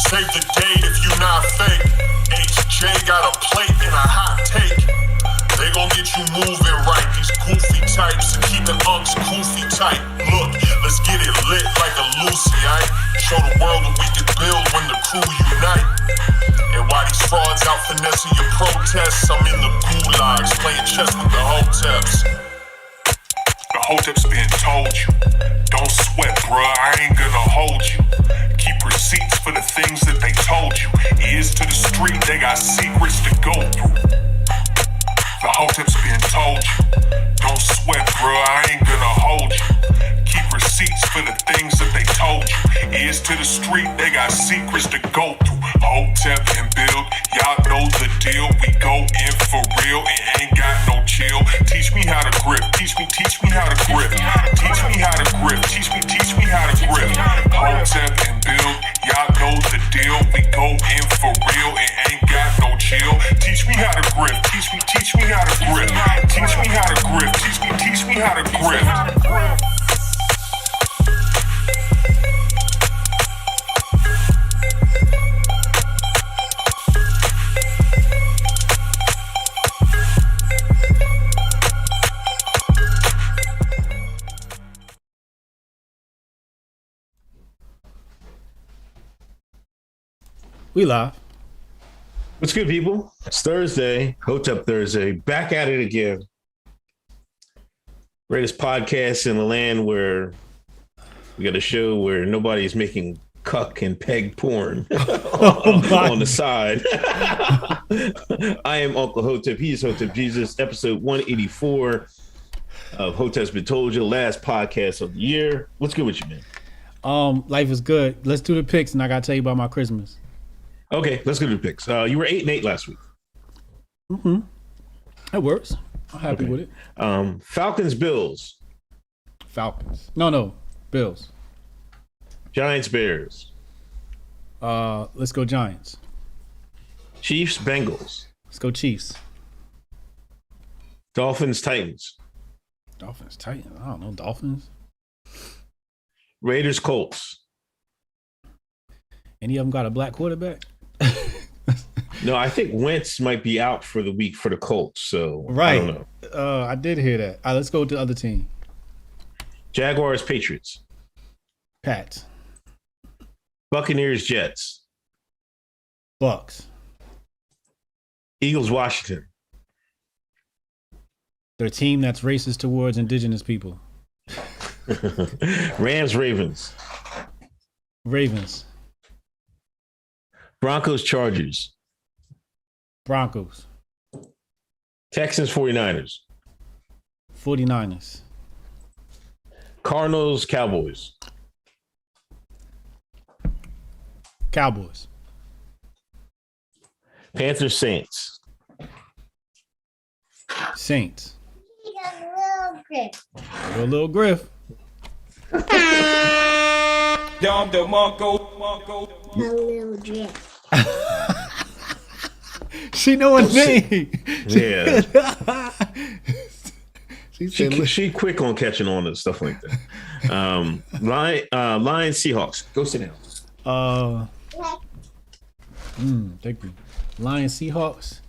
Save the date if you not fake. HJ got a plate and a hot take. They gon' get you moving right. These goofy types are keeping unks goofy tight. Look, let's get it lit like a Lucy, aight? Show the world what we can build when the crew unite. And while these frauds out finessing your protests, I'm in the gulags playing chess with the Hoteps. The Hoteps been told you, don't sweat, bruh, I ain't gonna hold you. Keep receipts for the things that they told you. Ears to the street, they got secrets to go through. The Hoteps been told you, don't sweat, bruh, I ain't gonna hold you. Keep receipts for the things that they told you. Ears to the street, they got secrets to go through. Hotep and build, y'all know the deal. We go in for real and ain't got no chill. Teach me how to grip, teach me how to grip. Teach me how to grip, teach me how to grip. Hotep and build, y'all know the deal. We go in for real and ain't got no chill. Teach me how to grip, teach me how to grip. Teach me how to grip, teach me how to grip. We live. What's good, people? It's Thursday, Hotep Thursday, back at it again. Greatest podcast in the land where we got a show where nobody's making cuck and peg porn on the side. I am Uncle Hotep. He is Hotep Jesus, episode 184 of Hotep's Been Told You, last podcast of the year. What's good with you, man? Life is good. Let's do the picks, and I gotta tell you about my Christmas. Okay, let's go to the picks. You were 8-8 last week. Mm-hmm. That works. I'm happy with it. Falcons, Bills. Falcons. No, Bills. Giants, Bears. Let's go Giants. Chiefs, Bengals. Let's go Chiefs. Dolphins, Titans. Dolphins, Titans. I don't know. Dolphins. Raiders, Colts. Any of them got a black quarterback? No, I think Wentz might be out for the week for the Colts. So right. I don't know. I did hear that. All right, let's go to the other team. Jaguars, Patriots. Pats. Buccaneers, Jets. Bucks. Eagles, Washington. They're a team that's racist towards indigenous people. Rams, Ravens. Ravens. Broncos, Chargers. Broncos. Texans, 49ers. 49ers. Cardinals, Cowboys. Cowboys. Panthers, Saints. Saints. A little Griff. Dom DeMarco. Little Griff. She know her name. Yeah. she She quick on catching on and stuff like that. Lions, Seahawks. Go sit down. Thank you. Lions, Seahawks.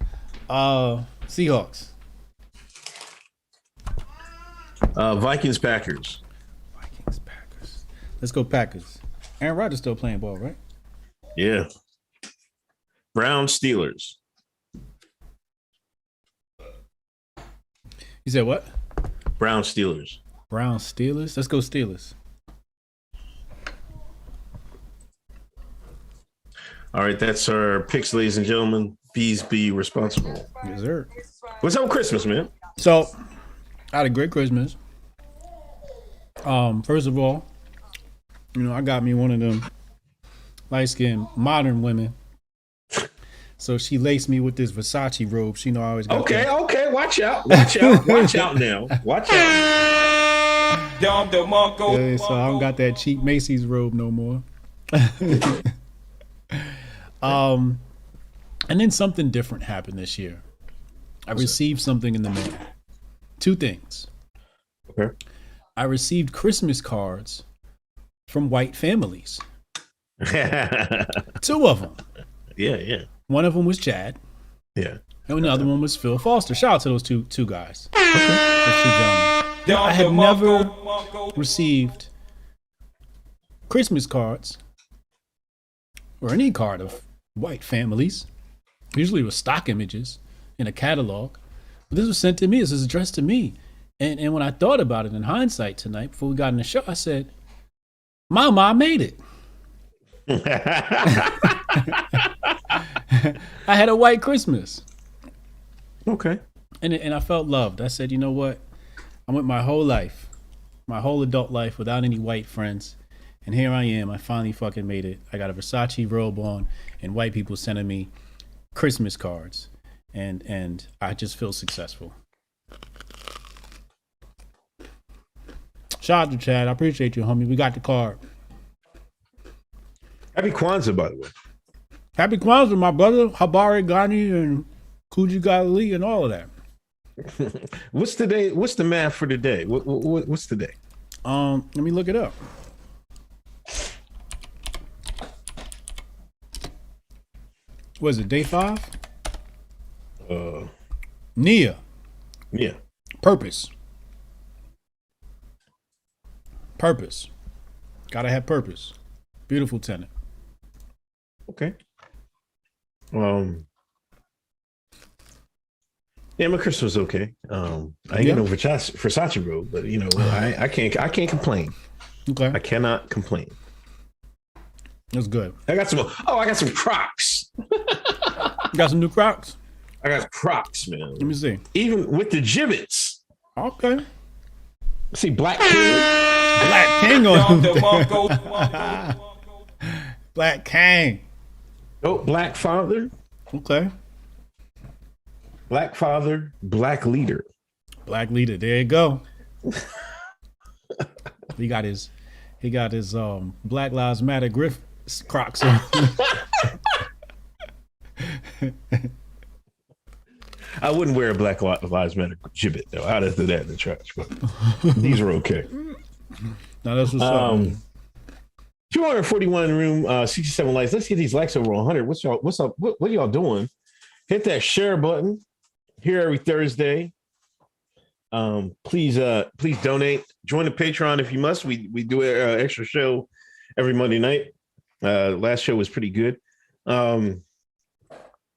Seahawks. Vikings, Packers. Vikings, Packers. Let's go Packers. Aaron Rodgers still playing ball, right? Yeah. Browns, Steelers. You said what? Browns, Steelers. Browns, Steelers. Let's go Steelers. All right, that's our picks, ladies and gentlemen. Please be responsible. Yes, sir. What's up with Christmas, man? So, I had a great Christmas. First of all, I got me one of them light-skinned modern women. So she laced me with this Versace robe. She know I always got Okay. Watch out now. Watch out. Dom DeMarco. Yeah, so I don't got that cheap Macy's robe no more. And then something different happened this year. I received something in the mail. Two things. Okay. I received Christmas cards from white families. Two of them. Yeah. One of them was Chad. Yeah. And the other one was Phil Foster. Shout out to those two guys. Those two gentlemen. I had never received Christmas cards or any card of white families. Usually it was stock images in a catalog. But this was sent to me. This was addressed to me. And when I thought about it in hindsight tonight, before we got in the show, I said, Mama, I made it. I had a white Christmas. Okay. And I felt loved. I said, you know what? I went my whole life, my whole adult life without any white friends. And here I am. I finally fucking made it. I got a Versace robe on and white people sending me Christmas cards. And I just feel successful. Shout out to Chad. I appreciate you, homie. We got the card. Happy Kwanzaa, by the way. Happy Kwanzaa, my brother. Habari Ghani and Kuji Gali and all of that. What's today? What's the math for today? What's today? Let me look it up. What is it, day 5? Nia. Yeah. Purpose. Gotta have purpose. Beautiful tenant. Okay. Yeah, my Christmas was okay. I ain't get no Versace robe, but you know, I can't complain. Okay. I cannot complain. That's good. I got some Crocs. You got some new Crocs? I got Crocs, man. Let me see. Even with the gibbets. Okay. See Black King. Black King on Black King. Oh, Black Father. Okay. Black Father, Black Leader. Black Leader. There you go. He got his Black Lives Matter Griff Crocs on. I wouldn't wear a Black Lives Matter gibbet though. I'd have threw that in the trash, but these are okay. Now that's what's up. 241 room, 67 likes. Let's get these likes over 100. What's up? What are y'all doing? Hit that share button. Here every Thursday. Please donate. Join the Patreon if you must. We do an extra show every Monday night. Last show was pretty good.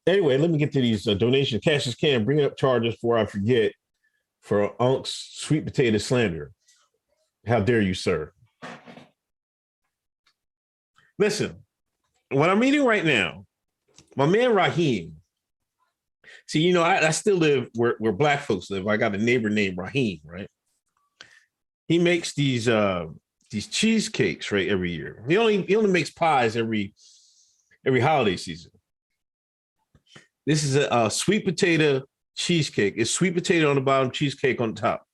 Anyway, let me get to these donations. Cassius Cam, bring up charges before I forget for Unc's sweet potato slander. How dare you, sir? Listen, what I'm eating right now, my man Raheem. See, you know, I still live where Black folks live. I got a neighbor named Raheem, right? He makes these cheesecakes, right, every year. He only makes pies every holiday season. This is a sweet potato cheesecake. It's sweet potato on the bottom, cheesecake on the top.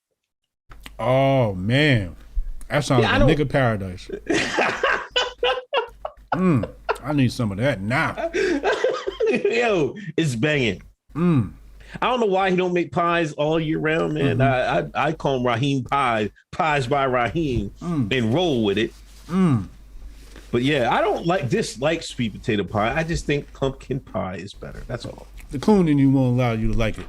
Oh man, that sounds like a nigga paradise. I need some of that now. Yo, it's banging. I don't know why he don't make pies all year round, man. I call him Raheem Pies by Raheem, and roll with it. But yeah, I don't dislike sweet potato pie. I just think pumpkin pie is better. That's all. The coon in you won't allow you to like it.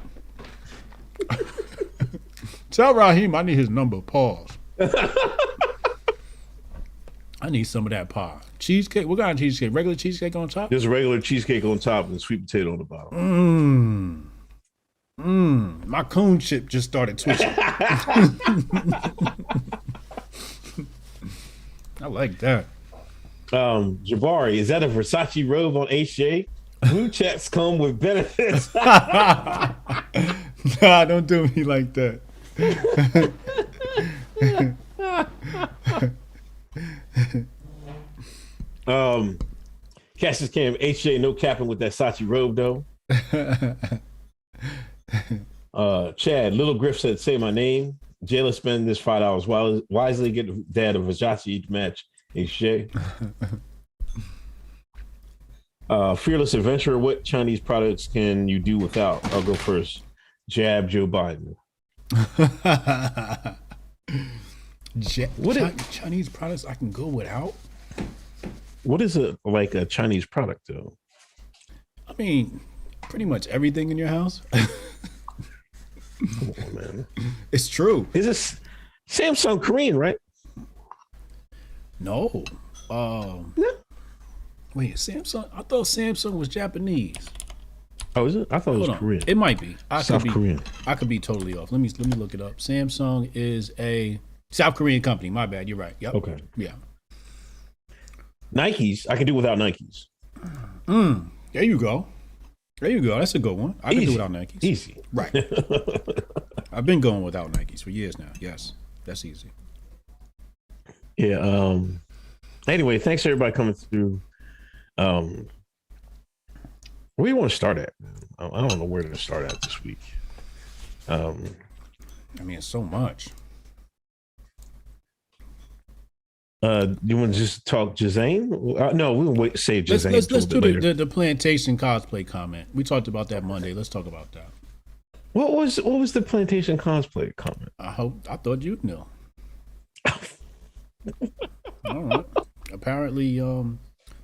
Tell Raheem I need his number. Pause. I need some of that pie. Cheesecake? What kind of cheesecake? Regular cheesecake on top? There's a regular cheesecake on top and sweet potato on the bottom. My coon chip just started twitching. I like that. Jabari, is that a Versace robe on HJ? Blue checks come with benefits. Nah, don't do me like that. Cassius Cam, HJ, no capping with that Sachi robe though. Chad, Little Griff said, say my name. Jayla spend this $5 wisely, get dad a Versace each match. HJ. Fearless Adventurer, what Chinese products can you do without? I'll go first. Jab Joe Biden. Chinese products I can go without? What is a Chinese product though? I mean, pretty much everything in your house. Come on, man. It's true. Is this Samsung Korean, right? No. Wait, Samsung? I thought Samsung was Japanese. Oh, is it? I thought it was Hold on. Korean. It might be. South Korean. I could be totally off. Let me look it up. Samsung is a South Korean company. My bad. You're right. Yep. Okay. Yeah. Nikes. I can do without Nikes. There you go. That's a good one. I can do without Nikes. Easy. Right. I've been going without Nikes for years now. Yes, that's easy. Yeah. Anyway, thanks everybody coming through. Where do you want to start at? I don't know where to start at this week. I mean, it's so much. You want to just talk Ghislaine? No, we'll save Ghislaine. Let's do the plantation cosplay comment. We talked about that Monday. Let's talk about that. What was the plantation cosplay comment? I thought you'd know. All right. Apparently,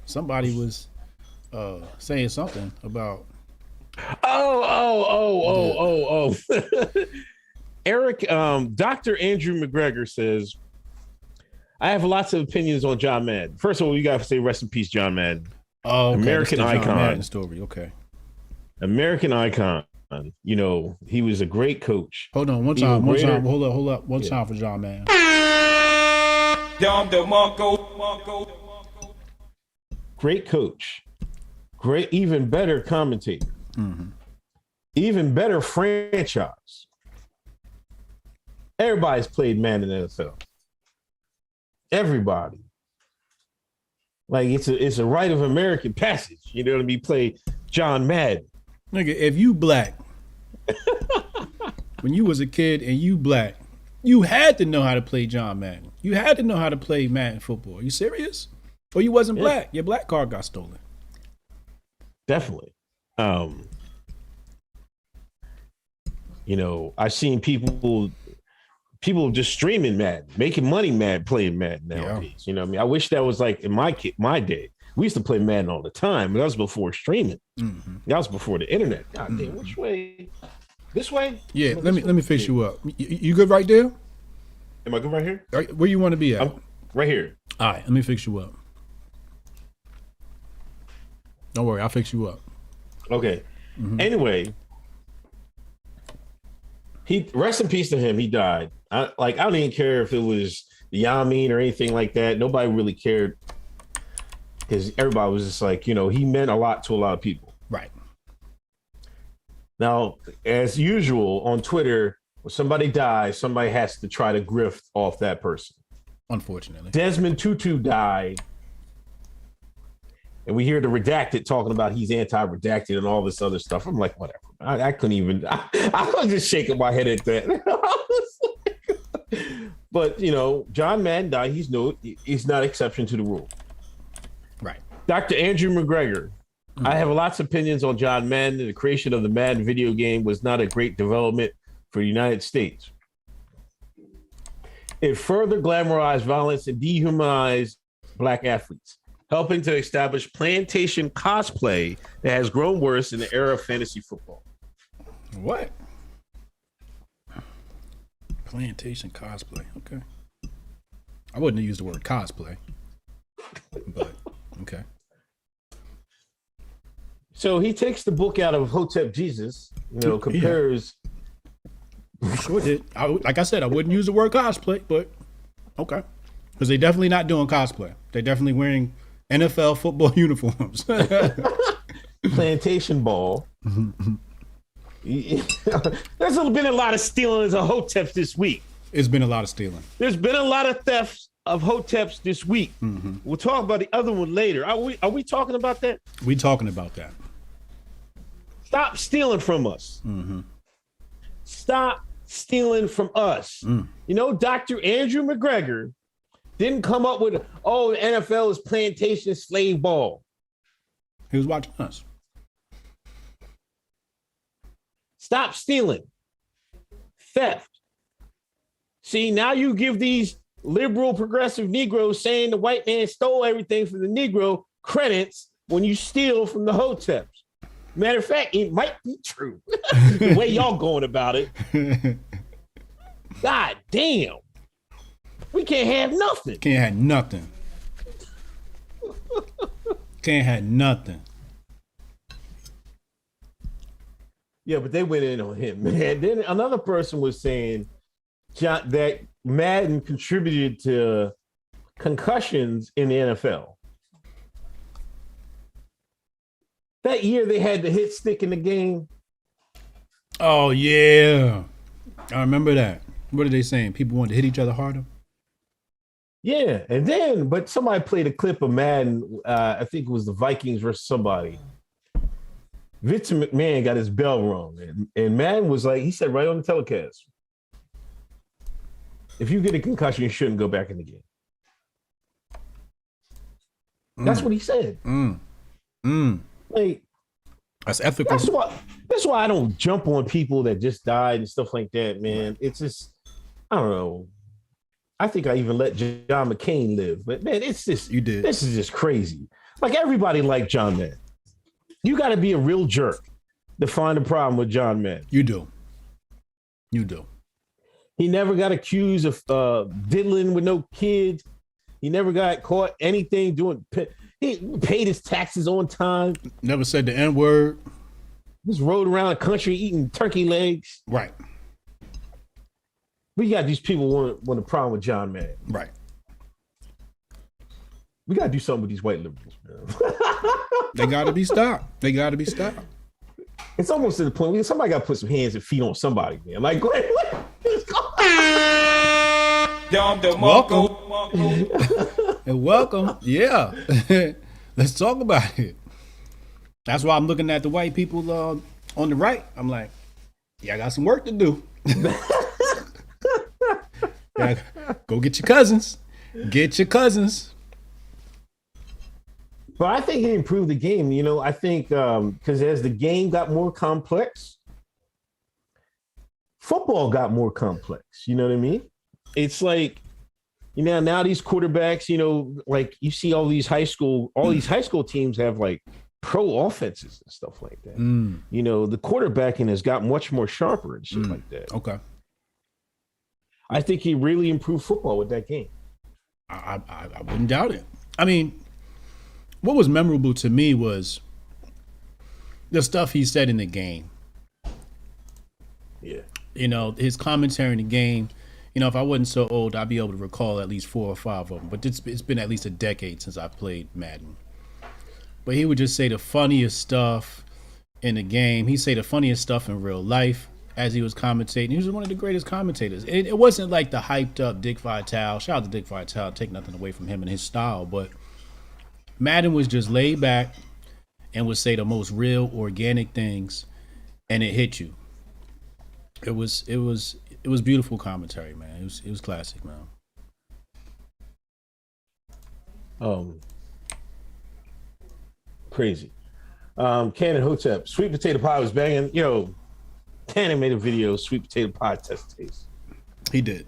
somebody was saying something about. Oh. Eric, Dr. Andrew McGregor says, I have lots of opinions on John Madden. First of all, you got to say rest in peace, John Madden. Oh, okay. American That's the John icon. Madden story. Okay. American icon. You know, he was a great coach. Hold on. One time. Hold up. One time for John Madden. Great coach. Great, even better commentator. Mm-hmm. Even better franchise. Everybody's played Madden in the NFL. Everybody. Like it's a rite of American passage. You know what I mean? Play John Madden. Nigga, if you black, when you was a kid and you black, you had to know how to play John Madden. You had to know how to play Madden football. You serious? Or you wasn't black? Your black card got stolen. Definitely. You know, I've seen people just streaming Madden, making money playing Madden nowadays. Yeah. You know what I mean? I wish that was like in my day. We used to play Madden all the time, but that was before streaming. Mm-hmm. That was before the internet. God damn, which way? This way? Yeah, let me fix you up. You good right there? Am I good right here? Where you want to be at? I'm right here. All right, let me fix you up. Don't worry, I'll fix you up. Okay. Mm-hmm. Anyway, he rest in peace to him. He died. I don't even care if it was the Yamin or anything like that. Nobody really cared because everybody was just like, you know, he meant a lot to a lot of people. Right. Now, as usual on Twitter, when somebody dies, somebody has to try to grift off that person. Unfortunately. Desmond Tutu died. And we hear the redacted talking about he's anti-redacted and all this other stuff. I'm like, whatever. I couldn't even. I was just shaking my head at that. But you know, John Madden died. He's not exception to the rule. Right. Dr. Andrew McGregor. Mm-hmm. I have lots of opinions on John Madden. The creation of the Madden video game was not a great development for the United States. It further glamorized violence and dehumanized black athletes, helping to establish plantation cosplay that has grown worse in the era of fantasy football. What? Plantation cosplay. Okay. I wouldn't have used the word cosplay, but okay. So he takes the book out of Hotep Jesus, you know, compares. Yeah. Sure did. Like I said, I wouldn't use the word cosplay, but okay. Because they're definitely not doing cosplay. They're definitely wearing NFL football uniforms. Plantation ball. There's been a lot of stealing of Hoteps this week. It's been a lot of stealing. There's been a lot of thefts of Hoteps this week. Mm-hmm. We'll talk about the other one later. Are we talking about that? We talking about that. Stop stealing from us. Mm-hmm. Stop stealing from us. Mm. You know, Dr. Andrew McGregor didn't come up with, the NFL is plantation slave ball. He was watching us. Stop stealing. Theft. See, now you give these liberal progressive Negroes saying the white man stole everything from the Negro credits when you steal from the Hoteps. Matter of fact, it might be true. The way y'all going about it. God damn. We can't have nothing. Can't have nothing. Can't have nothing. Yeah, but they went in on him, man. Then another person was saying that Madden contributed to concussions in the NFL. That year they had the hit stick in the game. Oh, yeah. I remember that. What are they saying? People wanted to hit each other harder? Yeah, and then, but somebody played a clip of Madden. I think it was the Vikings versus somebody. Vince McMahon got his bell rung, and Madden was like, he said right on the telecast, if you get a concussion, you shouldn't go back in the game. That's what he said. Like, that's ethical. That's why I don't jump on people that just died and stuff like that, man. It's just, I don't know. I think I even let John McCain live, but man, it's just, you did. This is just crazy. Like everybody liked John Madden. You got to be a real jerk to find a problem with John Madden. You do. You do. He never got accused of diddling with no kids. He never got caught anything doing. He paid his taxes on time. Never said the N-word. Just rode around the country eating turkey legs. Right. We got these people want a problem with John Madden. Right. We got to do something with these white liberals, man. They got to be stopped. They got to be stopped. It's almost to the point where somebody got to put some hands and feet on somebody, man. Like, welcome. And welcome. Yeah. Let's talk about it. That's why I'm looking at the white people on the right. I'm like, yeah, I got some work to do. Yeah, go get your cousins. Get your cousins. But I think he improved the game. You know, I think because as the game got more complex, football got more complex. You know what I mean? It's like, you know, now these quarterbacks, you know, like you see all these high school teams have like pro offenses and stuff like that. You know, the quarterbacking has got much more sharper and shit like that. Okay. I think he really improved football with that game. I wouldn't doubt it. I mean, what was memorable to me was the stuff he said in the game. Yeah. You know, his commentary in the game. You know, if I wasn't so old, I'd be able to recall at least 4 or 5 of them. But it's been at least a decade since I played Madden. But he would just say the funniest stuff in the game. He'd say the funniest stuff in real life as he was commentating. He was one of the greatest commentators. It wasn't like the hyped up Dick Vitale. Shout out to Dick Vitale. Take nothing away from him and his style. But Madden was just laid back and would say the most real, organic things, and it hit you. It was beautiful commentary, man. It was classic, man. Crazy. Cannon Hotep, sweet potato pie was banging. Yo, Cannon made a video, sweet potato pie test taste. He did.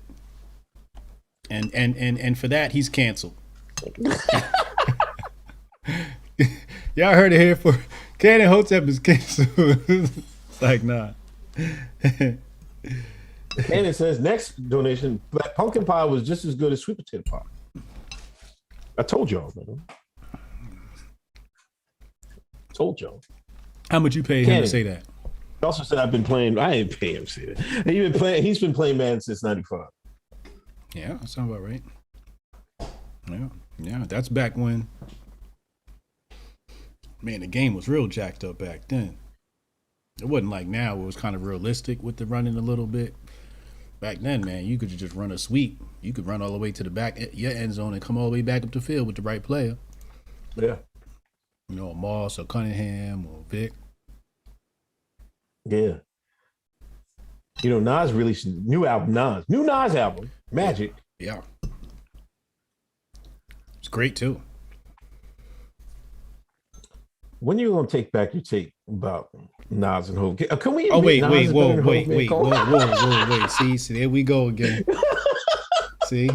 And for that, he's canceled. Y'all heard it here for Cannon Hotep is canceled. It's like, nah. Cannon says next donation, pumpkin pie was just as good as sweet potato pie. I told y'all, man. Told y'all. How much you pay him to say that? He also said I've been playing. I didn't pay him to say that. He's been playing Madden since '95. Yeah, that sounds about right. Yeah, that's back when. Man, the game was real jacked up back then. It wasn't like now where it was kind of realistic with the running a little bit. Back then, man, you could just run a sweep. You could run all the way to the back, your end zone, and come all the way back up the field with the right player. Yeah. You know, Moss or Cunningham or Vic. Yeah. You know, Nas released a new Nas album, Magic. Yeah. It's great too. When you gonna take back your take about Nas and Hope? Can we? Oh wait, whoa. See, there we go again. See,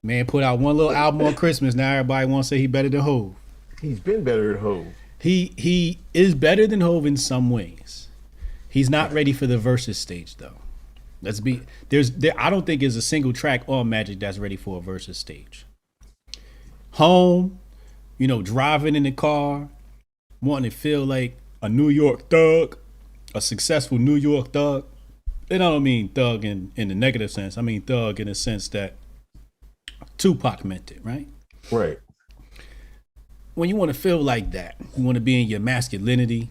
Man put out one little album on Christmas. Now everybody wants to say he better than Hov. He's been better than Hov. He is better than Hov in some ways. He's not ready for the versus stage though. I don't think there's a single track on Magic that's ready for a versus stage. Home, driving in the car, wanting to feel like a New York thug, a successful New York thug. And I don't mean thug in the negative sense. I mean thug in the sense that Tupac meant it, right? Right. When you want to feel like that, you want to be in your masculinity,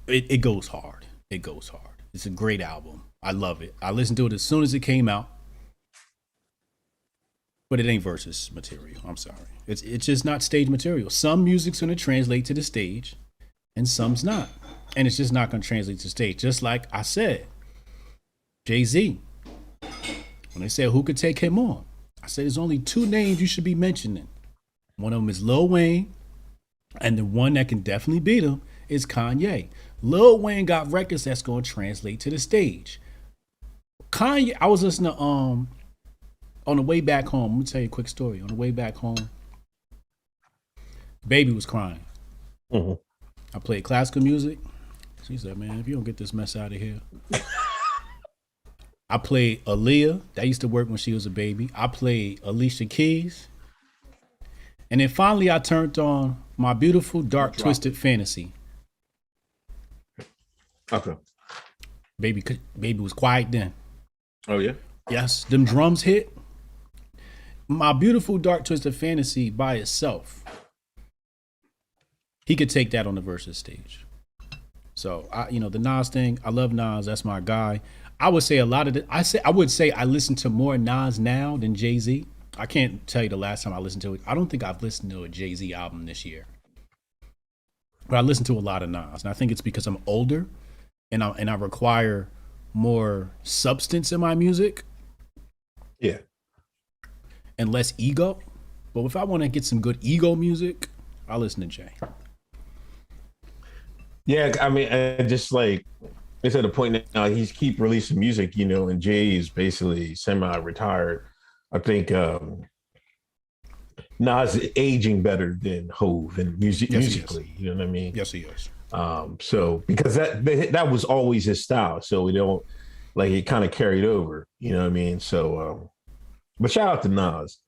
it goes hard. It goes hard. It's a great album. I love it. I listened to it as soon as it came out. But it ain't versus material. I'm sorry. It's just not stage material. Some music's going to translate to the stage and some's not. And it's just not going to translate to stage. Just like I said, Jay-Z, when they said who could take him on, I said there's only two names you should be mentioning. One of them is Lil Wayne, and the one that can definitely beat him is Kanye. Lil Wayne got records that's going to translate to the stage. Kanye, I was listening to on the way back home. Let me tell you a quick story. On the way back home, Baby was crying. Mm-hmm. I played classical music. She said, "Man, if you don't get this mess out of here." I played Aaliyah. That used to work when she was a baby. I played Alicia Keys. And then finally I turned on My Beautiful Dark Twisted Fantasy. Okay. Baby was quiet then. Oh yeah? Yes, them drums hit. My Beautiful Dark Twisted Fantasy by itself, he could take that on the versus stage. So the Nas thing, I love Nas. That's my guy. I would say I listen to more Nas now than Jay-Z. I can't tell you the last time I listened to it. I don't think I've listened to a Jay-Z album this year. But I listen to a lot of Nas. And I think it's because I'm older and I require more substance in my music. Yeah. And less ego. But if I want to get some good ego music, I listen to Jay. Yeah, I mean, I just like it's at a point now he's keep releasing music, and Jay is basically semi-retired. I think Nas is aging better than Hov and musically, you know what I mean? Yes, he is. So because that was always his style, so it kind of carried over, you know what I mean? So, but shout out to Nas.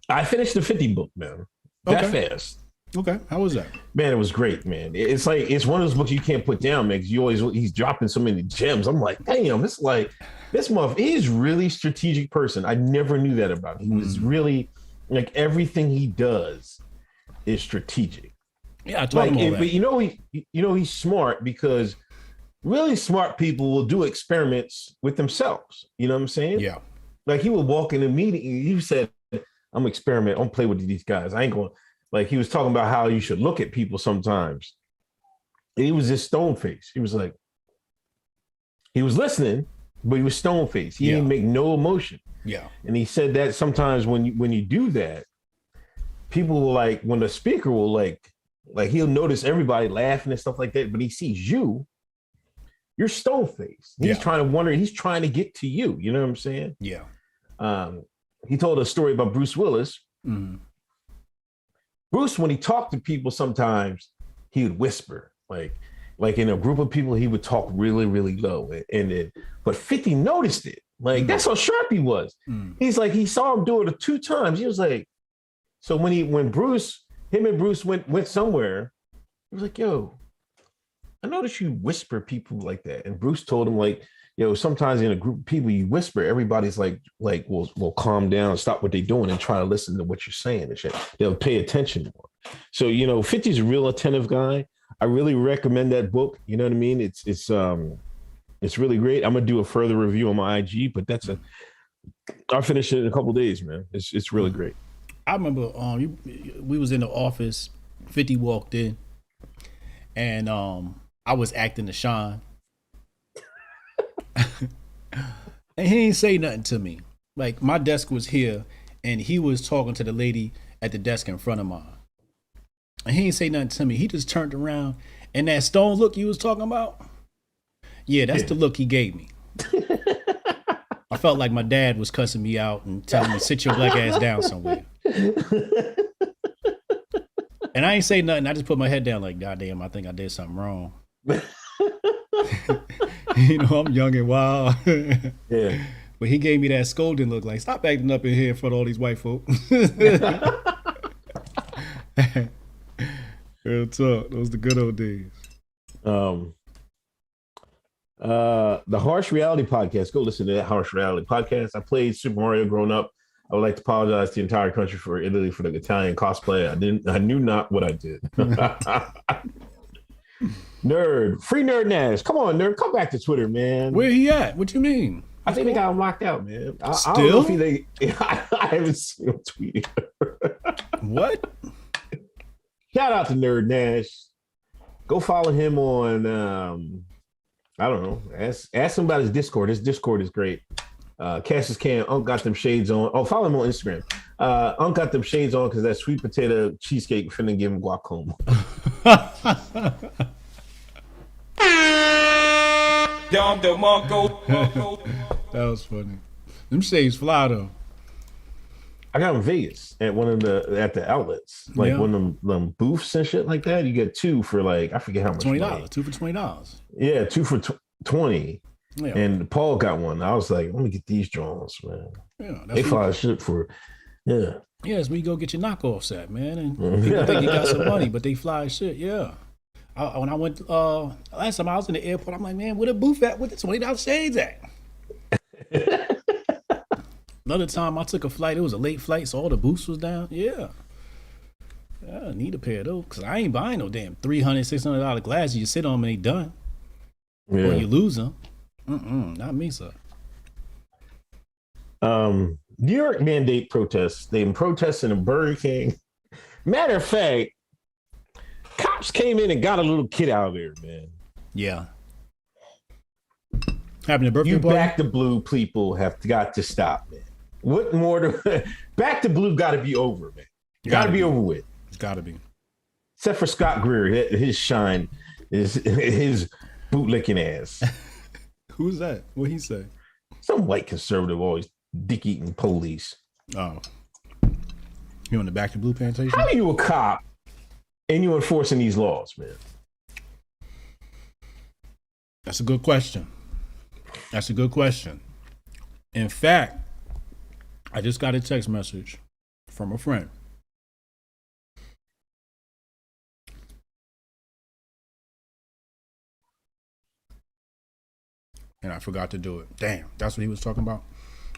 I finished the 50 book, man. That fast. Okay, how was that? Man, it was great, man. It's one of those books you can't put down, man, because he's dropping so many gems. I'm like, damn, it's like this month. He's really strategic person. I never knew that about him. He was really like everything he does is strategic. Yeah, I told him all that. But he's smart because really smart people will do experiments with themselves. You know what I'm saying? Yeah. Like he would walk in a meeting. He said, "I'm experiment. I'm play with these guys. I ain't going." Like he was talking about how you should look at people sometimes. And he was just stone faced. He was like, he was listening, but he was stone faced. He didn't make no emotion. Yeah. And he said that sometimes when you do that, people will when the speaker will he'll notice everybody laughing and stuff like that, but he sees you're stone faced. He's trying to get to you. You know what I'm saying? Yeah. He told a story about Bruce Willis. Mm-hmm. Bruce, when he talked to people, sometimes he would whisper, like in a group of people, he would talk really, really low. But 50 noticed it. That's how sharp he was. Mm. He's like, he saw him do it 2 times. He was like, so when him and Bruce went somewhere, he was like, yo, I noticed you whisper people like that. And Bruce told him sometimes in a group of people you whisper, everybody's will calm down, stop what they're doing and try to listen to what you're saying and shit. They'll pay attention more. So 50's a real attentive guy. I really recommend that book. You know what I mean? It's really great. I'm gonna do a further review on my IG, but I'll finish it in a couple of days, man. It's really great. I remember we was in the office. 50 walked in, and I was acting to Sean. And he didn't say nothing to me. Like my desk was here and he was talking to the lady at the desk in front of mine. And he didn't say nothing to me. He just turned around and that stone look you was talking about. Yeah, that's the look he gave me. I felt like my dad was cussing me out and telling me, sit your black ass down somewhere. And I ain't say nothing. I just put my head down like, goddamn, I think I did something wrong. You know, I'm young and wild. Yeah. But he gave me that scolding look like, stop acting up in here in front of all these white folk. Real talk. Those the good old days. The Harsh Reality Podcast. Go listen to that Harsh Reality Podcast. I played Super Mario growing up. I would like to apologize to the entire country for Italy for the Italian cosplay. I knew not what I did. Nerd. Free Nerd Nash. Come on, Nerd. Come back to Twitter, man. Where he at? What you mean? I think they got him locked out, man. Still? I don't know if I haven't seen him tweet. What? Shout out to Nerd Nash. Go follow him on I don't know. Ask him about his Discord. His Discord is great. Cassius Can, Unc got them shades on. Oh, follow him on Instagram. Unc got them shades on because that sweet potato cheesecake finna give him glaucoma. That was funny. Them shades fly though. I got them in Vegas at at the outlets, like one of them booths and shit like that. You get two for like I forget how much. $20. Two for $20. Yeah, two for 20. Yeah. And Paul got one. I was like, let me get these Jones, man. Yeah, they fly shit for, yeah. Yeah, it's where you go get your knockoffs at, man. And people think you got some money, but they fly as shit. Yeah. When I went last time I was in the airport, I'm like, man, where the booth at with the $20 shades at? Another time I took a flight, it was a late flight, so all the booths was down. Yeah. I need a pair of those because I ain't buying no damn $300, $600 glasses. You sit on them and they done. Yeah. Or you lose them. Not me, sir. New York mandate protests. They've been protesting in Burger King. Matter of fact, cops came in and got a little kid out of there, man. Yeah. Having a birthday You party? Back to Blue people have got to stop, man. What more to Back to Blue got to be over, man. Got to be over with. It's got to be. Except for Scott Greer, his shine is his bootlicking ass. Who's that? What he say? Some white conservative, always dick-eating police. Oh. You on the Back to Blue plantation? How are you a cop and you enforcing these laws, man? That's a good question. That's a good question. In fact, I just got a text message from a friend. And I forgot to do it. Damn, that's what he was talking about.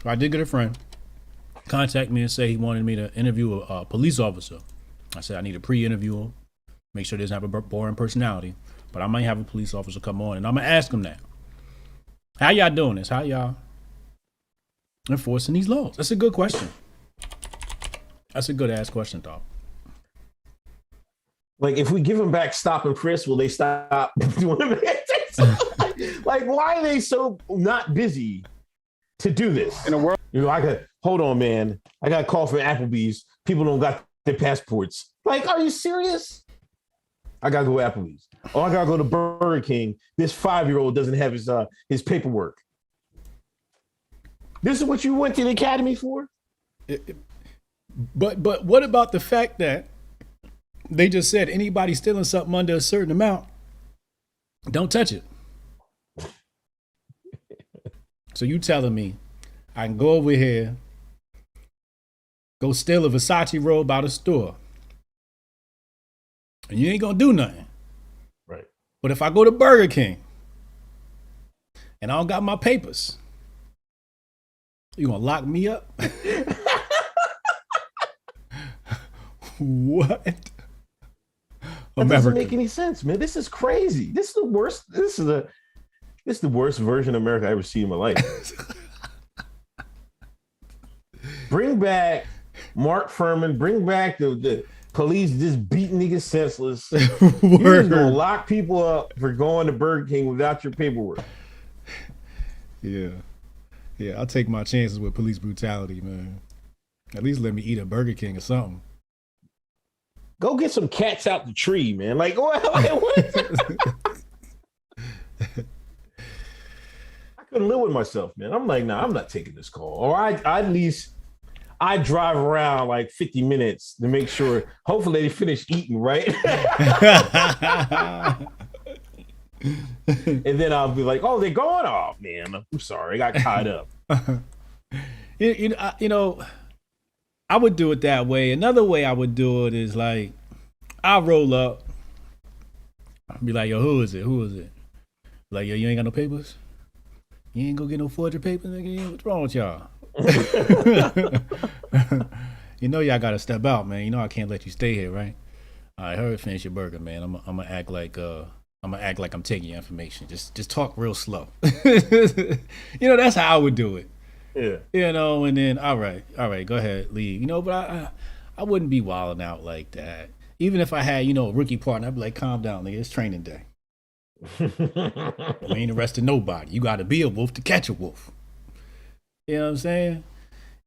But I did get a friend contact me and say he wanted me to interview a police officer. I said I need to pre-interview him, make sure he doesn't have a boring personality. But I might have a police officer come on and I'm going to ask him that. How y'all doing this? How y'all enforcing these laws? That's a good question. That's a good ass question, dog. Like, if we give them back stop and frisk, will they stop doing it? Like, why are they so not busy to do this? In a world, you know, hold on, man. I got a call from Applebee's. People don't got their passports. Like, are you serious? I gotta go to Applebee's. Oh, I gotta go to Burger King. This 5-year-old doesn't have his paperwork. This is what you went to the academy for? But what about the fact that they just said anybody stealing something under a certain amount, don't touch it. So you telling me I can go over here, go steal a Versace robe out of store, and you ain't gonna do nothing. Right. But if I go to Burger King and I don't got my papers, you gonna lock me up? What? That doesn't make any sense, man. This is crazy. This is the worst. This is the worst version of America I ever seen in my life. Bring back Mark Furman. Bring back the police just beating niggas senseless. You're just gonna lock people up for going to Burger King without your paperwork. Yeah, I'll take my chances with police brutality, man. At least let me eat at Burger King or something. Go get some cats out the tree, man. Like, what? I couldn't live with myself, man. I'm like, nah, I'm not taking this call. Or I at least I drive around like 50 minutes to make sure. Hopefully they finish eating, right? And then I'll be like, oh, they're going off, man. I'm sorry, I got tied up. You know, I would do it that way. Another way I would do it is like, I'll roll up. I'll be like, yo, who is it? Who is it? Like, yo, you ain't got no papers? You ain't gonna get no forgery papers, nigga? What's wrong with y'all? You know y'all gotta step out, man. You know I can't let you stay here, right? All right, hurry, finish your burger, man. I'm gonna act like I'm taking your information. Just talk real slow. You know, that's how I would do it. Yeah. You know, and then all right, go ahead, leave. You know, but I wouldn't be wilding out like that. Even if I had, you know, a rookie partner, I'd be like, calm down, nigga. It's training day. We ain't arresting nobody. You got to be a wolf to catch a wolf. You know what I'm saying?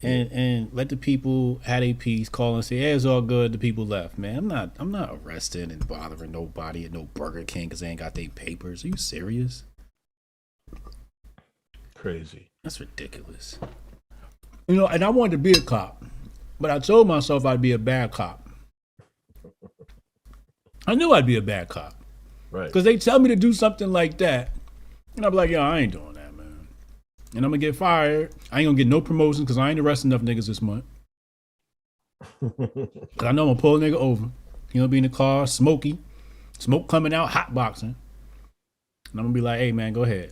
And let the people have a peace, call and say, hey, it's all good. The people left, man. I'm not arresting and bothering nobody at no Burger King because they ain't got their papers. Are you serious? Crazy. That's ridiculous. You know, and I wanted to be a cop, but I told myself I'd be a bad cop. I knew I'd be a bad cop. Right. Because they tell me to do something like that. And I'm like, yo, I ain't doing that, man. And I'm going to get fired. I ain't going to get no promotions because I ain't arresting enough niggas this month. Because I know I'm going to pull a nigga over. He going to be in the car, smoke coming out, hot boxing. And I'm going to be like, hey, man, go ahead.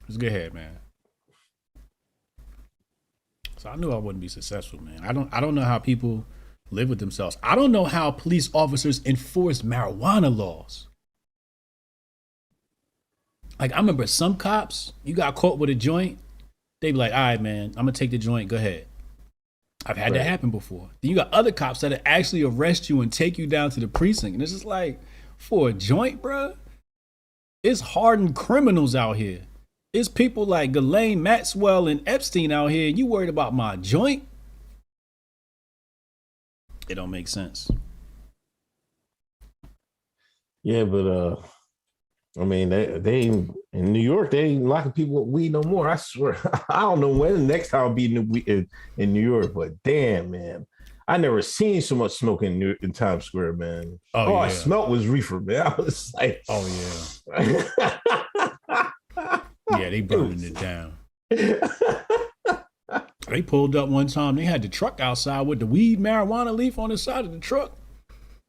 Just go ahead, man. So I knew I wouldn't be successful, man. I don't know how people live with themselves. I don't know how police officers enforce marijuana laws. Like, I remember some cops, you got caught with a joint, they be like, all right, man, I'm gonna take the joint, go ahead. I've had that happen before. Then you got other cops that actually arrest you and take you down to the precinct. And it's just like, for a joint, bruh, it's hardened criminals out here. It's people like Ghislaine Maxwell and Epstein out here. You worried about my joint? It don't make sense. Yeah, but I mean, they in New York, they ain't locking people with weed no more. I swear. I don't know when the next time I'll be in New York, but damn, man, I never seen so much smoke in Times Square, man. All I smelled was reefer, man. I was like, oh yeah, yeah, they burning it down. They pulled up one time. They had the truck outside with the weed marijuana leaf on the side of the truck.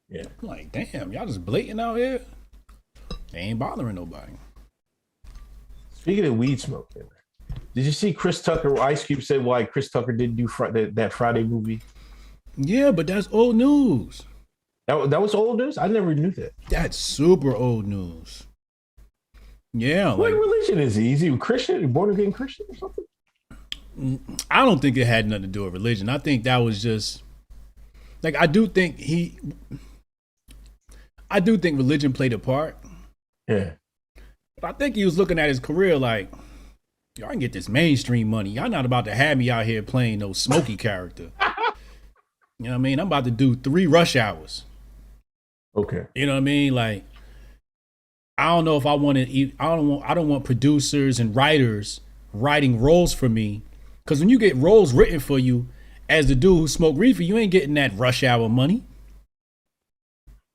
Yeah, I'm like, damn, y'all just blatant out here. They ain't bothering nobody. Speaking of weed smoke, man, did you see Chris Tucker? Ice Cube said why Chris Tucker didn't do that Friday movie. Yeah, but that's old news. That was old news? I never knew that. That's super old news. Yeah. What religion is he? Is he a Christian? Born again Christian or something? I don't think it had nothing to do with religion. I think that was just like, I do think religion played a part. Yeah. But I think he was looking at his career like, y'all can get this mainstream money. Y'all not about to have me out here playing no Smokey character. You know what I mean? I'm about to do 3 rush hours. Okay. You know what I mean? Like, I don't know if I want to. I don't want producers and writers writing roles for me, because when you get roles written for you as the dude who smoked reefer, you ain't getting that rush hour money.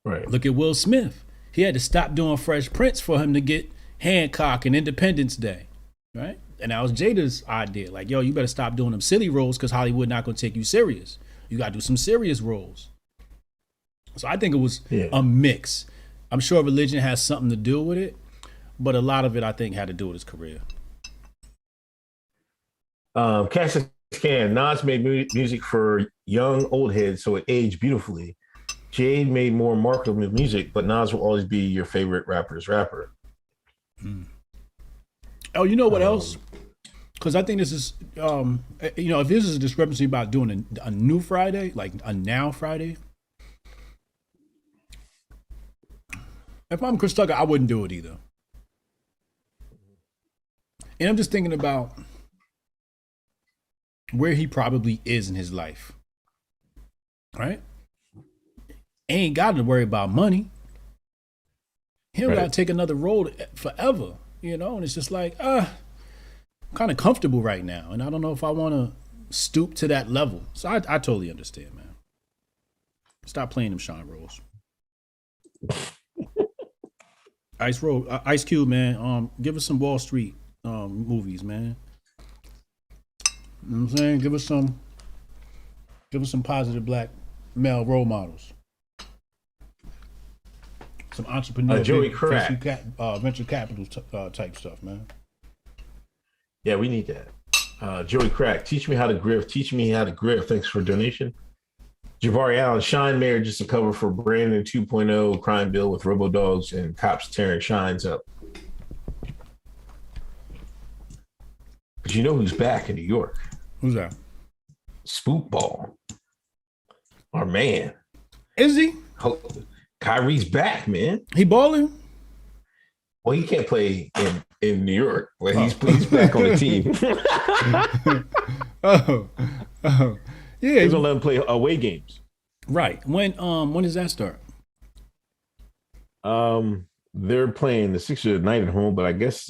Right. Look at Will Smith. He had to stop doing Fresh Prince for him to get Hancock and Independence Day, right? And that was Jada's idea. Like, yo, you better stop doing them silly roles because Hollywood not gonna take you serious. You gotta do some serious roles. So I think it was a mix. I'm sure religion has something to do with it, but a lot of it I think had to do with his career. Cassius Can, Nas made music for young old heads, so it aged beautifully. Jade made more marketable music, but Nas will always be your favorite rapper's rapper. Oh, you know what else? Because I think this is, if this is a discrepancy about doing a new Friday, like a now Friday. If I'm Chris Tucker, I wouldn't do it either. And I'm just thinking about where he probably is in his life, right? Ain't got to worry about money. He don't got to take another road forever, and it's just like, kind of comfortable right now, and I don't know if I want to stoop to that level. So I totally understand, man. Stop playing them Sean roles. Ice Cube, man. Give us some Wall Street movies, man. You know what I'm saying? Give us some positive black male role models. Some entrepreneur, Joey Crack, venture capital type stuff, man. Yeah, we need that. Joey Crack, teach me how to grift. Teach me how to grift. Thanks for donation. Jabari Allen, Shine Mayor, just a cover for Brandon 2.0 crime bill with robo-dogs and cops tearing Shines up. But you know who's back in New York? Who's that? Spookball. Our man. Is he? Kyrie's back, man. He balling? Well, he can't play in New York. Well, he's back on the team. oh. Yeah. He's gonna let him play away games. Right. When does that start? They're playing the Sixers at night at home, but I guess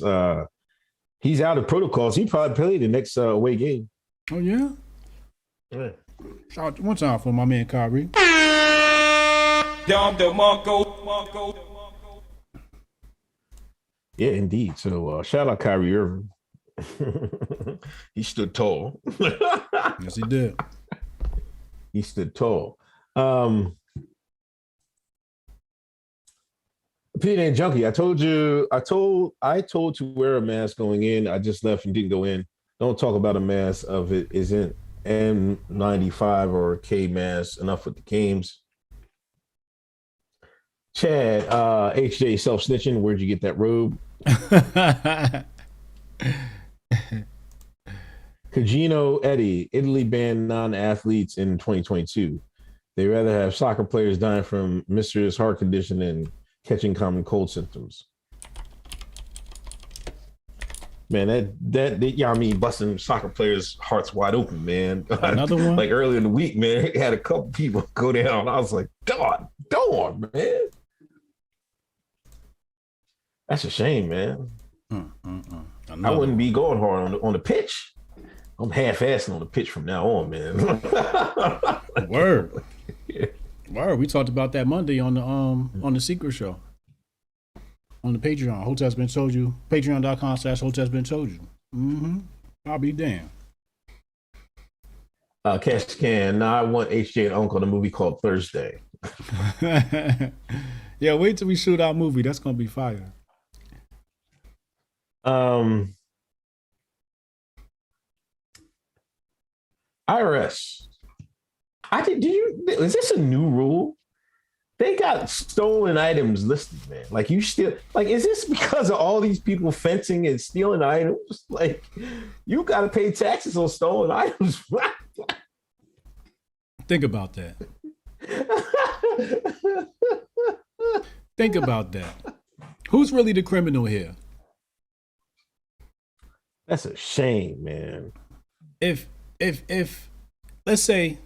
he's out of protocols. He probably play the next away game. Oh yeah? Yeah. Shout out one time for my man Kyrie. Yeah, indeed. So shout out Kyrie Irving. He stood tall. Yes, he did. He stood tall. Peter and Junkie, I told to wear a mask going in. I just left and didn't go in. Don't talk about a mask of it isn't N95 or K mask. Enough with the games. Chad, HJ self-snitching. Where'd you get that robe? Cugino Eddie, Italy banned non-athletes in 2022. They rather have soccer players dying from mysterious heart condition than catching common cold symptoms. Man, that busting soccer players' hearts wide open, man. Another one? Like earlier in the week, man, it had a couple people go down. I was like, God, darn, man. That's a shame, man. I wouldn't be going hard on the pitch. I'm half-assing on the pitch from now on, man. Word. Yeah. Word. We talked about that Monday on the Secret Show. On the Patreon. Hoteps been told you. Patreon.com/Hoteps been told you. Mm-hmm. I'll be damned. Cash Can. Now I want HJ and Uncle in a movie called Thursday. Yeah, wait till we shoot our movie. That's gonna be fire. IRS. Is this a new rule? They got stolen items listed, man. Like is this because of all these people fencing and stealing items? Like you got to pay taxes on stolen items. Think about that. Think about that. Who's really the criminal here? That's a shame, man. If let's say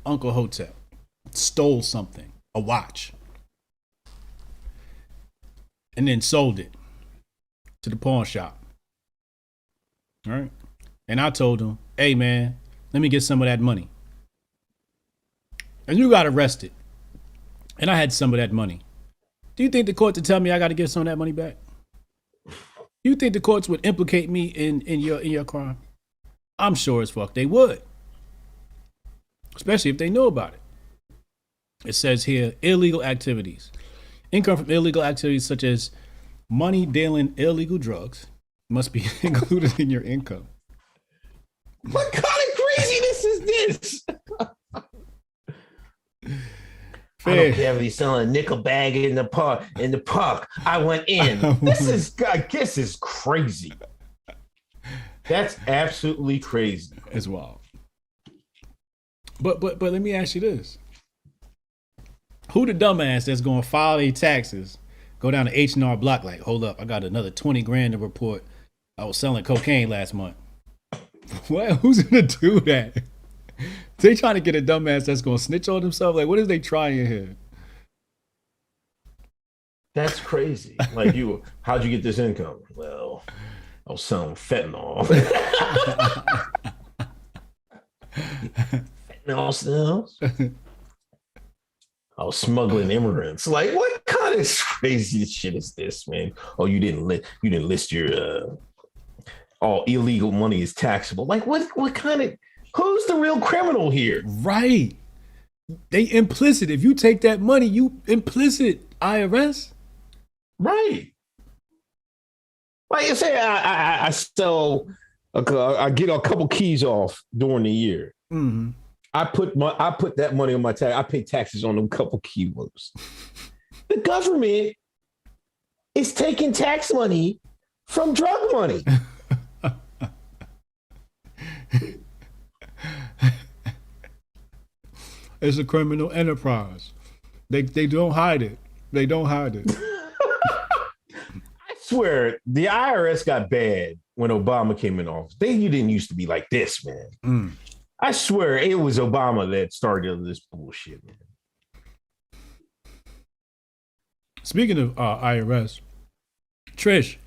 Uncle Hotep stole something, a watch, and then sold it to the pawn shop. All right. And I told him, hey man, let me get some of that money. And you got arrested. And I had some of that money. Do you think the court would tell me I got to get some of that money back? You think the courts would implicate me in your crime? I'm sure as fuck they would. Especially if they know about it. It says here, illegal activities. Income from illegal activities such as money dealing illegal drugs must be included in your income. What kind of craziness is this? I don't care if he's selling a nickel bag in the park. I went in. I guess is crazy. That's absolutely crazy. It's wild. But let me ask you this. Who the dumbass that's gonna file their taxes, go down to H&R Block like, hold up, I got another 20 grand to report. I was selling cocaine last month. What? Who's gonna do that? They trying to get a dumbass that's gonna snitch on himself? Like, what is they trying here? That's crazy. Like how'd you get this income? Well, I was selling fentanyl. Fentanyl sales. I was smuggling immigrants. Like, what kind of crazy shit is this, man? Oh, you didn't list your all illegal money is taxable. Like, what kind of, who's the real criminal here? Right. They implicit. If you take that money, you implicit IRS. Right. Like I say, I sell, I get a couple keys off during the year. Mm-hmm. I put that money on my tax. I pay taxes on them couple kilos. The government is taking tax money from drug money. It's a criminal enterprise. They don't hide it. They don't hide it. I swear, the IRS got bad when Obama came in office. You didn't used to be like this, man. Mm. I swear it was Obama that started this bullshit, man. Speaking of IRS, Trish,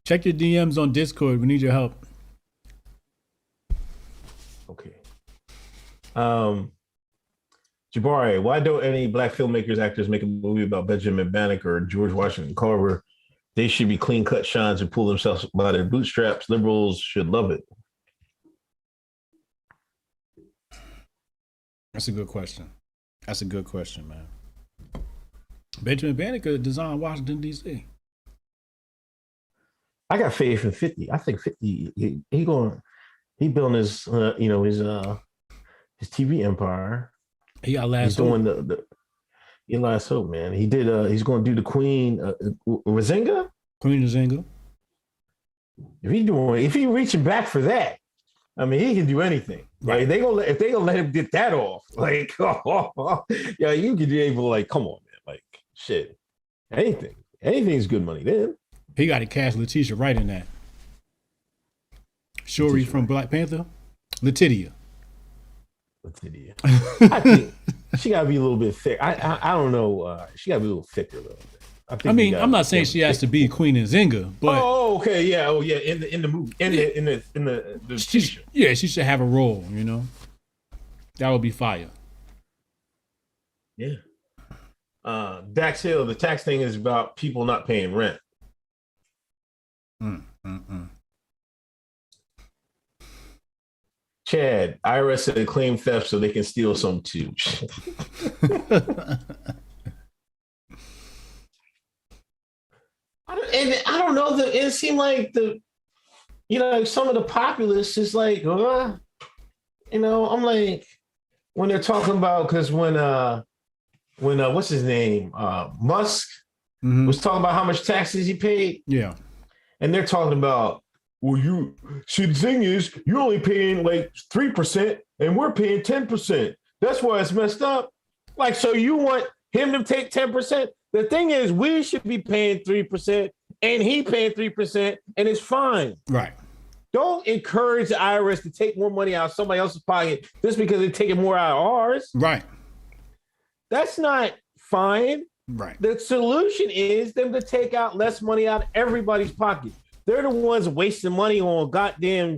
check your DMs on Discord. We need your help. Okay. Jabari, why don't any black filmmakers, actors make a movie about Benjamin Banneker or George Washington Carver? They should be clean-cut shines and pull themselves by their bootstraps. Liberals should love it. That's a good question. That's a good question, man. Benjamin Banneker designed Washington, D.C. I got faith in 50. I think 50, he building his, his TV empire. He got last He's doing the last hope, man. He did. He's going to do the Queen Razinga. Queen Razinga. If he reaching back for that, I mean, he can do anything. Right? If they gonna let him get that off, like, yeah, you could be able to, like, come on, man, like, shit, anything's good money then. He got to cast Letitia Wright in that. Shuri from Black Panther. Letitia. I think she got to be a little bit thick. I don't know. She got to be a little thicker though. I mean, I'm not saying she has to be Queen Nzinga, but okay, yeah, in the movie, in the she should have a role. You know, that would be fire. Yeah. Dax Hill, the tax thing is about people not paying rent. Chad, IRS said claim theft so they can steal some too. I don't know. It seemed like some of the populace is like, I'm like, when they're talking about, because when what's his name, Musk was talking about how much taxes he paid. Yeah, and they're talking about, well, the thing is, you're only paying like 3%, and we're paying 10%. That's why it's messed up. Like, so you want him to take 10%? The thing is, we should be paying 3%, and he paying 3%, and it's fine. Right. Don't encourage the IRS to take more money out of somebody else's pocket just because they're taking more out of ours. Right. That's not fine. Right. The solution is them to take out less money out of everybody's pocket. They're the ones wasting money on goddamn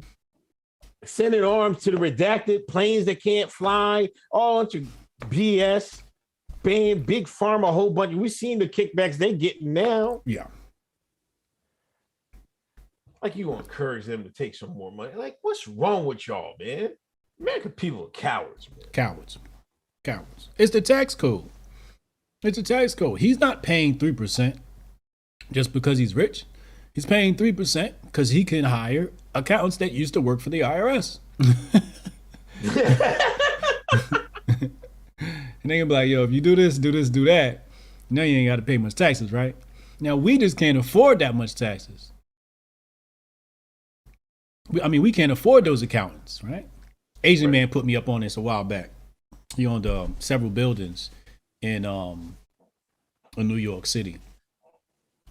sending arms to the redacted, planes that can't fly, all bunch of BS, paying Big Pharma a whole bunch. We've seen the kickbacks they getting now. Yeah. Like, you want to encourage them to take some more money. Like, what's wrong with y'all, man? American people are cowards, man. Cowards. It's the tax code. He's not paying 3% just because he's rich. He's paying 3% because he can hire accountants that used to work for the IRS. And they can be like, yo, if you do this, do that, now you ain't got to pay much taxes, right? Now, we just can't afford that much taxes. We can't afford those accountants, right? Asian man put me up on this a while back. He owned several buildings in New York City.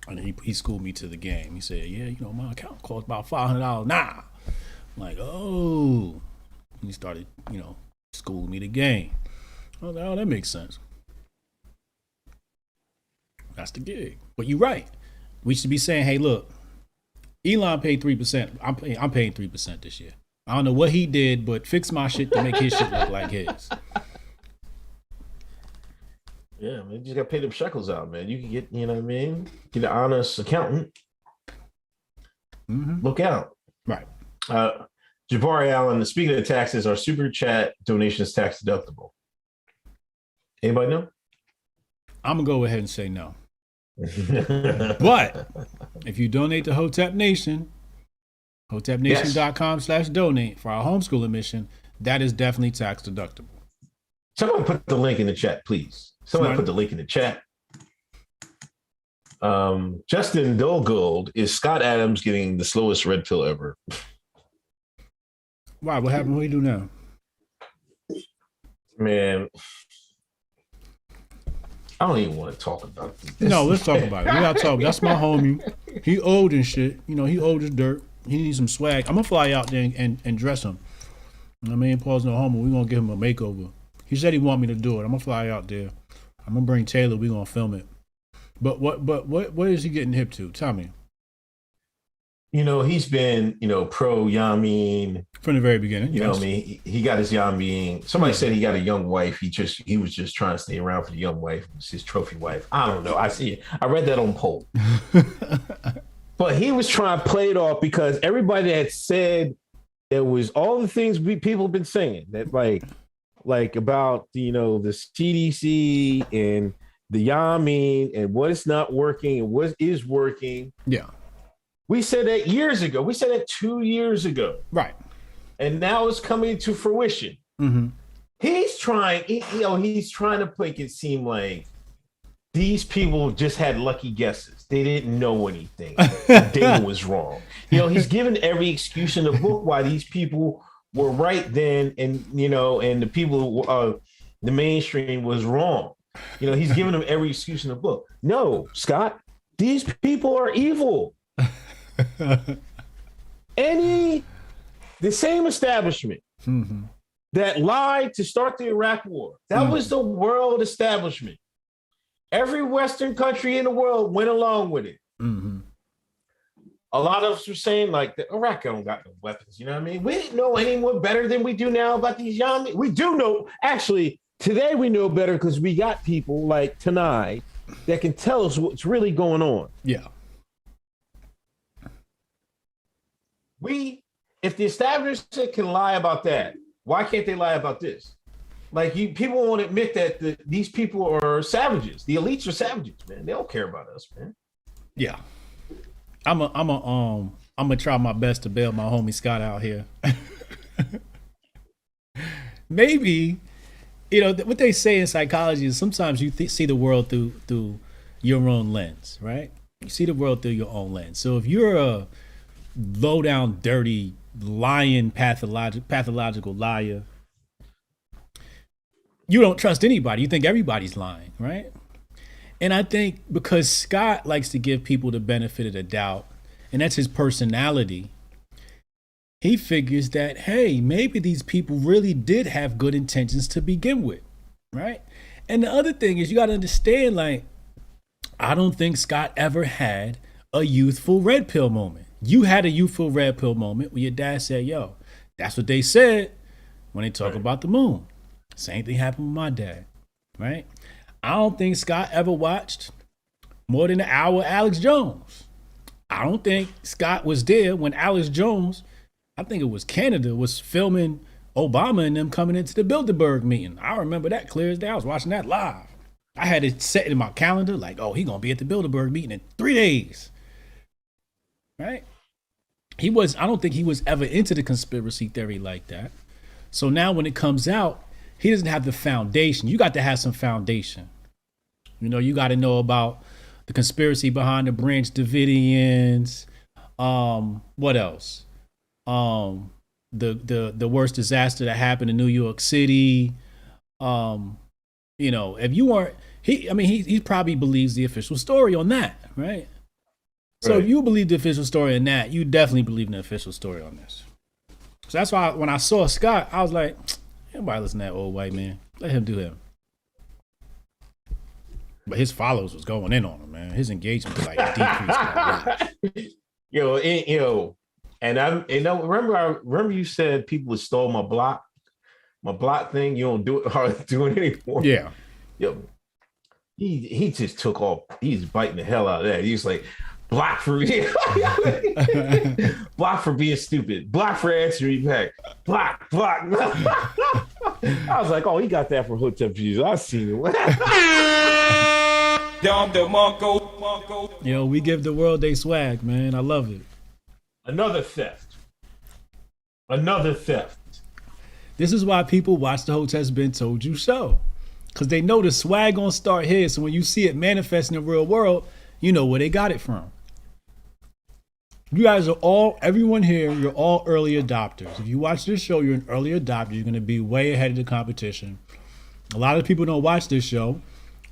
And he schooled me to the game. He said, yeah, my account costs about $500 now. I'm like, oh. And he started, schooling me the game. I was like, oh, that makes sense. That's the gig. But you're right. We should be saying, hey, look, Elon paid 3%. I'm paying 3% this year. I don't know what he did, but fix my shit to make his shit look like his. Yeah, man, you just got to pay them shekels out, man. You can get, you know what I mean? Get an honest accountant. Look out. Right. Jabari Allen, speaking of taxes, our super chat donation is tax deductible. Anybody know? I'm going to go ahead and say no. But if you donate to Hotep Nation, hotepnation.com/donate for our homeschool mission, that is definitely tax deductible. Someone put the link in the chat, please. Someone put the link in the chat. Justin Dolgold, is Scott Adams getting the slowest red pill ever? Why? What happened? What do you do now? Man, I don't even want to talk about this. No, let's talk about it. We gotta talk. That's my homie. He old and shit. You know, he old as dirt. He needs some swag. I'm gonna fly out there and dress him. You know what I mean? Paul's no homo. We're gonna give him a makeover. He said he want me to do it. I'm gonna fly out there. I'm gonna bring Taylor. We're gonna film it. But what is he getting hip to? Tell me. You know, he's been, pro Yamin from the very beginning. You know what I mean? He got his Yamin. Somebody said he got a young wife. He was just trying to stay around for the young wife. It was his trophy wife. I don't know. I see it. I read that on poll. But he was trying to play it off because everybody had said there was all the things people have been saying that like about the CDC and the Yamin and what is not working and what is working. Yeah. We said that years ago. We said that 2 years ago. Right. And now it's coming to fruition. Mm-hmm. He's trying to make it seem like these people just had lucky guesses. They didn't know anything. The data was wrong. He's given every excuse in the book why these people were right then, and and the people, the mainstream was wrong. He's giving them every excuse in the book. No, Scott, these people are evil. The same establishment that lied to start the Iraq War, that was the world establishment. Every Western country in the world went along with it. A lot of us were saying like the Iraq don't got no weapons. You know what I mean? We didn't know any more better than we do now about these young. We do know, actually, today we know better because we got people like Tanai that can tell us what's really going on. Yeah. If the establishment can lie about that, why can't they lie about this? Like people won't admit that these people are savages. The elites are savages, man. They don't care about us, man. Yeah. I'm gonna try my best to bail my homie Scott out here. Maybe, what they say in psychology is sometimes you see the world through your own lens, right? You see the world through your own lens. So if you're a low down, dirty, lying, pathological liar, you don't trust anybody. You think everybody's lying, right? And I think because Scott likes to give people the benefit of the doubt, and that's his personality, he figures that, hey, maybe these people really did have good intentions to begin with, right? And the other thing is you got to understand, I don't think Scott ever had a youthful red pill moment. You had a youthful red pill moment where your dad said, yo, that's what they said when they talk about the moon. Same thing happened with my dad, right? I don't think Scott ever watched more than an hour of Alex Jones. I don't think Scott was there when Alex Jones, I think it was Canada, was filming Obama and them coming into the Bilderberg meeting. I remember that clear as day. I was watching that live. I had it set in my calendar like, oh, he gonna be at the Bilderberg meeting in 3 days. Right? I don't think he was ever into the conspiracy theory like that. So now when it comes out, he doesn't have the foundation. You got to have some foundation. You got to know about the conspiracy behind the Branch Davidians. What else? The worst disaster that happened in New York City. If you weren't, he probably believes the official story on that, right? So if you believe the official story on that, you definitely believe in the official story on this. So that's why when I saw Scott, I was like, everybody listen to that old white man. Let him do him. But his followers was going in on him, man. His engagement was decreased by a lot. and I remember you said people stole my block thing. You don't do it anymore. Yeah. Yo, he just took off. He's biting the hell out of that. He's like, block for block for being stupid. Block for answering back. Block. I was like, oh, he got that from Hotep Jesus. I seen it. Yo, we give the world they swag, man. I love it. Another theft. This is why people watch the Hoteps Been Told You show. Because they know the swag gonna start here. So when you see it manifest in the real world, you know where they got it from. You guys are everyone here, you're all early adopters. If you watch this show, you're an early adopter. You're gonna be way ahead of the competition. A lot of people don't watch this show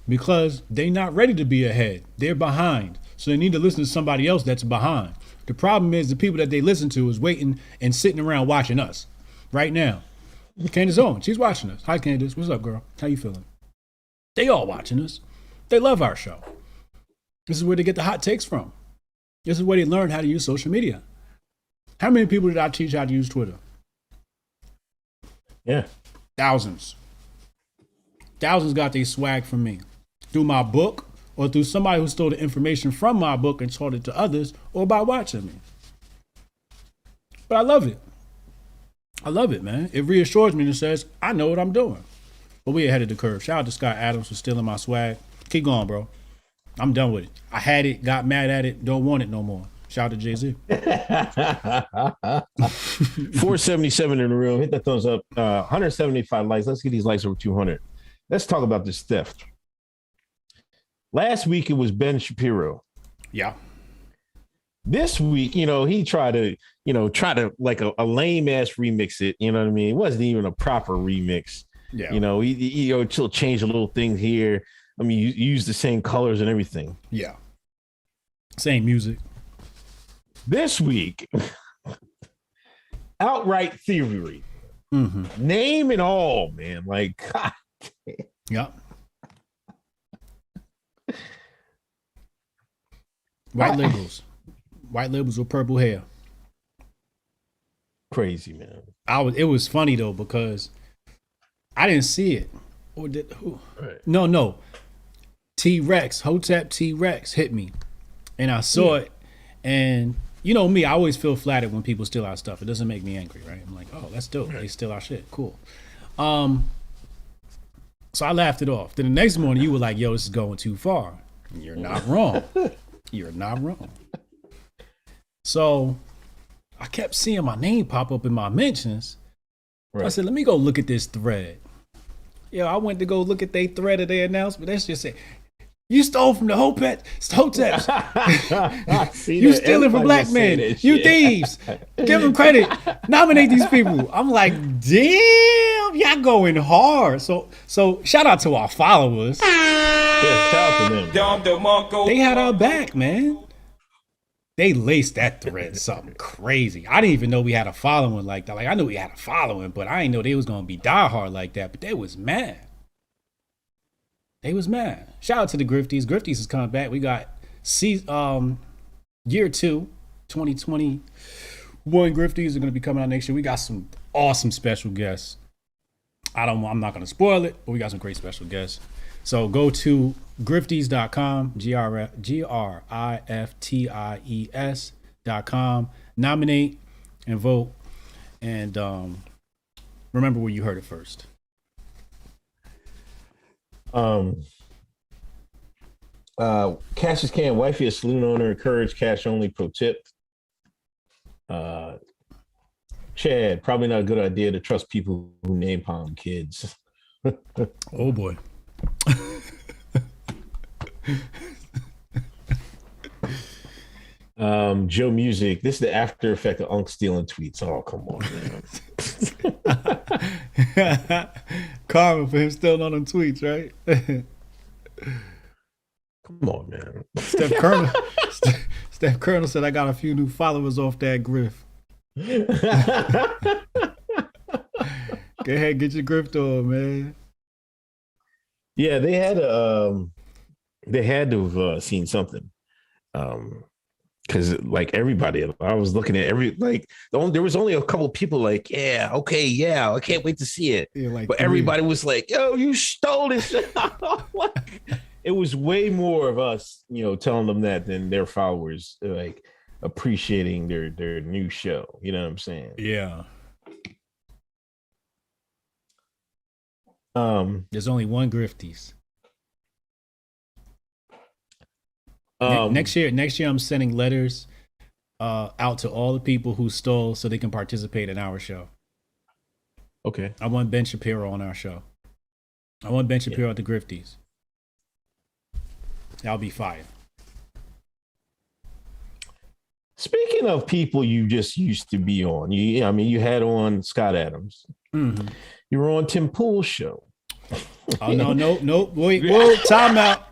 because they're not ready to be ahead. They're behind. So they need to listen to somebody else that's behind. The problem is the people that they listen to is waiting and sitting around watching us right now. Candace Owen, she's watching us. Hi, Candace. What's up, girl? How you feeling? They all watching us. They love our show. This is where they get the hot takes from. This is where they learn how to use social media. How many people did I teach how to use Twitter? Yeah. Thousands got their swag from me. Through my book, or through somebody who stole the information from my book and taught it to others, or by watching me. But I love it. I love it, man. It reassures me and says, I know what I'm doing. But we ahead of the curve. Shout out to Scott Adams for stealing my swag. Keep going, bro. I'm done with it. I had it, got mad at it, don't want it no more. Shout out to Jay-Z. 477 in the room. Hit that thumbs up. 175 likes. Let's get these likes over 200. Let's talk about this theft. Last week it was Ben Shapiro. Yeah. This week, he tried to like a lame ass remix it. You know what I mean? It wasn't even a proper remix. Yeah. He'll change a little thing here. I mean, you use the same colors and everything. Yeah. Same music. This week, outright theory. Mm-hmm. Name and all, man. Like, God damn. Yeah. White labels with purple hair. Crazy, man. It was funny though because I didn't see it. Or did who? Right. No. T-Rex, Hotep T-Rex hit me. And I saw it. And you know me, I always feel flattered when people steal our stuff. It doesn't make me angry, right? I'm like, oh, that's dope. They steal our shit. Cool. So I laughed it off. Then the next morning you were like, yo, this is going too far. And you're not wrong. You're not wrong. So I kept seeing my name pop up in my mentions. Right. I said, let me go look at this thread. Yo, I went to go look at their thread of their announcement. That's just it. You stole from the Hoteps. You stealing from black men. You thieves. Give them credit. Nominate these people. I'm like, damn, y'all going hard. So shout out to our followers. Yeah, shout out to them. They had our back, man. They laced that thread something crazy. I didn't even know we had a following like that. Like, I knew we had a following, but I didn't know they was going to be diehard like that. But they was mad. Shout out to the Grifties. Grifties is coming back. We got year 2, 2021 Grifties are going to be coming out next year. We got some awesome special guests. I'm not going to spoil it, but we got some great special guests. So go to grifties.com, grifties.com, nominate and vote. And remember where you heard it first. Cash is can. Wifey, a saloon owner, encourage cash only. Pro tip. Chad, probably not a good idea to trust people who name palm kids. Oh boy. Joe Music, this is the after effect of Unc stealing tweets. Oh, come on, man. Karma for him stealing on them tweets, right? Come on, man. Steph Colonel said I got a few new followers off that griff. Go ahead, get your grift on, man. Yeah, they had to have seen something. Because like everybody, I was looking at there was only a couple people like, yeah, okay, yeah, I can't wait to see it. Like but everybody was like, yo, you stole this. It was way more of us, telling them that than their followers like appreciating their new show. You know what I'm saying? Yeah. There's only one Grifties. Next year I'm sending letters out to all the people who stole so they can participate in our show. Okay. I want Ben Shapiro on our show. I want Ben Shapiro at the Grifties. That'll be fire. Speaking of people you just used to be on, you had on Scott Adams. Mm-hmm. You were on Tim Pool's show. Oh, no. Wait, whoa, time out.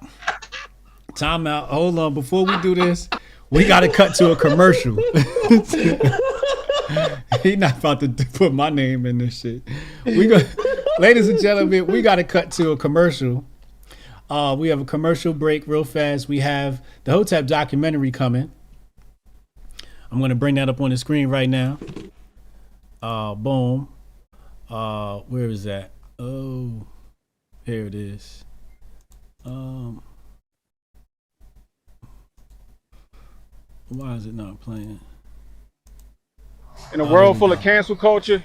Hold on. Before we do this, we got to cut to a commercial. He not about to put my name in this shit. Ladies and gentlemen, we got to cut to a commercial. We have a commercial break real fast. We have the Hotep documentary coming. I'm going to bring that up on the screen right now. Boom. Where is that? Oh, here it is. Why is it not playing? In a world full of cancel culture,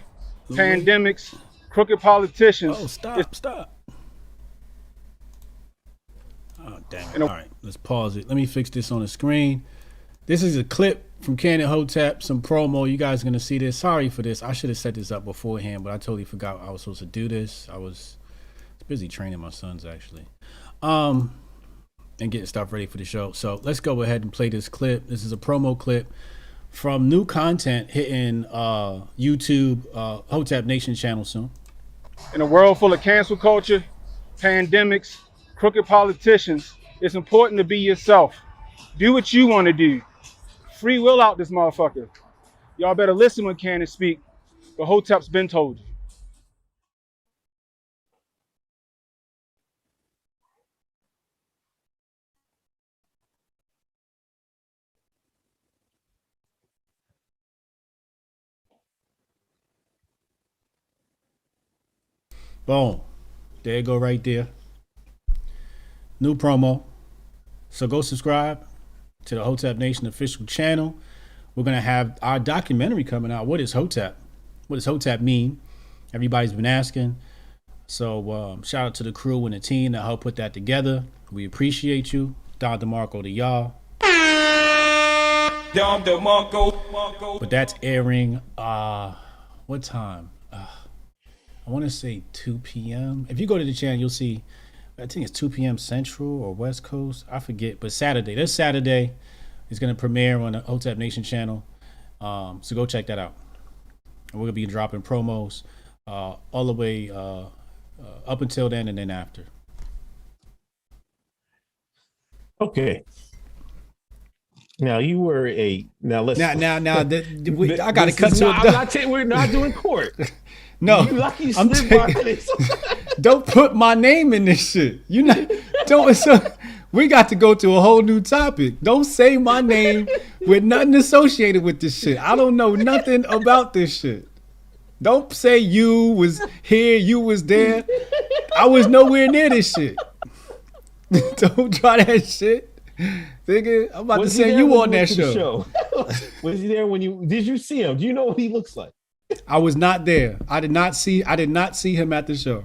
pandemics, crooked politicians. Oh, stop. Oh, damn it. All right, let's pause it. Let me fix this on the screen. This is a clip from Canon Hotep, some promo. You guys are going to see this. Sorry for this. I should have set this up beforehand, but I totally forgot I was supposed to do this. I was busy training my sons, actually. And getting stuff ready for the show. So let's go ahead and play this clip. This is a promo clip from new content hitting YouTube, Hotep Nation channel soon. In a world full of cancel culture, pandemics, crooked politicians, it's important to be yourself. Do what you want to do. Free will out this motherfucker. Y'all better listen when Cannon speak. The Hotep's been told you. Boom. There you go right there. New promo. So go subscribe to the Hotep Nation official channel. We're going to have our documentary coming out. What is Hotep? What does Hotep mean? Everybody's been asking. So shout out to the crew and the team that helped put that together. We appreciate you. Don DeMarco to y'all. But that's airing, what time? I want to say 2 p.m. If you go to the channel, you'll see, I think it's 2 p.m. Central or West Coast. I forget, but this Saturday is going to premiere on the Hotep Nation channel. So go check that out. And we're going to be dropping promos all the way up until then and then after. Okay. Now you were now let's I got to cut to we're not doing court. No, you lucky slip by this. Don't put my name in this shit. We got to go to a whole new topic. Don't say my name with nothing associated with this shit. I don't know nothing about this shit. Don't say you was here, you was there. I was nowhere near this shit. Don't try that shit. Nigga, I'm about to say you on that show. Was he there did you see him? Do you know what he looks like? I was not there. I did not see him at the show.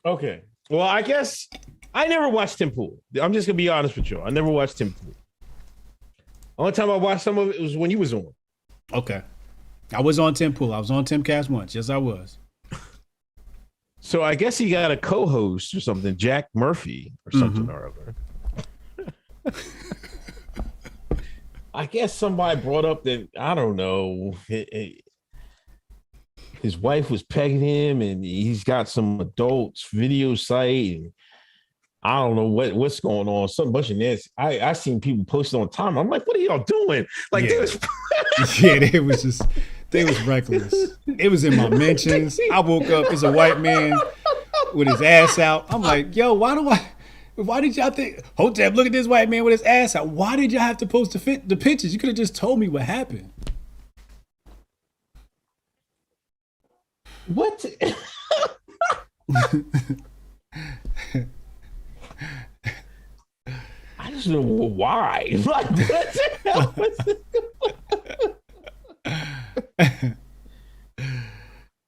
Okay. Well, I guess I never watched Tim Pool. I'm just gonna be honest with you. I never watched Tim Pool. Only time I watched some of it was when he was on. Okay. I was on Tim Pool. I was on Timcast once. Yes, I was. So I guess he got a co-host or something, Jack Murphy or something or other. I guess somebody brought up that, I don't know, his wife was pegging him and he's got some adults video site and I don't know what's going on. Some bunch of this. I seen people posted on time. I'm like, what are y'all doing? Like, they was reckless. It was in my mentions. I woke up as a white man with his ass out. I'm like, yo, why do I Why did y'all think Hotep? Look at this white man with his ass out. Why did y'all have to post the pictures? You could have just told me what happened. What? I just don't know why. Like, what the hell?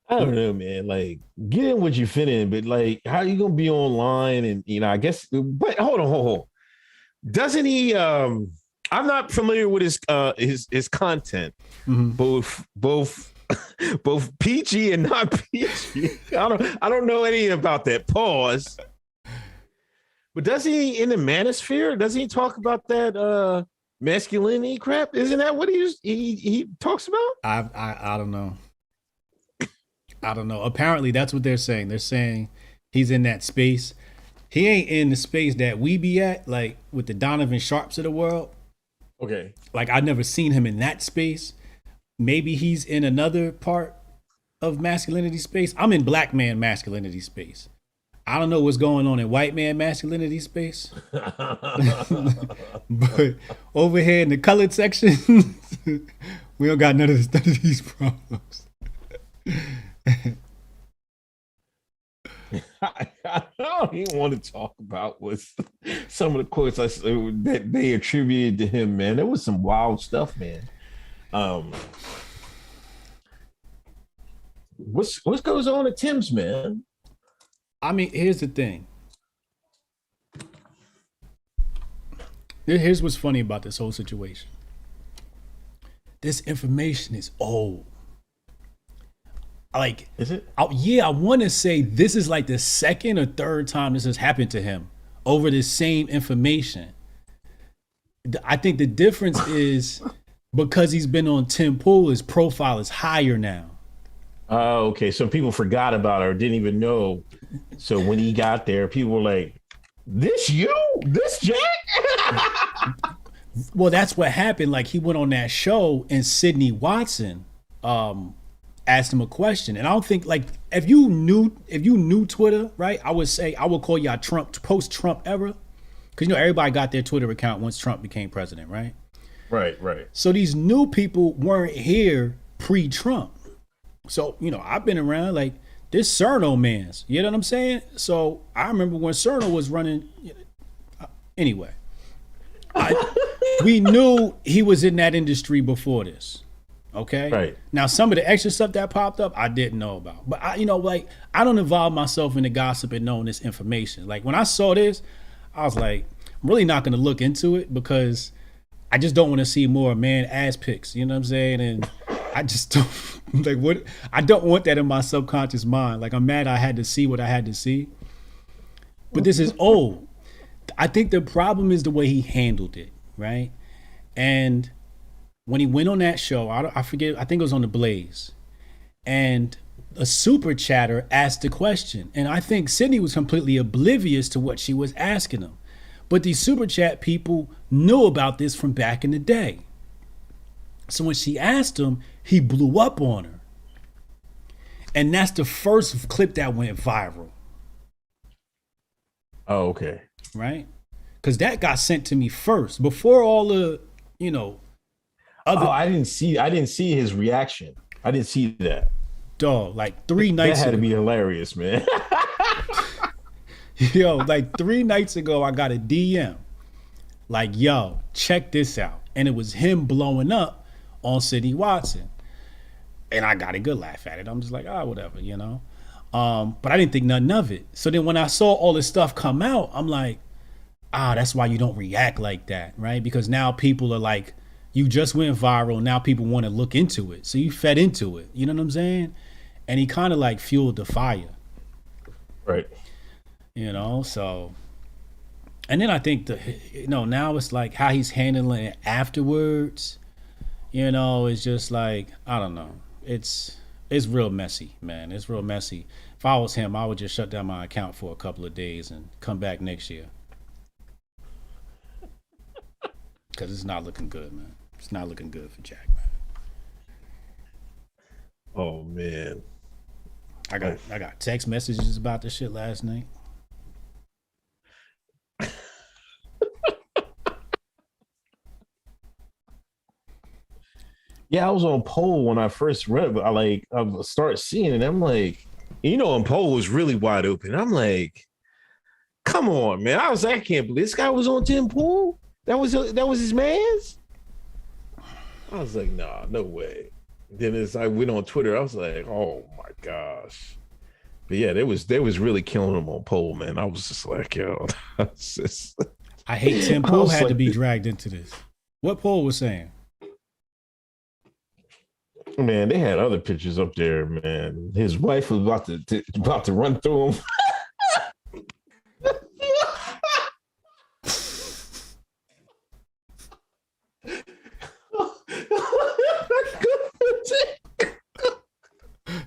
I don't know, man. Like, get in what you fit in, but like, how you gonna be online? And I guess. But hold on. Doesn't he? I'm not familiar with his content. Mm-hmm. Both PG and not PG. I don't know anything about that. Pause. But does he in the manosphere? Doesn't he talk about that masculinity crap? Isn't that what he talks about? I don't know. I don't know. Apparently, that's what they're saying. They're saying he's in that space. He ain't in the space that we be at, like with the Donovan Sharps of the world. Okay. Like, I've never seen him in that space. Maybe he's in another part of masculinity space. I'm in black man masculinity space. I don't know what's going on in white man masculinity space. But over here in the colored section, we don't got none of these problems. I don't even want to talk about was some of the quotes that they attributed to him, man. There was some wild stuff, man. What goes on at Tim's, man? I mean, here's the thing. Here's what's funny about this whole situation. This information is old. Like, is it? I want to say this is like the second or third time this has happened to him over the same information. I think the difference is because he's been on Tim Pool, his profile is higher now. Oh, okay. So people forgot about her, didn't even know. So when he got there, people were like, "This you? This Jack?" Well, that's what happened. Like, he went on that show and Sydney Watson asked him a question. And I don't think, like, if you knew Twitter, right, I would call y'all Trump, post-Trump era. Because, everybody got their Twitter account once Trump became president, right? Right. So these new people weren't here pre-Trump. So, I've been around, like, this Cerno man's, you know what I'm saying? So I remember when Cerno was running, anyway, we knew he was in that industry before this. Okay. Right. Now, some of the extra stuff that popped up, I didn't know about, but I don't involve myself in the gossip and knowing this information. Like, when I saw this, I was like, I'm really not going to look into it because I just don't want to see more man ass pics. You know what I'm saying? And I just don't I don't want that in my subconscious mind. Like, I'm mad I had to see what I had to see. But this is old. I think the problem is the way he handled it, right? And when he went on that show, I forget, I think it was on The Blaze, and a super chatter asked the question. And I think Sydney was completely oblivious to what she was asking him. But these super chat people knew about this from back in the day. So when she asked him, he blew up on her. And that's the first clip that went viral. Oh, okay. Right? Because that got sent to me first before all the, other. Oh, I didn't see his reaction. I didn't see that. Dog, like 3 nights ago. That had to be hilarious, man. Yo, like 3 nights ago, I got a DM. Like, yo, check this out. And it was him blowing up on Sydney Watson. And I got a good laugh at it. I'm just like, whatever, But I didn't think nothing of it. So then when I saw all this stuff come out, I'm like, that's why you don't react like that, right? Because now people are like, you just went viral. Now people want to look into it. So you fed into it. You know what I'm saying? And he kind of like fueled the fire. Right. So. And then I think now it's like how he's handling it afterwards. It's just like, I don't know. It's real messy, man. It's real messy. If I was him, I would just shut down my account for a couple of days and come back next year. Because it's not looking good, man. It's not looking good for Jack, man. Oh, man. I got text messages about this shit last night. Yeah, I was on poll when I first read it, but I start seeing it. I'm like, on poll was really wide open. I'm like, come on, man. I can't believe this guy was on Tim Pool. That was his man's. I was like, nah, no way. Then as I went on Twitter, I was like, oh my gosh. But yeah, they was really killing him on poll, man. I was just like, yo, I hate Tim Pool had to be dragged into this. What poll was saying? Man, they had other pictures up there, man. His wife was about to run through him.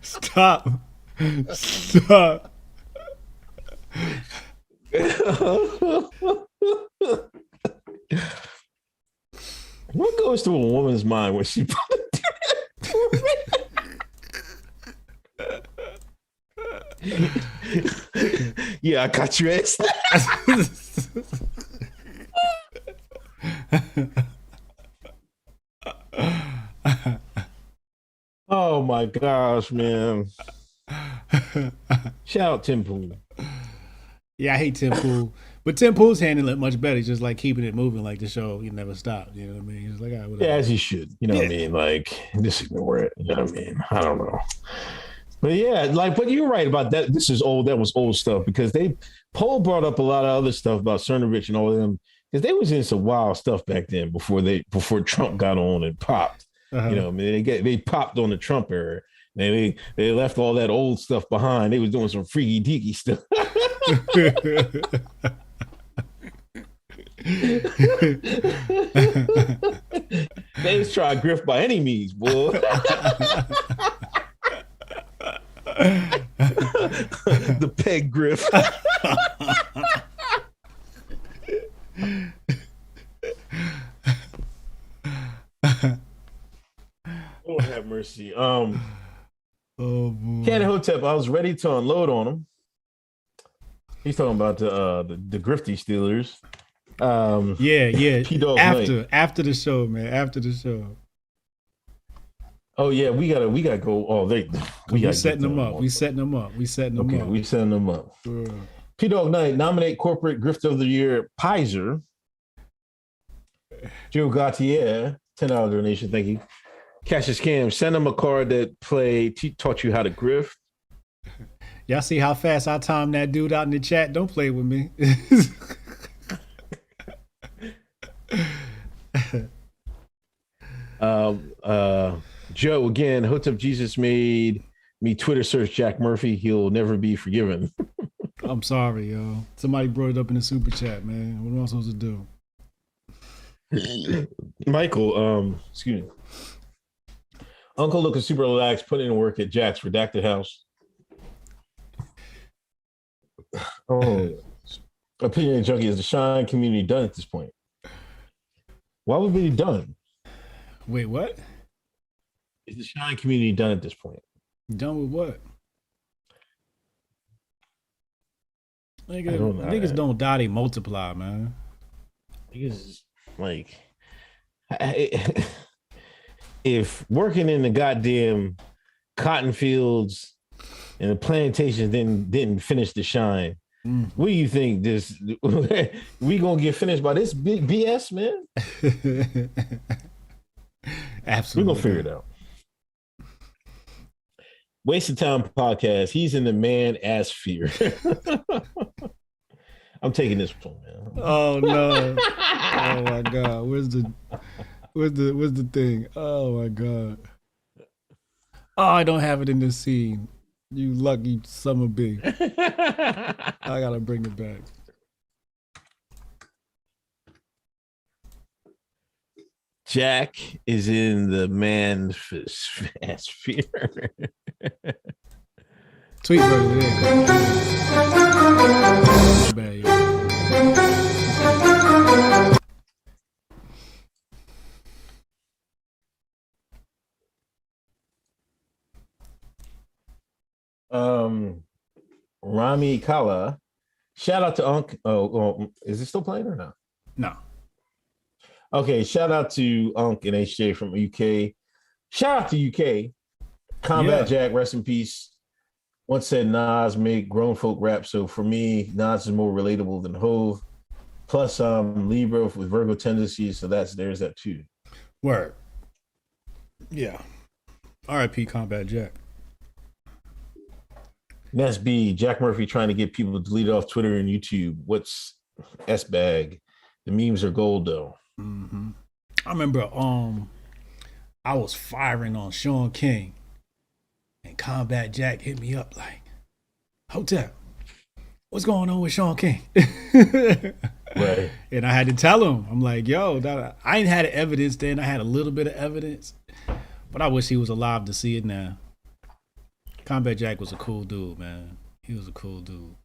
Stop. What goes through a woman's mind when she yeah, I got your ass. Oh my gosh, man. Shout out Tim Pool. Yeah, I hate Tim Pool. But Tim Pool's handling it much better. He's just like keeping it moving like the show. He never stopped. You know what I mean? He's like, all right, whatever. Yeah, as he should. You know what I mean? Like, just ignore it. You know what I mean? I don't know. But yeah, but you're right about that. This is old. That was old stuff because Poll brought up a lot of other stuff about Cernovich and all of them because they was in some wild stuff back then before Trump got on and popped. Uh-huh. You know, I mean, they popped on the Trump era. And they left all that old stuff behind. They was doing some freaky deaky stuff. They was trying to grift by any means, boy. The peg grift. Lord have mercy. Oh boy. Cat Hotep, I was ready to unload on him. He's talking about the grifty Steelers. Yeah. After the show, man. After the show. Oh yeah, we gotta go. Oh, we setting them up. We setting them up. We setting them up. Sure. P-Dog Night, nominate corporate grifter of the year, Pizer. Joe Gautier, $10 donation. Thank you. Cassius Cam, send him a card that taught you how to grift. Y'all see how fast I timed that dude out in the chat? Don't play with me. Joe, again, Hotep Jesus made me Twitter search Jack Murphy. He'll never be forgiven. I'm sorry, yo. Somebody brought it up in the super chat, man. What am I supposed to do? Michael, excuse me. Uncle looking super relaxed, putting in work at Jack's redacted house. Oh, opinion junkie, is the Shine community done at this point? Why would we be done? Wait, what? Is the Shine community done at this point? Done with what? Niggas don't die, they multiply, man. Niggas, like, if working in the goddamn cotton fields and the plantations didn't finish the Shine, what do you think we gonna get finished by this big BS, man? Absolutely. We're gonna figure it out. Waste of Time podcast. He's in the man ass fear. I'm taking this one, man. Oh no. Oh my God. Where's the thing? Oh my God. Oh, I don't have it in this scene. You lucky summer bee. I gotta bring it back. Jack is in the man sphere. Tweet version. Rami Kala. Shout out to Unk. Oh, is it still playing or not? No. Okay, shout out to Unk and HJ from UK. Shout out to UK. Combat Jack, rest in peace. Once said Nas make grown folk rap. So for me, Nas is more relatable than Hove. Plus, Libra with Virgo tendencies. So there's that too. Word. Yeah. R.I.P. Combat Jack. That's B. Jack Murphy trying to get people deleted off Twitter and YouTube. What's S-Bag? The memes are gold though. Mm-hmm. I remember I was firing on Sean King. And Combat Jack hit me up like, Hotep, what's going on with Sean King? Right. And I had to tell him, I'm like, yo, I ain't had evidence then. I had a little bit of evidence, but I wish he was alive to see it now. Combat Jack was a cool dude, man. He was a cool dude.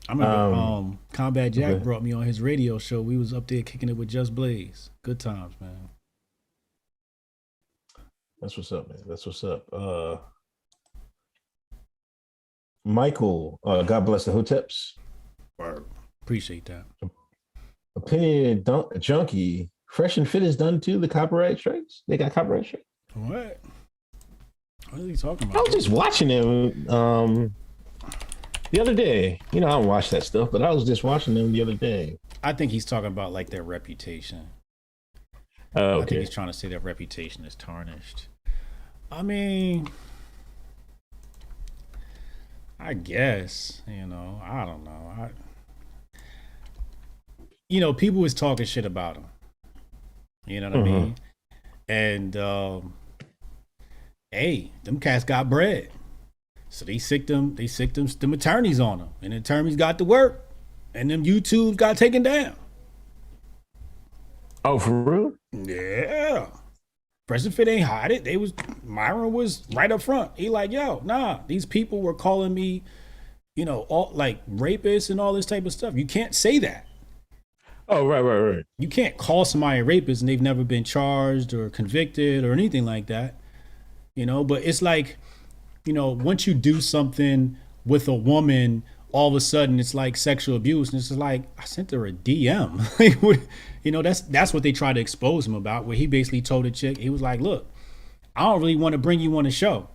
I remember Combat Jack brought me on his radio show. We was up there kicking it with Just Blaze. Good times, man. That's what's up, man. That's what's up. Michael, God bless the Hoteps. Appreciate that. Opinion junkie. Fresh and Fit is done too. The copyright strikes. They got copyright strikes. What? What are you talking about? I was just watching them the other day. You know, I don't watch that stuff, but I was just watching them the other day. I think he's talking about like their reputation. Okay. I think he's trying to say their reputation is tarnished. I mean, I guess, you know, I don't know. People was talking shit about him. You know what I mean? And hey, them cats got bread. So they sicked them attorneys on them. And the attorneys got to work. And them YouTubes got taken down. Oh, for real? Yeah. President Fit ain't hide it. Myron was right up front. He like, yo, nah, these people were calling me, all like rapists and all this type of stuff. You can't say that. Oh, right. You can't call somebody a rapist and they've never been charged or convicted or anything like that. But it's like, once you do something with a woman, all of a sudden it's like sexual abuse. And it's just like, I sent her a DM. That's what they tried to expose him about, where he basically told the chick, he was like, look, I don't really want to bring you on the show,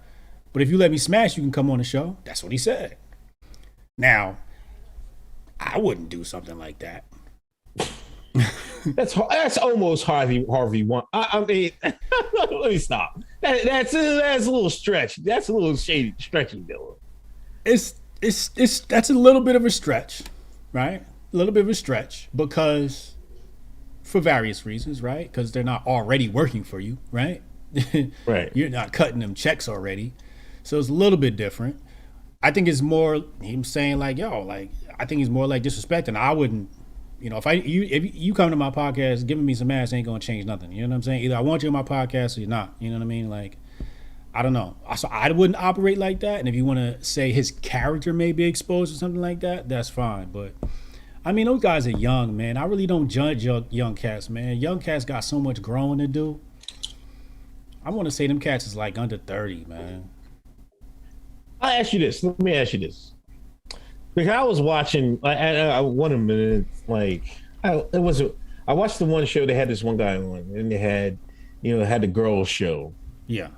but if you let me smash, you can come on the show. That's what he said. Now, I wouldn't do something like that. That's almost Harvey one. I mean, let me stop. That's a little stretch. That's a little stretchy, though. That's a little bit of a stretch, right? A little bit of a stretch because for various reasons, right? Because they're not already working for you, right? Right. You're not cutting them checks already, so it's a little bit different. I think it's more him saying like, yo, like I think he's more like disrespecting. I wouldn't. If you come to my podcast, giving me some ass ain't gonna change nothing. You know what I'm saying? Either I want you on my podcast or you're not. You know what I mean? Like, I don't know. So I wouldn't operate like that. And if you want to say his character may be exposed or something like that, that's fine. But I mean, those guys are young, man. I really don't judge young cats, man. Young cats got so much growing to do. I want to say them cats is like under 30, man. I'll ask you this. Let me ask you this. Because I was watching, I one minute, like I watched the one show. They had this one guy on, and they had the girls show. Yeah.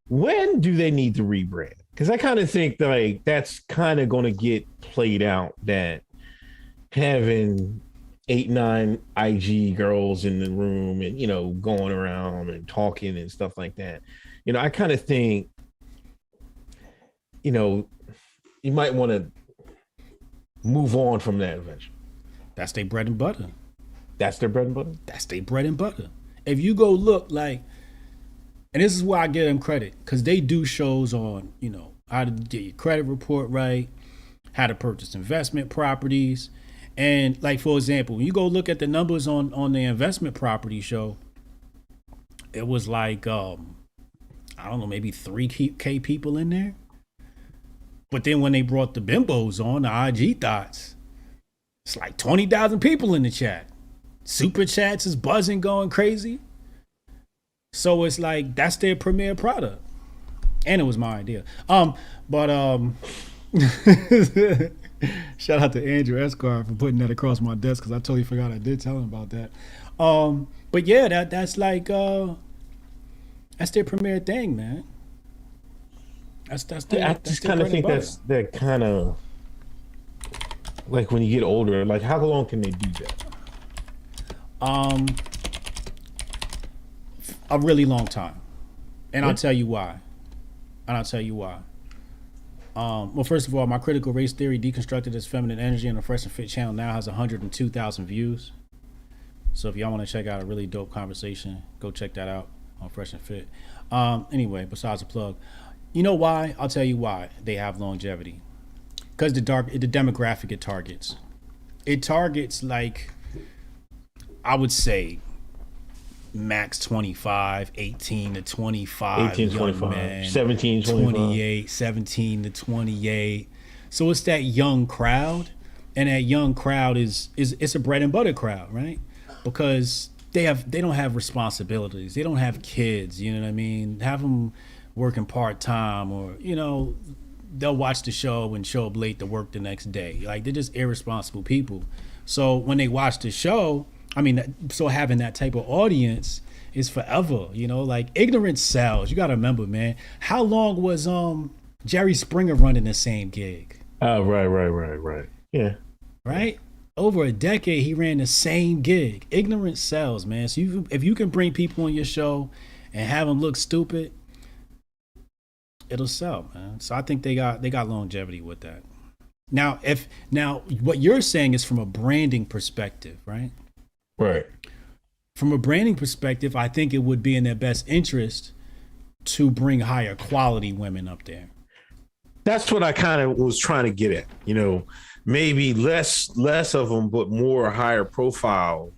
When do they need to rebrand? Because I kind of think that like that's kind of going to get played out. That having 8-9 IG girls in the room and going around and talking and stuff like that. I kind of think you might want to move on from that eventually. That's their bread and butter. That's their bread and butter? That's their bread and butter. If you go look like, and this is why I give them credit, because they do shows on, how to get your credit report right, how to purchase investment properties. And like, for example, when you go look at the numbers on the investment property show, it was like, I don't know, maybe 3K people in there. But then when they brought the bimbos on, the IG thoughts, it's like 20,000 people in the chat. Super chats is buzzing, going crazy. So it's like, that's their premier product. And it was my idea. Shout out to Andrew Escar for putting that across my desk because I totally forgot I did tell him about that. But yeah, that's like that's their premier thing, man. That's their, I just kind of think that's that kind of like when you get older. Like, how long can they do that? A really long time, and I'll tell you why. Well, first of all, my critical race theory deconstructed as feminine energy on the Fresh and Fit channel now has 102,000 views. So if y'all want to check out a really dope conversation, go check that out on Fresh and Fit. Anyway, besides the plug, you know why? I'll tell you why they have longevity. Because the demographic it targets. It targets, like, I would say max 25, 18 to 25, 18 to 25, men, 17 to 28, 17 to 28. So it's that young crowd, and that young crowd is it's a bread and butter crowd, right? Because they don't have responsibilities, they don't have kids, you know what I mean? Have them working part-time, or they'll watch the show and show up late to work the next day. Like, they're just irresponsible people. So when they watch the show, so having that type of audience is forever, like ignorance sells. You gotta remember, man, how long was Jerry Springer running the same gig? Oh, right. Yeah. Right? Over a decade he ran the same gig. Ignorance sells, man. So if you can bring people on your show and have them look stupid, it'll sell, man. So I think they got longevity with that. Now what you're saying is from a branding perspective, right? Right. From a branding perspective, I think it would be in their best interest to bring higher quality women up there. That's what I kind of was trying to get at. Maybe less of them, but more higher profile,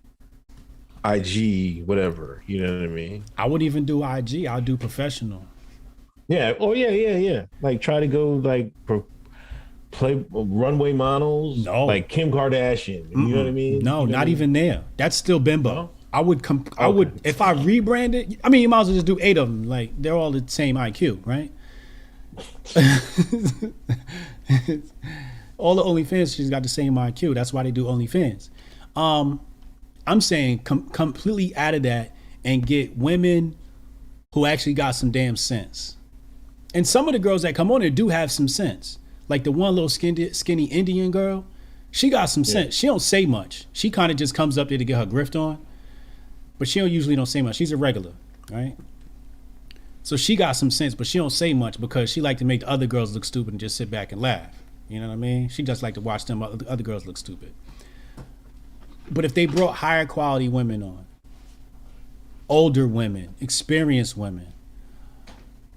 IG, whatever. You know what I mean? I wouldn't even do IG. I'll do professional. Yeah. Oh, yeah. Like, try to go like play runway models. No, like Kim Kardashian. You know what I mean? No, not even there. That's still bimbo. No? I would if I rebrand it. You might as well just do 8 of them. Like, they're all the same IQ, right? All the OnlyFans, she's got the same IQ. That's why they do OnlyFans. I'm saying completely out of that and get women who actually got some damn sense. And some of the girls that come on there do have some sense. Like the one little skinny Indian girl, she got some sense. She don't say much. She kind of just comes up there to get her grift on, but she usually don't say much. She's a regular, right? So she got some sense, but she don't say much because she like to make the other girls look stupid and just sit back and laugh. You know what I mean? She just like to watch them other girls look stupid. But if they brought higher quality women on, older women, experienced women,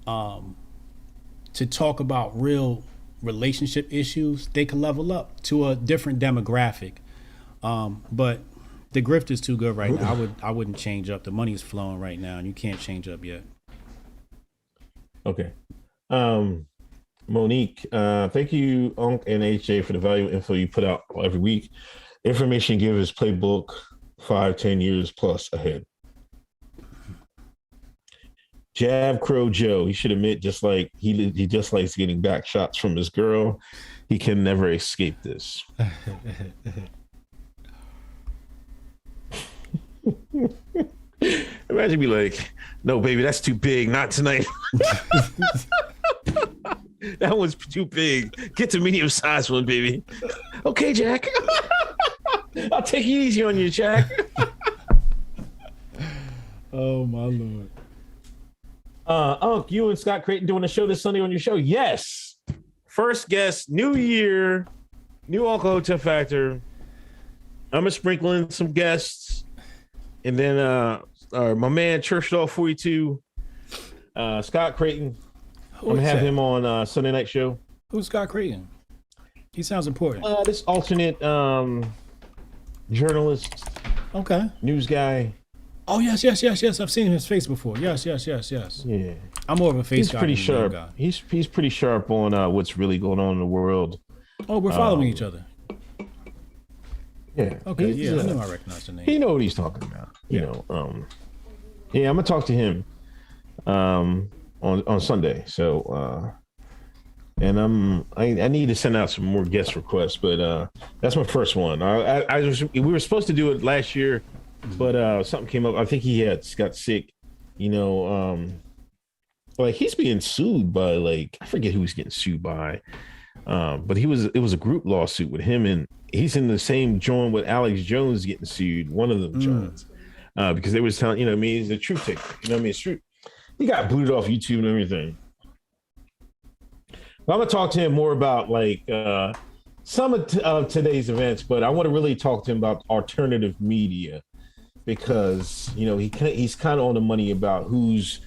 to talk about real relationship issues, they could level up to a different demographic. But the grift is too good right now. I wouldn't change up. The money is flowing right now, and you can't change up yet. Okay. Monique, thank you, Unc and HJ, for the valuable info you put out every week. Information givers playbook 5-10 years plus ahead. Jab Crow Joe, he should admit, just like he just likes getting back shots from his girl. He can never escape this. Imagine me like, no, baby, that's too big. Not tonight. That one's too big. Get the medium sized one, baby. Okay, Jack. I'll take it easy on you, Jack. Oh my Lord. Unc, you and Scott Creighton doing a show this Sunday on your show? Yes. First guest, new year, new Uncle Hotep Factor. I'm gonna sprinkle in some guests, and then my man Church Dog 42, Scott Creighton. I'm gonna have him on Sunday night show. Who's Scott Creighton? He sounds important. This alternate journalist, okay, news guy. Oh yes. I've seen his face before. Yes. Yeah, I'm more of a face guy. He's pretty sharp. He's pretty sharp on what's really going on in the world. Oh, we're following each other. Yeah. Okay. Yeah, I know I recognize the name. He know what he's talking about. You know. Yeah, I'm gonna talk to him on Sunday. So and I need to send out some more guest requests, but that's my first one. We were supposed to do it last year, but something came up. I think he got sick. You know, like he's being sued by like I forget who he's getting sued by, but it was a group lawsuit with him, and he's in the same joint with Alex Jones getting sued. One of them joints because they was telling he's a truth taker. It's true. He got booted off YouTube and everything. I'm gonna talk to him more about like some of today's events, but I want to really talk to him about alternative media because he's kind of on the money about who's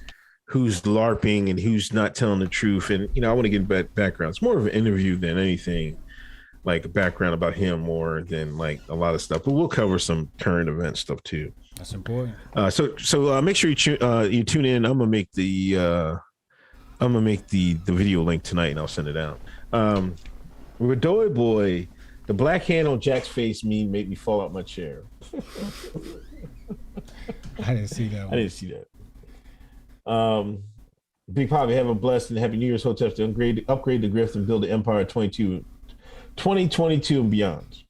LARPing and who's not telling the truth, and I want to get background. It's more of an interview than anything, like a background about him more than like a lot of stuff. But we'll cover some current event stuff too. That's important. So make sure you tune in. I'm gonna make the video link tonight and I'll send it out. Radoy boy, the black hand on Jack's face made me fall out my chair. I didn't see that one. I didn't see that. Big Poppy, have a blessed and happy New Year's. Hoteps to upgrade the grift and build the empire 2022 and beyond.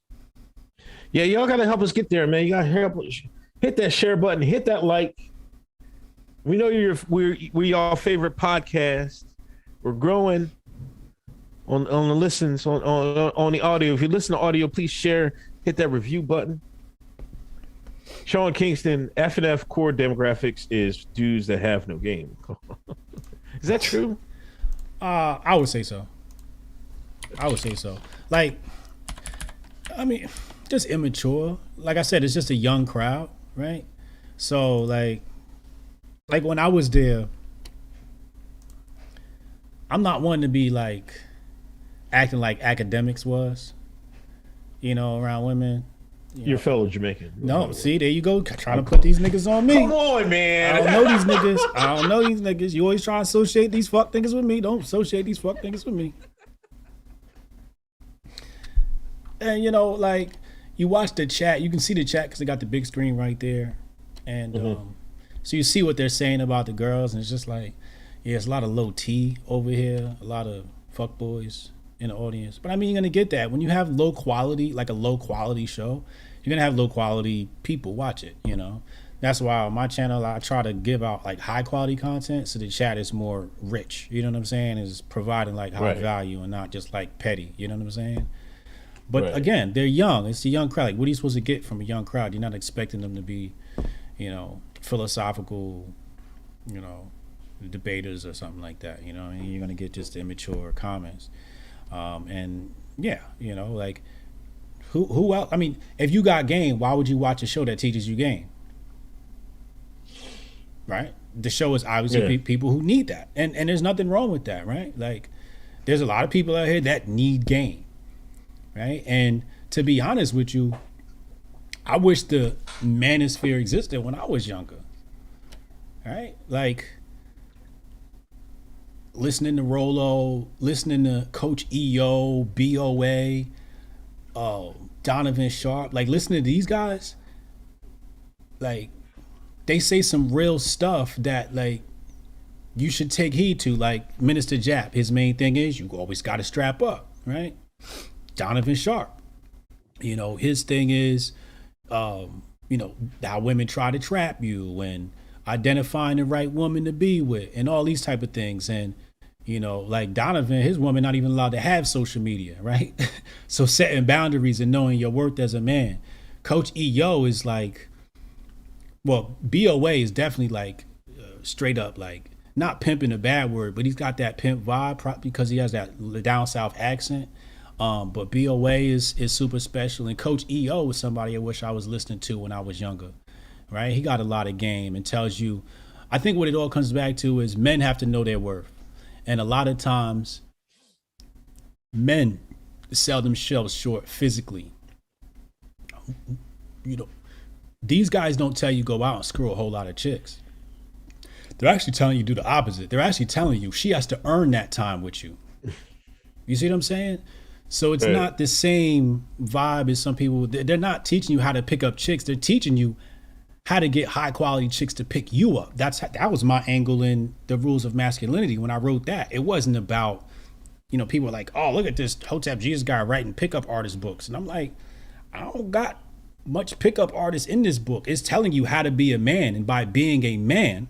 Yeah, y'all gotta help us get there, man. You gotta help us hit that share button, hit that like. We know we're y'all favorite podcast. We're growing on the listens on the audio. If you listen to audio, please share, hit that review button. Sean Kingston, F&F core demographics is dudes that have no game. Is that true? I would say so. Like, I mean, just immature. Like I said, it's just a young crowd, right? So like when I was there, I'm not one to be like acting like academics was, around women. Your fellow Jamaican. No, see, there you go. Trying to put these niggas on me. Come on, man. I don't know these niggas. You always try to associate these fuck niggas with me. Don't associate these fuck niggas with me. And, like, you watch the chat. You can see the chat because they got the big screen right there. And so you see what they're saying about the girls. And it's just like, yeah, it's a lot of low T over here. A lot of fuck boys in the audience. But I mean, you're going to get that. When you have low quality, like a low quality show, you're going to have low quality people watch it, That's why on my channel, I try to give out like high quality content. So the chat is more rich. You know what I'm saying? Is providing like high value and not just like petty. You know what I'm saying? But again, they're young. It's a young crowd. Like, what are you supposed to get from a young crowd? You're not expecting them to be, philosophical, debaters or something like that. You're going to get just immature comments. And yeah, like who else? I mean, if you got game, why would you watch a show that teaches you game? Right? The show is obviously people who need that. And there's nothing wrong with that, right? Like, there's a lot of people out here that need game. Right? And to be honest with you, I wish the manosphere existed when I was younger. Right? Like, listening to Rolo, listening to Coach EO, BOA, Donovan Sharp, like listening to these guys, like they say some real stuff that like you should take heed to. Like Minister Jap, his main thing is you always got to strap up, right? Donovan Sharp, his thing is, how women try to trap you and identifying the right woman to be with and all these type of things. And, like Donovan, his woman not even allowed to have social media, right? So setting boundaries and knowing your worth as a man. Coach EO is like, well, BOA is definitely like straight up, like not pimping a bad word, but he's got that pimp vibe because he has that down south accent. But BOA is super special, and Coach EO is somebody I wish I was listening to when I was younger, right? He got a lot of game and tells you, I think what it all comes back to is men have to know their worth. And a lot of times men sell themselves short physically. These guys don't tell you go out and screw a whole lot of chicks. They're actually telling you do the opposite. They're actually telling you she has to earn that time with you. You see what I'm saying? So it's not the same vibe as some people. They're not teaching you how to pick up chicks. They're teaching you how to get high quality chicks to pick you up. That was my angle in The Rules of Masculinity when I wrote that. It wasn't about people are like, oh, look at this Hotep Jesus guy writing pickup artist books. And I'm like, I don't got much pickup artists in this book. It's telling you how to be a man. And by being a man,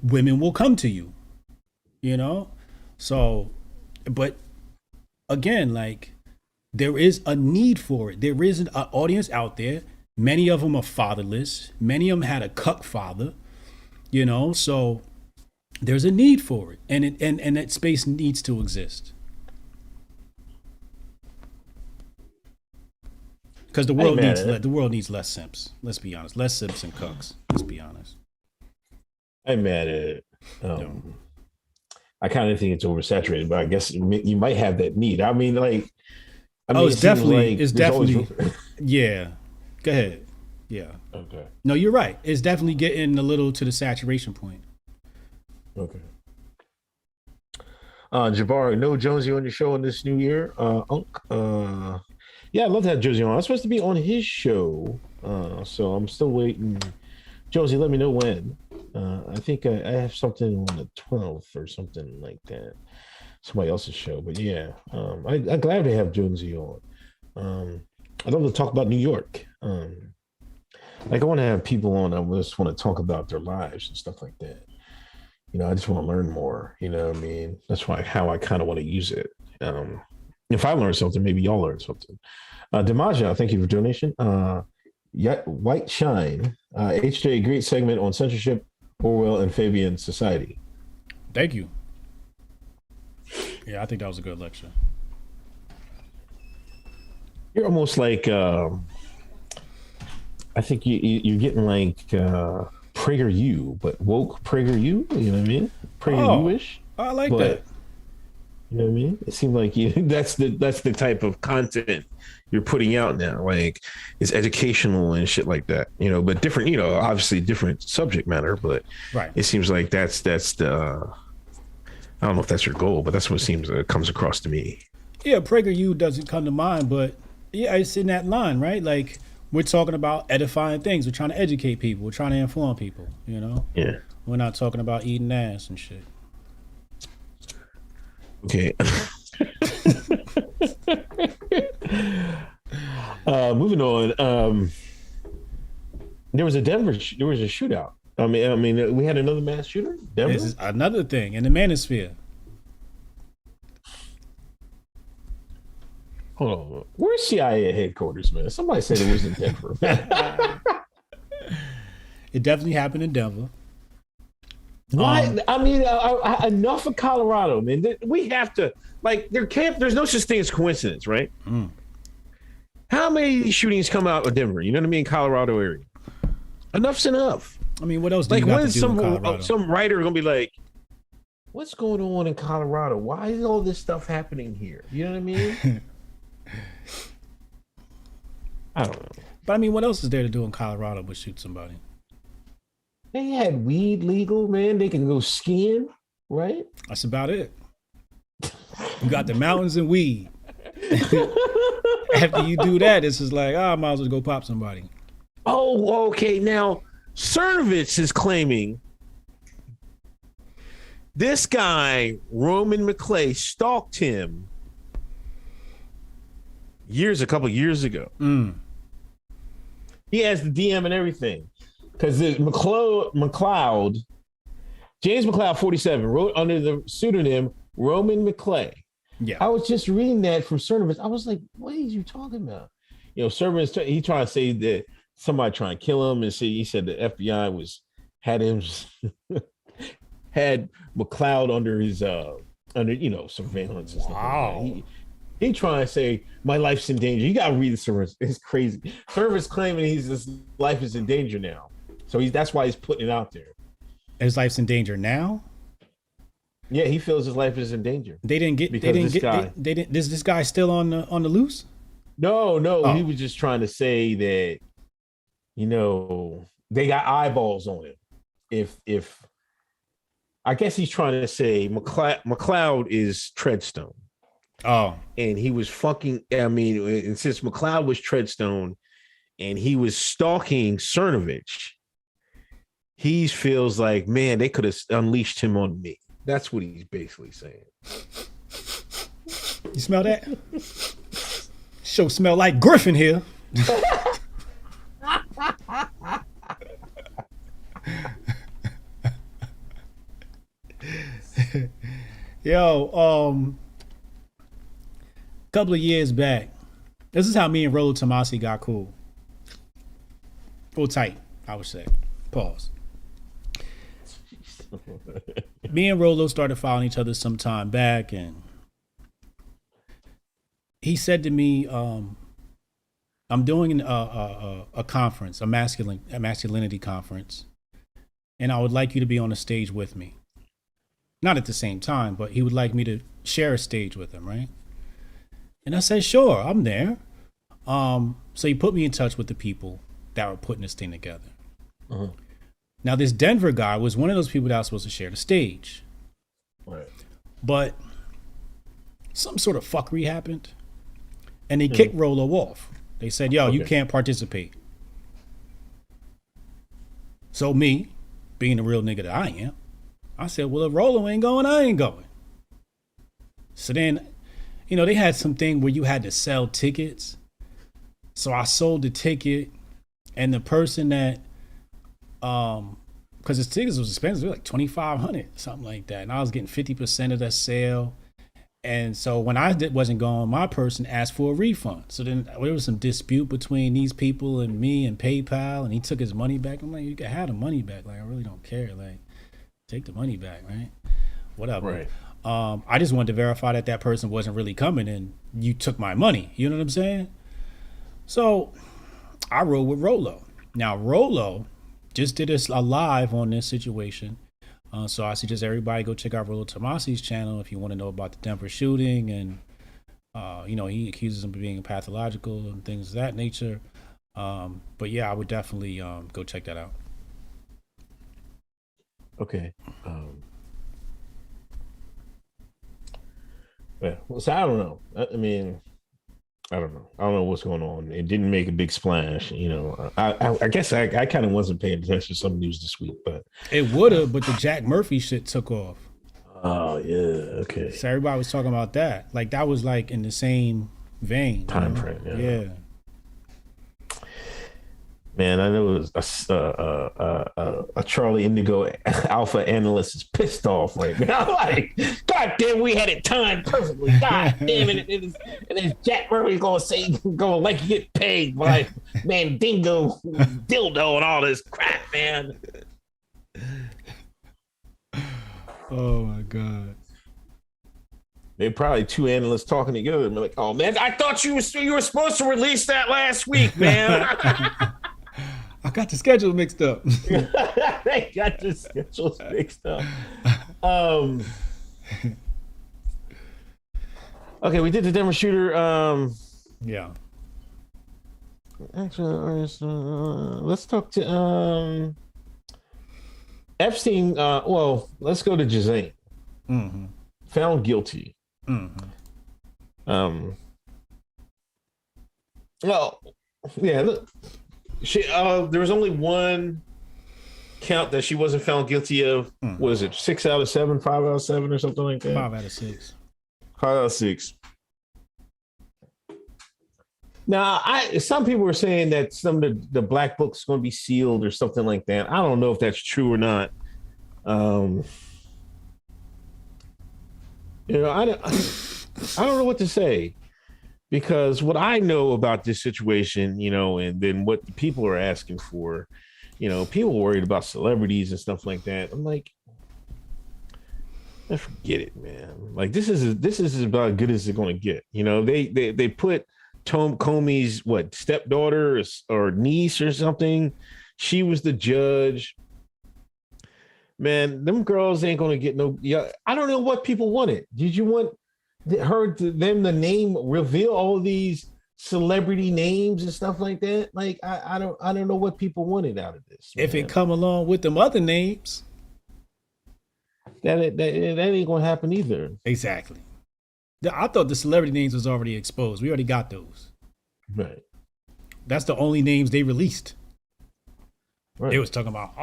women will come to you, So, but again, like, there is a need for it. There is an audience out there. Many of them are fatherless. Many of them had a cuck father, so there's a need for it. And that space needs to exist. Because the world needs less simps. Let's be honest. Less simps and cucks. Let's be honest. I'm mad at it. I kind of think it's oversaturated, but I guess you might have that need. I mean, it's definitely, yeah. Go ahead. Yeah. Okay. No, you're right. It's definitely getting a little to the saturation point. Okay. Jabbar, no Jonesy on your show in this new year. Yeah, I'd love to have Jonesy on. I was supposed to be on his show, so I'm still waiting. Jonesy, let me know when. I think I have something on the 12th or something like that. Somebody else's show, but yeah, I'm glad to have Jonesy on. I'd love to talk about New York. I want to have people on. I just want to talk about their lives and stuff like that. I just want to learn more. You know what I mean? That's how I kind of want to use it. If I learn something, maybe y'all learn something. Demaja, thank you for donation. White Shine, HJ, great segment on censorship, Orwell, and Fabian society. Thank you. Yeah, I think that was a good lecture. You're almost like, I think you're getting like PragerU, but woke PragerU. You know what I mean? PragerU-ish. I like that. You know what I mean? It seemed like that's the type of content you're putting out now. Like, it's educational and shit like that. But different. Obviously different subject matter, but right. It seems like that's the. I don't know if that's your goal, but that's what comes across to me. Yeah, PragerU doesn't come to mind, but yeah, it's in that line, right? Like, we're talking about edifying things. We're trying to educate people. We're trying to inform people. Yeah. We're not talking about eating ass and shit. Okay. Moving on. There was a shootout. I mean, we had another mass shooter. Denver? This is another thing in the manosphere. Hold on. Where's CIA headquarters, man? Somebody said it was in Denver. It definitely happened in Denver. Why? Enough of Colorado, man. We have to, there's no such thing as coincidence, right? Mm. How many shootings come out of Denver? You know what I mean? Colorado area. Enough's enough. I mean, what else do you got to do in Colorado? Some writer going to be like, what's going on in Colorado? Why is all this stuff happening here? You know what I mean? I don't know. But I mean, what else is there to do in Colorado but shoot somebody? They had weed legal, man. They can go skiing, right? That's about it. You got the mountains and weed. After you do that, it's just like, I might as well go pop somebody. Oh, okay. Now, Cernovich is claiming this guy, Roman McClay, stalked him a couple years ago. Mm. He has the DM and everything. Because McLeod, James McLeod, 47, wrote under the pseudonym Roman McClay. Yeah. I was just reading that from Cernovich. I was like, what are you talking about? Cernovich, he trying to say that somebody trying to kill him, and he said the FBI had McLeod under his surveillance and stuff. Wow. Like that. He trying to say my life's in danger. You gotta read the Cernovich. It's crazy. Cernovich claiming his life is in danger now. So that's why he's putting it out there. His life's in danger now? Yeah, he feels his life is in danger. Is this guy still on the loose? No. Oh. He was just trying to say that, they got eyeballs on him. If I guess he's trying to say McLeod is Treadstone. Oh. And he was and since McLeod was Treadstone and he was stalking Cernovich, he feels like, man, they could have unleashed him on me. That's what he's basically saying. You smell that? Show smell like Griffin here. Yo, couple of years back, this is how me and Rollo Tomasi got cool. Real tight, I would say. Pause. Me and Rollo started following each other some time back, and he said to me, I'm doing a conference, a masculinity conference, and I would like you to be on the stage with me. Not at the same time, but he would like me to share a stage with him, right? And I said, sure, I'm there. So he put me in touch with the people that were putting this thing together. Uh-huh. Now, this Denver guy was one of those people that was supposed to share the stage. Right. But some sort of fuckery happened, and they kicked Rollo off. They said, yo, you can't participate. So me, being the real nigga that I am, I said, well, if Rollo ain't going, I ain't going. So then, you know, they had something where you had to sell tickets. So I sold the ticket, and the person that, because his tickets was expensive, they were like $2,500, something like that. And I was getting 50% of that sale. And so when I wasn't going, my person asked for a refund. So then there was some dispute between these people and me and PayPal, and he took his money back. I'm like, you can have the money back. Like, I really don't care. Like, take the money back, right? Whatever. Right. I just wanted to verify that that person wasn't really coming and you took my money. You know what I'm saying? So I rode with Rollo. Now, Rollo just did a live on this situation. So I suggest everybody go check out Rollo Tomasi's channel if you want to know about the Denver shooting. And, you know, he accuses him of being pathological and things of that nature. But yeah, I would definitely go check that out. Okay. Yeah. Well, so I don't know. I mean, I don't know. I don't know what's going on. It didn't make a big splash. You know, I guess I kind of wasn't paying attention to some news this week, but it would have. But the Jack Murphy shit took off. Oh yeah. Okay. So everybody was talking about that. Like that was like in the same vein. Time frame. Yeah. Man, I know it was a Charlie Indigo Alpha analyst is pissed off right now. Like, God damn, we had it timed perfectly. God damn it. And then Jack Murray's going to say, going like you get paid by Mandingo, dildo, and all this crap, man. Oh, my God. They're probably two analysts talking together and they're like, oh, man, I thought you were supposed to release that last week, man. I got the schedule mixed up. They got the schedules mixed up. Okay, we did the Denver shooter. Yeah. Actually, let's talk to Epstein. Well, let's go to Ghislaine. Mm-hmm. Found guilty. Mm-hmm. Well, yeah. Look. There was only one count that she wasn't found guilty of. Was it 6 out of 7, 5 out of 7, or something like that? 5 out of 6. 5 out of 6. Now, some people were saying that some of the black book's is going to be sealed or something like that. I don't know if that's true or not. You know, I don't know what to say. Because what I know about this situation, you know, and then what the people are asking for, you know, people worried about celebrities and stuff like that. I'm like, forget it, man. Like this is about as good as it's going to get. You know, they put Comey's stepdaughter or niece or something. She was the judge. Man, them girls ain't going to get no. Yeah, I don't know what people wanted. Did you want them the name reveal all these celebrity names and stuff like that? Like I don't know what people wanted out of this, man. If it come along with them other names, that ain't gonna happen either. Exactly. I thought the celebrity names was already exposed. We already got those. Right. That's the only names they released. Right. They was talking about,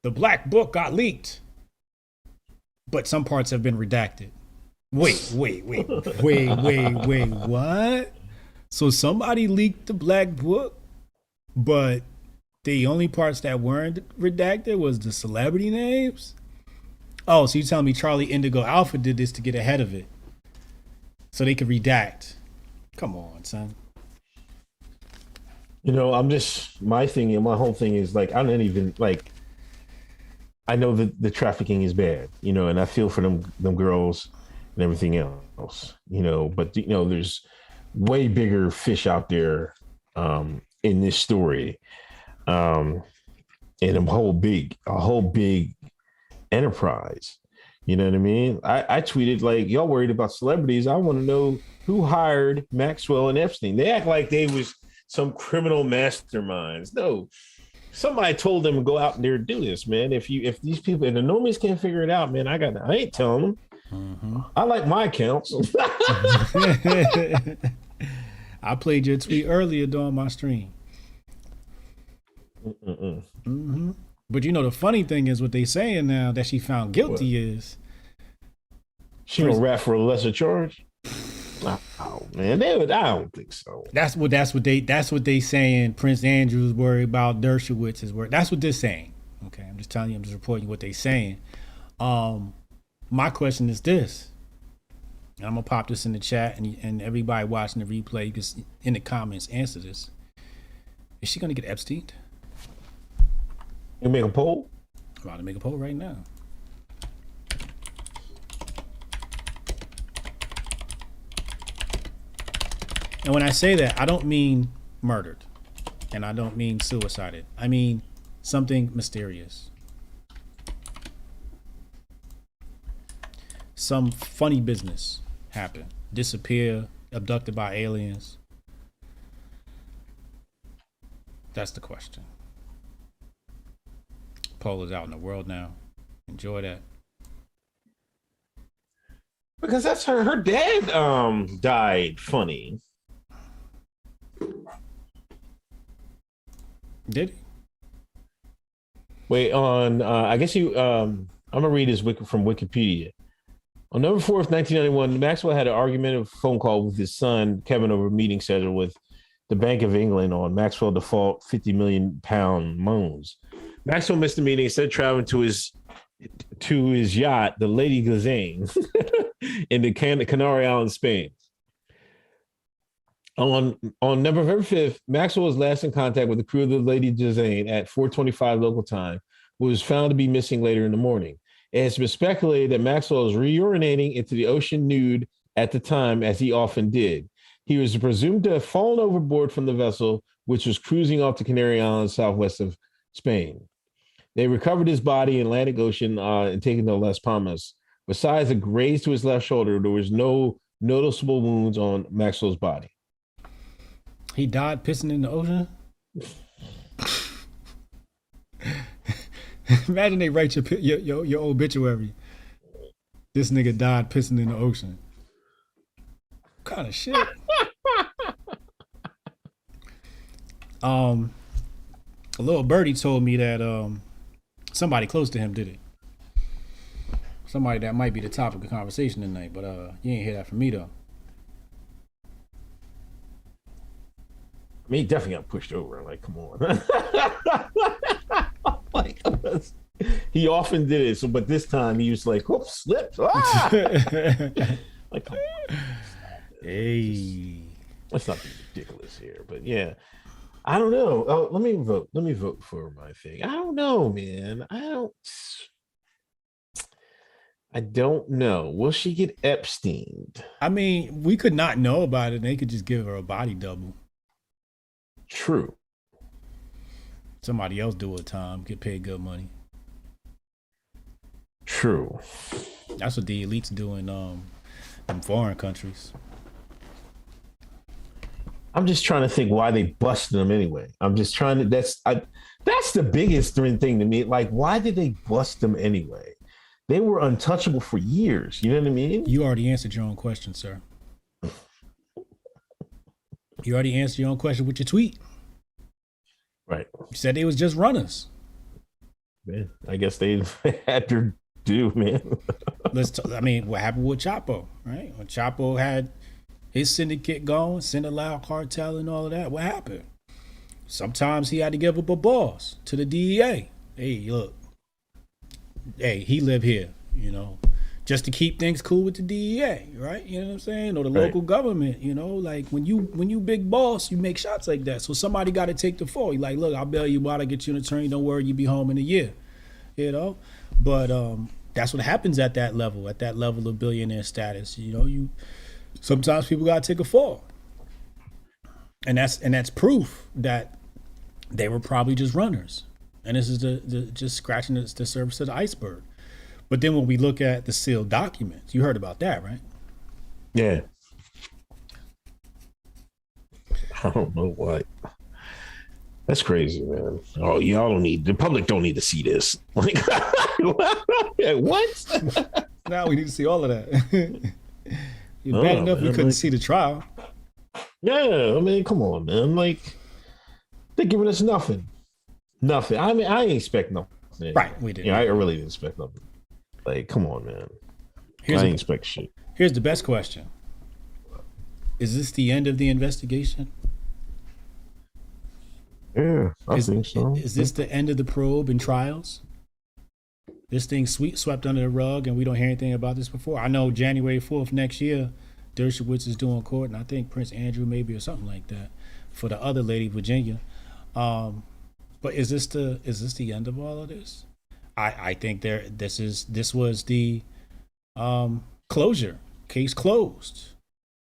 the black book got leaked. but some parts have been redacted. Wait, what? So somebody leaked the black book, but the only parts that weren't redacted was the celebrity names? Oh, so you telling me Charlie Indigo Alpha did this to get ahead of it so they could redact? Come on, son. You know, I'm just, my whole thing is like, I don't even like, I know that the trafficking is bad, you know, and I feel for them girls and everything else, you know, but you know, there's way bigger fish out there in this story, and a whole big enterprise. You know what I mean? I tweeted like, y'all worried about celebrities. I want to know who hired Maxwell and Epstein. They act like they was some criminal masterminds. No, somebody told them to go out there and do this, man. If these people and the normies can't figure it out, man, I ain't telling them. Mm-hmm. I like my accounts. I played your tweet earlier during my stream. Mm-hmm. But you know, the funny thing is what they saying now that she found guilty is she gonna rap for a lesser charge. Oh man, I don't think so. That's what they saying. Prince Andrew's worried about. Dershowitz is worried. That's what they're saying. Okay, I'm just telling you. I'm just reporting what they saying. My question is this. And I'm gonna pop this in the chat, and everybody watching the replay, you can in the comments answer this. Is she gonna get Epstein? You make a poll? I'm about to make a poll right now. And when I say that, I don't mean murdered, and I don't mean suicided. I mean something mysterious. Some funny business happened. Disappear, abducted by aliens. That's the question. Poll is out in the world now. Enjoy that. Because that's her dad died funny. Did he? Wait, on I guess you I'm gonna read this from Wikipedia. On November 4th, 1991, Maxwell had an argumentative phone call with his son, Kevin, over a meeting scheduled with the Bank of England on Maxwell default £50 million loans. Maxwell missed the meeting, instead traveling to his yacht, the Lady Ghislaine, in the Canary Islands, Spain. On November 5th, Maxwell was last in contact with the crew of the Lady Ghislaine at 4:25 local time, who was found to be missing later in the morning. It has been speculated that Maxwell was re-urinating into the ocean nude at the time, as he often did. He was presumed to have fallen overboard from the vessel, which was cruising off the Canary Islands southwest of Spain. They recovered his body in Atlantic Ocean and taken to Las Palmas. Besides a graze to his left shoulder, there was no noticeable wounds on Maxwell's body. He died pissing in the ocean? Imagine they write your obituary. This nigga died pissing in the ocean. What kind of shit? A little birdie told me that somebody close to him did it. Somebody that might be the topic of conversation tonight, but you ain't hear that from me though. I mean, he definitely got pushed over. Like, come on. Like, he often did it. So, but this time he was like, "Oops, slipped." Ah! Like, come on. Hey, let's not be ridiculous here. But yeah, I don't know. Oh, let me vote. Let me vote for my thing. I don't know, man. I don't know. Will she get Epstein? I mean, we could not know about it. They could just give her a body double. True. Somebody else do a time, get paid good money. True. That's what the elites do in them foreign countries. I'm just trying to think why they busted them anyway. I'm just trying to. That's the biggest thing to me. Like, why did they bust them anyway? They were untouchable for years. You know what I mean? You already answered your own question, sir. You already answered your own question with your tweet. Right. You said they was just runners. Man, I guess they had their do, man. What happened with Chapo, right? When Chapo had his syndicate going, Sinaloa cartel and all of that, what happened? Sometimes he had to give up a boss to the DEA. Hey, look. Hey, he live here, just to keep things cool with the DEA, right? You know what I'm saying? Or the local government, like when you big boss, you make shots like that. So somebody got to take the fall. You're like, look, I'll bail you out. I get you an attorney. Don't worry, you be home in a year, But that's what happens at that level of billionaire status. You sometimes people got to take a fall, and that's proof that they were probably just runners. And this is the just scratching the surface of the iceberg. But then when we look at the sealed documents, you heard about that, right? Yeah. I don't know what. That's crazy, man. Oh, the public don't need to see this. Like, what? Now we need to see all of that. You're bad enough we couldn't see the trial. Yeah, come on, man. Like, they're giving us nothing. Nothing. I ain't expect nothing. Right, we did. I really didn't expect nothing. Like, come on, man. I ain't expect shit. Here's the best question. Is this the end of the investigation? Yeah, I think so. Is this the end of the probe and trials? This thing swept under the rug and we don't hear anything about this before? I know January 4th next year, Dershowitz is doing court, and I think Prince Andrew maybe or something like that for the other lady, Virginia. But is this the end of all of this? I think this was the closure. Case closed.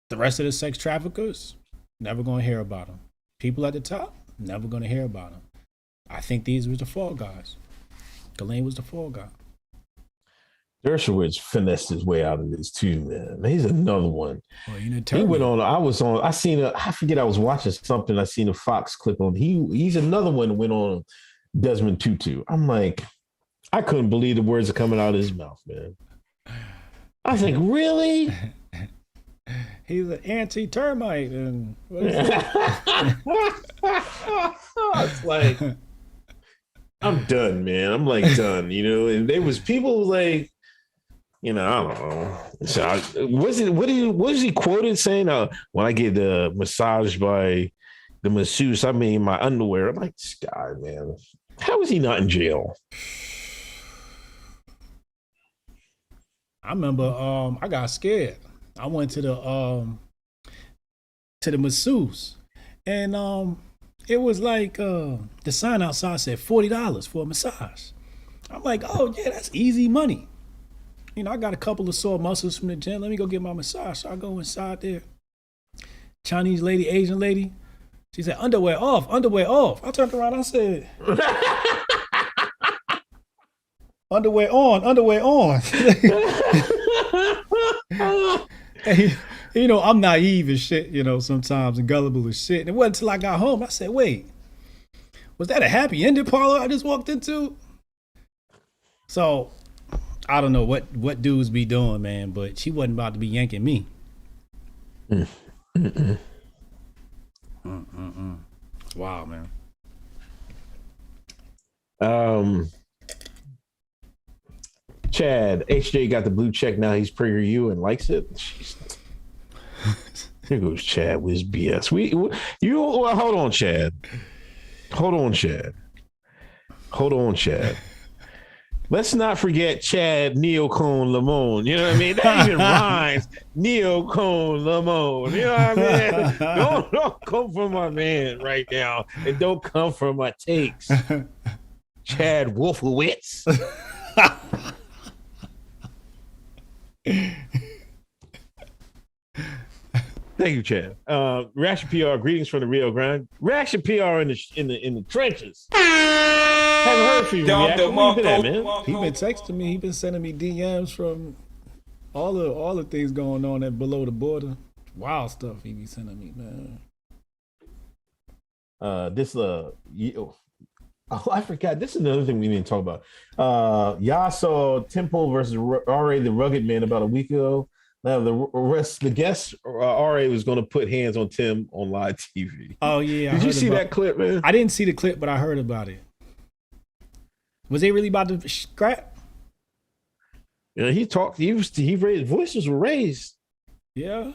The rest of the sex traffickers, never going to hear about them. People at the top, never going to hear about them. I think these were the fall guys. Ghislaine was the fall guy. Dershowitz finessed his way out of this too, man. He's another one. Well, he went on. I was watching something. I seen a Fox clip on. He's another one that went on Desmond Tutu. I'm like, I couldn't believe the words are coming out of his mouth, man. I was like, really? He's an anti-termite, and it's like, I'm done, man. I'm like done, And there was people like, I don't know. So what was he quoted saying? When I get massaged by the masseuse, I mean my underwear. I'm like, this guy, man. How is he not in jail? I remember I got scared. I went to the masseuse, and it was like the sign outside said $40 for a massage. I'm like, oh yeah, that's easy money. I got a couple of sore muscles from the gym. Let me go get my massage. So I go inside there. Chinese lady, Asian lady. She said, underwear off, underwear off. I turned around, I said, underwear on, underwear on. Hey, I'm naive as shit, sometimes, and gullible as shit. And it wasn't until I got home, I said, wait, was that a happy ending parlor I just walked into? So I don't know what dudes be doing, man, but she wasn't about to be yanking me. Wow, man. Chad, HJ got the blue check now. He's PragerU and likes it. Here goes Chad with his BS. Hold on, Chad. Hold on, Chad. Let's not forget Chad Neocone Lamone. You know what I mean? That even rhymes. Neocone Lamone. You know what I mean? Don't come for my man right now, and don't come for my takes. Chad Wolfowitz. Thank you, Chad. Ration PR, greetings from the Rio Grande. Ration PR in the trenches. Haven't heard from you yet. Where you been at, man? He been texting me. He been sending me DMs from all the things going on at below the border. Wild stuff he be sending me, man. I forgot. This is another thing we didn't talk about. Y'all saw Temple versus RA the Rugged Man about a week ago. Now the guest RA was going to put hands on Tim on live TV. Oh yeah, did you see that clip, man? I didn't see the clip, but I heard about it. Was they really about to scrap? Yeah, he talked. He raised voices were raised. Yeah.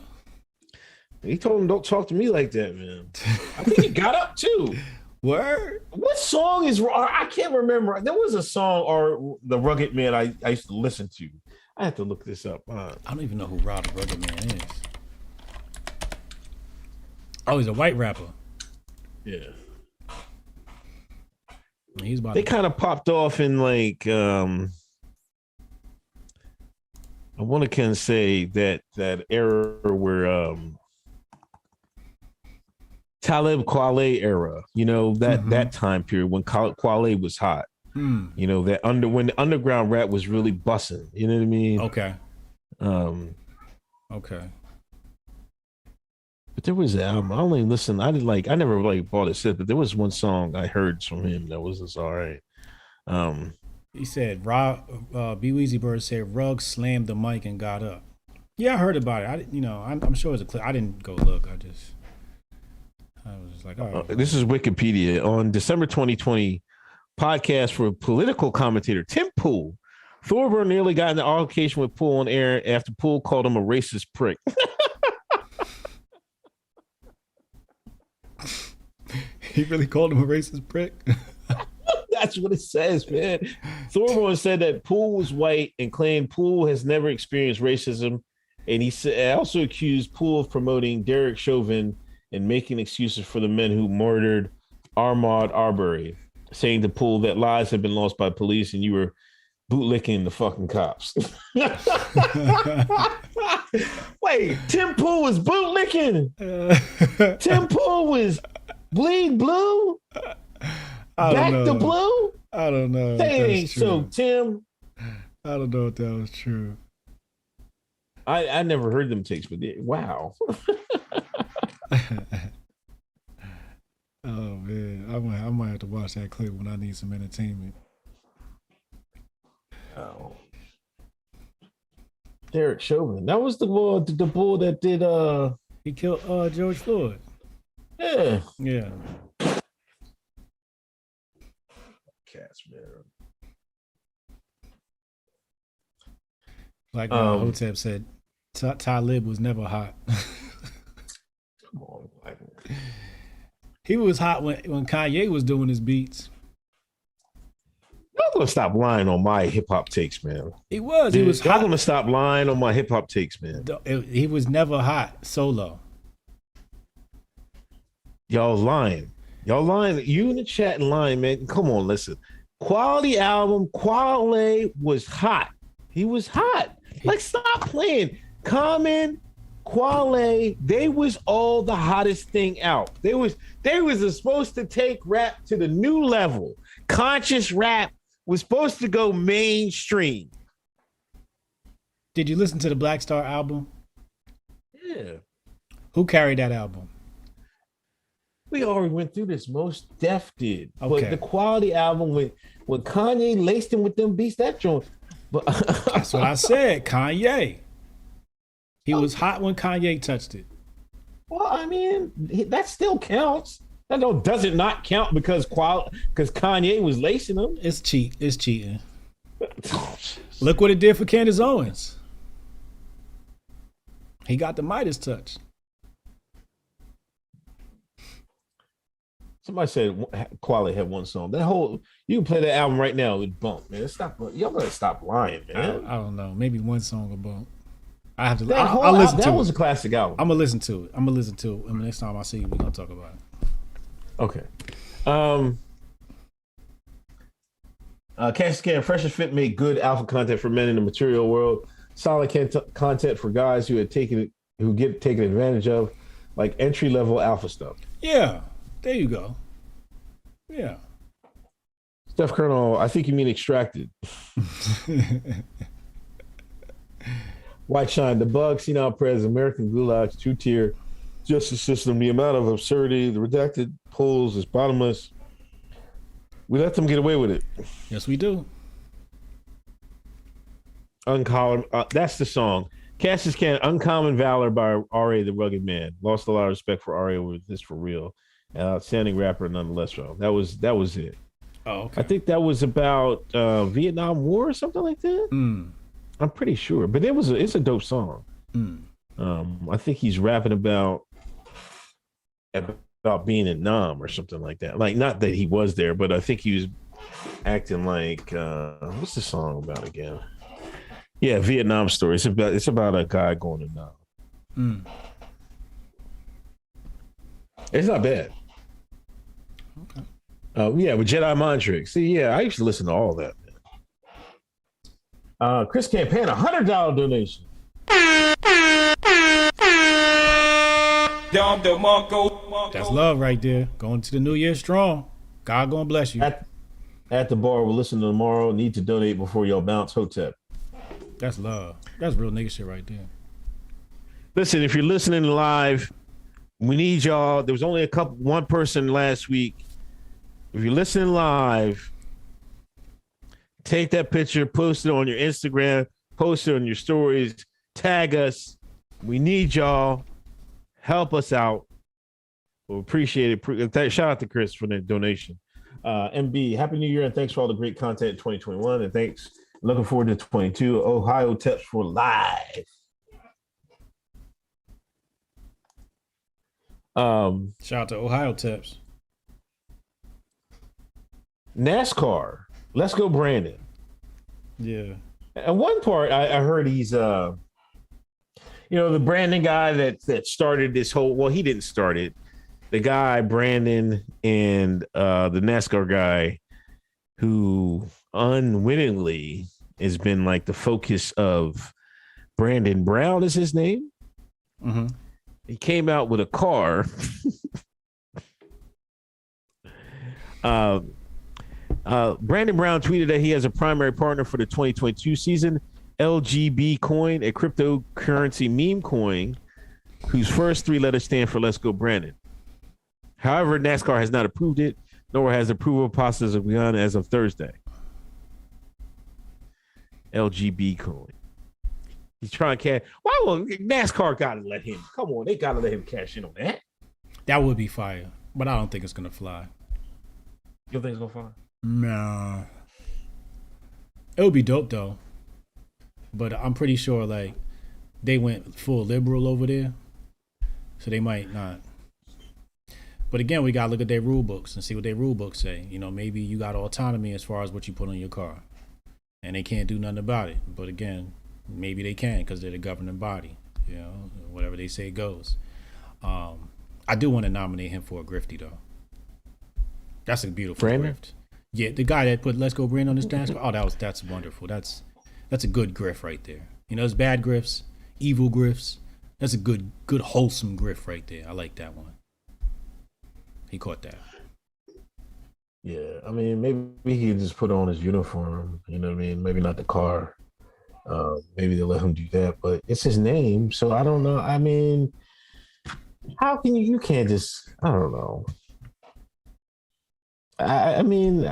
He told him, "Don't talk to me like that, man." I think he got up too. Word. What song is? I can't remember. There was a song or the Rugged Man I used to listen to. I have to look this up. I don't even know who Rod the Rugged Man is. Oh, he's a white rapper. Yeah. He's about. They kind of popped off in like. I want to kind of say that era where Talib Kweli era, you know, that time period when Kweli was hot. You know, that when the underground rap was really bussing. You know what I mean? Okay. Okay. But there was an album. I only listened. I never like bought it, but there was one song I heard from him that was just all right. He said, B. Weezy Bird said, Ruggs slammed the mic and got up. Yeah, I heard about it. I'm sure it's a clip. I didn't go look. I was just like, oh. This is Wikipedia. On December 2020, podcast for political commentator Tim Pool. Thorburn nearly got in the altercation with Pool on air after Pool called him a racist prick. He really called him a racist prick? That's what it says, man. Thorburn said that Poole was white and claimed Poole has never experienced racism. And he also accused Poole of promoting Derek Chauvin and making excuses for the men who murdered Ahmaud Arbery, saying to Poole that lives have been lost by police and you were bootlicking the fucking cops. Wait, Tim Poole was bootlicking? Tim Poole was bleed blue? Back to blue? I don't know. That ain't so, Tim. I don't know if that was true. I never heard them takes, but wow. Oh man, I might have to watch that clip when I need some entertainment. Oh, Derek Chauvin. That was the bull that did. He killed George Floyd. Yeah. Yeah. Cats, man. Like Hotep said, Talib was never hot. Come on, like, he was hot when Kanye was doing his beats. Y'all gonna stop lying on my hip hop takes, man. He was. Dude, he was. Y'all hot. gonna stop lying on my hip hop takes, man. He was never hot solo. Y'all lying. Y'all lying. You in the chat and lying, man. Come on, listen. Quality album. Kweli was hot. He was hot. Like, stop playing. Common, Kweli, they was all the hottest thing out. They was supposed to take rap to the new level. Conscious rap was supposed to go mainstream. Did you listen to the Black Star album? Yeah. Who carried that album? We already went through this. Most Def did. Okay. But the Quality album when Kanye laced him with them beats, that joint. But that's what I said. Kanye. He was hot when Kanye touched it. Well, I mean, that still counts. That does it not count because Kanye was lacing him? It's cheating. Look what it did for Candace Owens. He got the Midas touch. Somebody said Kweli had one song. You can play that album right now with Bump, man. Y'all better stop lying, man. I don't know. Maybe one song of Bump. I have to. I'll listen to it. That was a classic album. I'm gonna listen to it. And the next time I see you, we're gonna talk about it. Okay. Cash Scan, Fresh and Fit made good alpha content for men in the material world. Solid content for guys who get taken advantage of, like entry level alpha stuff. Yeah. There you go. Yeah. Steph Colonel, I think you mean Extracted. White Shine, Debunk, Senile Prez, American Gulags, two-tier justice system. The amount of absurdity, the redacted polls is bottomless. We let them get away with it. Yes, we do. Uncommon, that's the song. Cassius Can, Uncommon Valor by R.A. the Rugged Man. Lost a lot of respect for R.A. with this for real. Outstanding rapper nonetheless. So that was it. Oh, okay. I think that was about Vietnam War or something like that. I'm pretty sure, but it's a dope song. I think he's rapping about being in Nam or something like that. Like, not that he was there, but I think he was acting like what's the song about again? Yeah, Vietnam Story. It's about a guy going to Nam. It's not bad. Okay. Yeah, with Jedi Mind Tricks. See, yeah, I used to listen to all that. Chris Campaign, $100 donation. That's love right there. Going to the new year strong. God gonna bless you. At the bar, we'll listen tomorrow. Need to donate before y'all bounce. Hotep. That's love. That's real nigga shit right there. Listen, if you're listening live, we need y'all. There was only one person last week. If you're listening live, take that picture, post it on your Instagram, post it on your stories, tag us. We need y'all. Help us out. We'll appreciate it. Shout out to Chris for that donation. MB, Happy New Year, and thanks for all the great content in 2021. And thanks. Looking forward to 22. Ohio Hoteps for live. Shout out to Ohio Hoteps. NASCAR. Let's go, Brandon. Yeah. And one part I heard he's the Brandon guy that started this whole, well, he didn't start it. The guy, Brandon, and the NASCAR guy who unwittingly has been like the focus of Brandon Brown is his name. Mm-hmm. He came out with a car. Brandon Brown tweeted that he has a primary partner for the 2022 season, LGB Coin, a cryptocurrency meme coin whose first three letters stand for Let's Go Brandon. However, NASCAR has not approved it, nor has approval process begun as of Thursday. LGB Coin. He's trying to cash. Why will NASCAR gotta let him? Come on, they gotta let him cash in on that. That would be fire, but I don't think it's gonna fly. You don't think it's gonna fly? No. It would be dope though. But I'm pretty sure like they went full liberal over there. So they might not. But again, we gotta look at their rule books and see what their rule books say. You know, maybe you got autonomy as far as what you put on your car. And they can't do nothing about it. But again, maybe they can because they're the governing body. You know, whatever they say goes. I do want to nominate him for a grifty though. That's a beautiful grift. Yeah, the guy that put Let's Go Brandon on his NASCAR. Oh, that's wonderful. That's a good grift right there. You know, there's bad grifts, evil grifts. That's a good wholesome grift right there. I like that one. He caught that. Yeah, I mean, maybe he just put on his uniform. You know what I mean? Maybe not the car. Maybe they'll let him do that, but it's his name, so I don't know. I mean, how can you can't just? I don't know. I mean,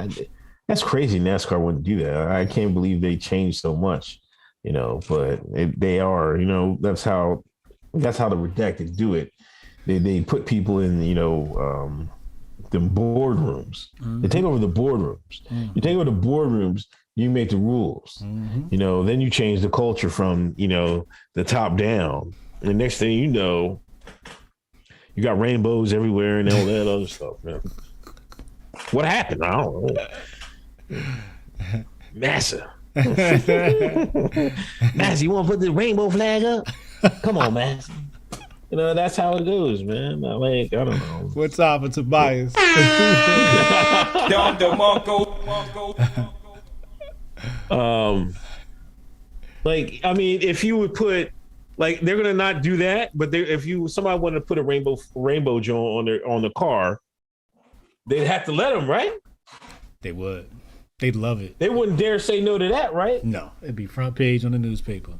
that's crazy. NASCAR wouldn't do that. I can't believe they changed so much. You know, but they are. You know, that's how the redacted do it. They put people in. You know. The boardrooms. Mm-hmm. They take over the boardrooms. Mm-hmm. You take over the boardrooms, you make the rules. Mm-hmm. You know, then you change the culture from, you know, the top down. And the next thing you know, you got rainbows everywhere and all that other stuff, man. What happened? I don't know. Massa. Massa, you want to put the rainbow flag up? Come on, Massa. You know, that's how it goes, man. Like, I don't know. What's up with Tobias? Like, I mean, if you would put, like, they're gonna not do that, but if somebody wanted to put a rainbow joint on the car, they'd have to let them, right? They would. They'd love it. They wouldn't dare say no to that, right? No, it'd be front page on the newspaper.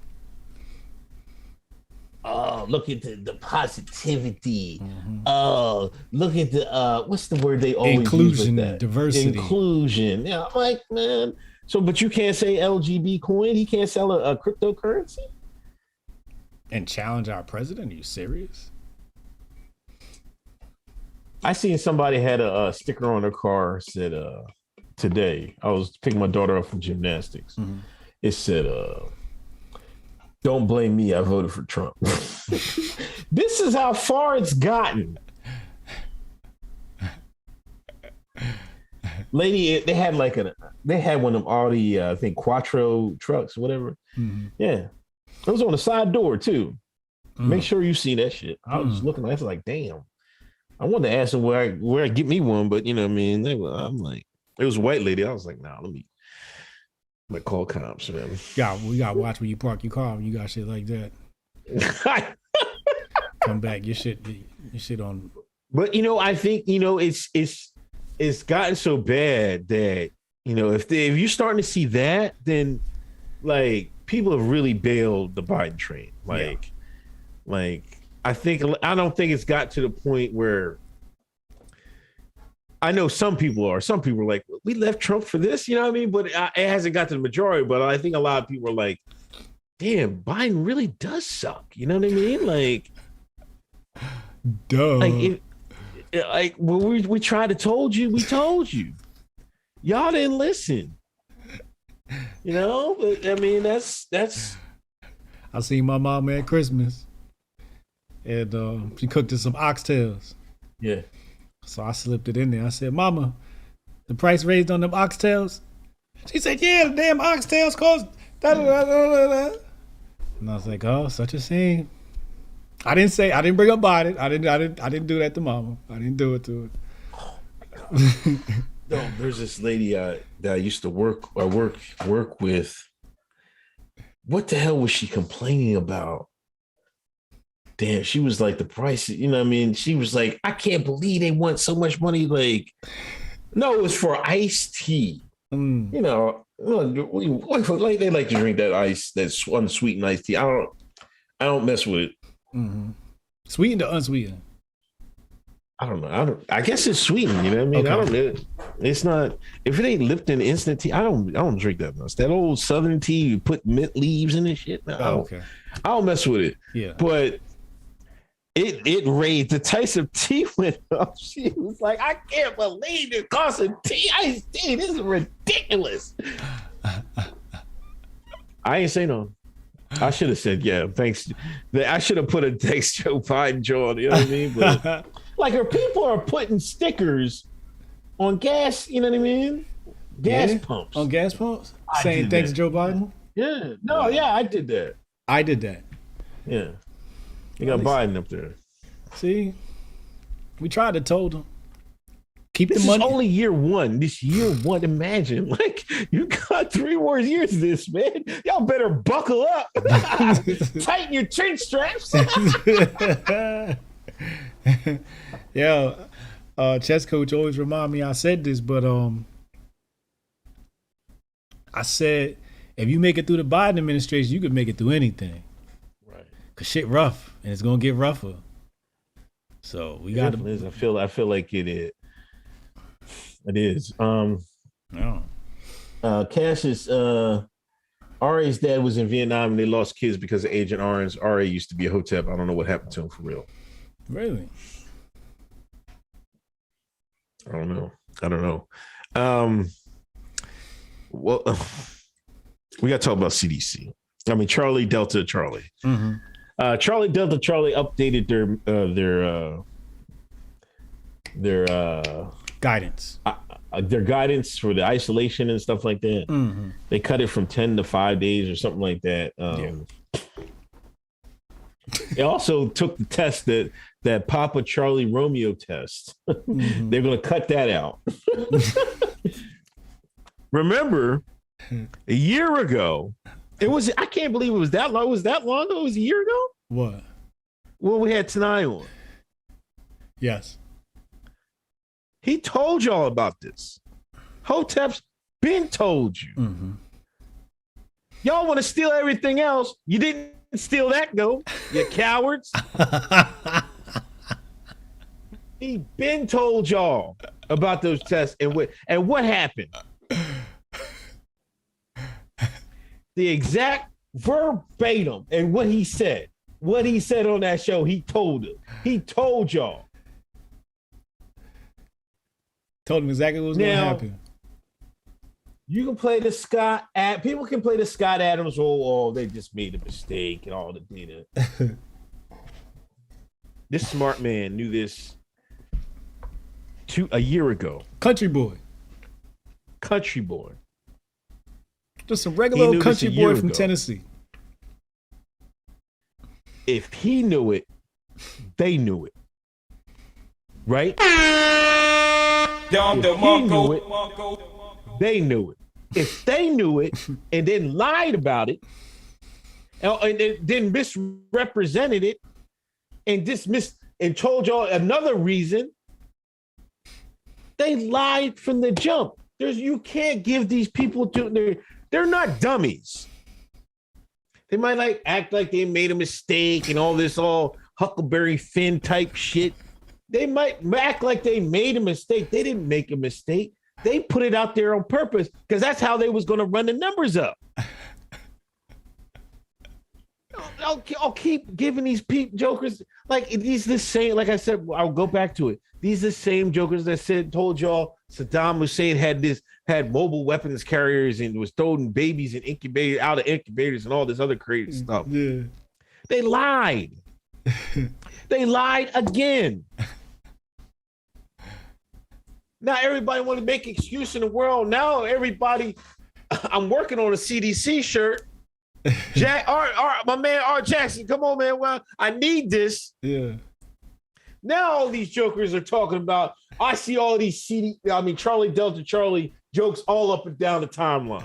Oh, look at the positivity. Mm-hmm. Oh, look at the what's the word they always inclusion, use with that? Diversity. Inclusion. Yeah, I'm like, man. So, but you can't say LGB coin. He can't sell a cryptocurrency and challenge our president. Are you serious? I seen somebody had a sticker on their car said today. I was picking my daughter up from gymnastics. Mm-hmm. It said Don't blame me. I voted for Trump. This is how far it's gotten. Lady, they had one of them Audi, I think Quattro trucks, whatever. Mm-hmm. Yeah, it was on the side door too. Make sure you see that shit. I was looking, I was like, damn. I wanted to ask them where I get me one, but you know what I mean. I'm like, it was a white lady. I was like, nah, let me call cops, man. Yeah, we gotta watch when you park your car when you got shit like that. Come back, your shit on. But I think it's gotten so bad that if you're starting to see that, then like people have really bailed the Biden train. Like I don't think it's got to the point where I know some people are like, we left Trump for this, you know what I mean? But it hasn't got to the majority. But I think a lot of people are like, damn, Biden really does suck. You know what I mean? Like, duh. We tried to told you. We told you. Y'all didn't listen. But I mean, that's. I seen my mom at Christmas. And she cooked us some oxtails. Yeah. So I slipped it in there. I said, Mama, the price raised on them oxtails? She said, yeah, the damn oxtails cost da-da-da-da-da-da. And I was like, oh, such a shame. I didn't bring up Biden. I didn't do that to Mama. I didn't do it to her. No, there's this lady that I used to work with. What the hell was she complaining about? Damn, she was like, the price, you know what I mean? She was like, I can't believe they want so much money. Like, no, it was for iced tea. Like they like to drink that ice, that unsweetened iced tea. I don't mess with it. Mm-hmm. Sweetened or unsweetened? I don't know. I guess it's sweetened, you know what I mean? Okay. It's not, if it ain't Lipton instant tea, I don't drink that much. That old Southern tea, you put mint leaves in and shit. No, I don't mess with it. Yeah. But it raised, the price of tea went up. She was like, I can't believe it costs a tea, iced tea. This is ridiculous. I ain't say no. I should have said, yeah, thanks. I should have put a thanks Joe Biden, John, you know what I mean? But like, her people are putting stickers on gas, you know what I mean? Gas pumps. On gas pumps? Saying thanks Joe Biden? Yeah. No, yeah, I did that. I did that. Yeah. You got Biden up there. See? We tried to told him. Keep this the money. Is only year one. This year one, imagine. Like, you got 3 more years of this, man. Y'all better buckle up. Tighten your chin straps. Yeah. Chess coach always remind me I said this, but I said, if you make it through the Biden administration, you could make it through anything. Right. Cause shit rough, and it's gonna get rougher. So we got to. I feel like it is. It is. Cassius, RA's dad was in Vietnam and they lost kids because of Agent Orange. RA used to be a Hotep. I don't know what happened to him for real. Really? I don't know. Well, we got to talk about CDC. I mean, Charlie Delta Charlie. Mm-hmm. Charlie Delta Charlie updated their guidance. Their guidance for the isolation and stuff like that. Mm-hmm. They cut it from 10 to 5 days or something like that. They also took the test that Papa Charlie Romeo test. Mm-hmm. They're going to cut that out. Remember, a year ago, I can't believe it was that long. It was that long ago? It was a year ago? What? Well, we had Tanai on. Yes. He told y'all about this. Hoteps been told you. Mm-hmm. Y'all want to steal everything else. You didn't steal that, though, you cowards. He been told y'all about those tests and what happened. The exact verbatim and what he said on that show, he told it. He told y'all. Told him exactly what was going to happen. You can play the Scott. People can play the Scott Adams. Oh, they just made a mistake and all the data. This smart man knew this a year ago. Country boy. Just a regular old country boy from Tennessee. If he knew it, they knew it. Right? If he knew it, they knew it. If they knew it and then lied about it, and then misrepresented it, and dismissed and told y'all another reason, they lied from the jump. You can't give these people they're not dummies. They might act like they made a mistake and all this Huckleberry Finn type shit. They might act like they made a mistake. They didn't make a mistake. They put it out there on purpose because that's how they was going to run the numbers up. I'll keep giving these jokers these the same. Like I said, I'll go back to it. These are the same jokers that told y'all Saddam Hussein had mobile weapons carriers and was throwing babies in out of incubators and all this other crazy stuff. Yeah. They lied. They lied again. Now everybody want to make excuse in the world. Now everybody, I'm working on a CDC shirt. My man R. Jackson, come on, man. Well, I need this. Yeah. Now all these jokers are talking about. I see all these Charlie Delta Charlie jokes all up and down the timeline.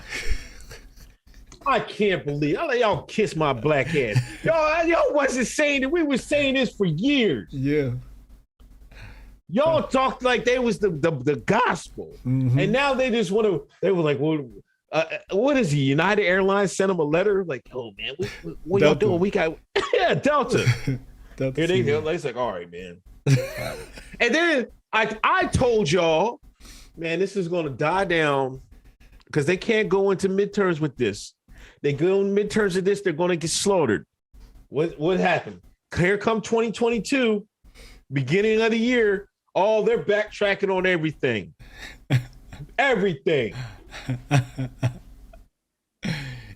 I can't believe y'all kiss my black ass. Y'all wasn't saying that. We were saying this for years. Yeah. Y'all talked like they was the gospel, and now they just want to. They were like, "Well, what is he? United Airlines sent them a letter like, oh man, what y'all doing? We got Delta. Here they go. It's like, all right, man. And then I told y'all, man, this is going to die down because they can't go into midterms with this. They go in midterms with this, they're going to get slaughtered. What happened? Here come 2022, beginning of the year. Oh, they're backtracking on everything. Everything.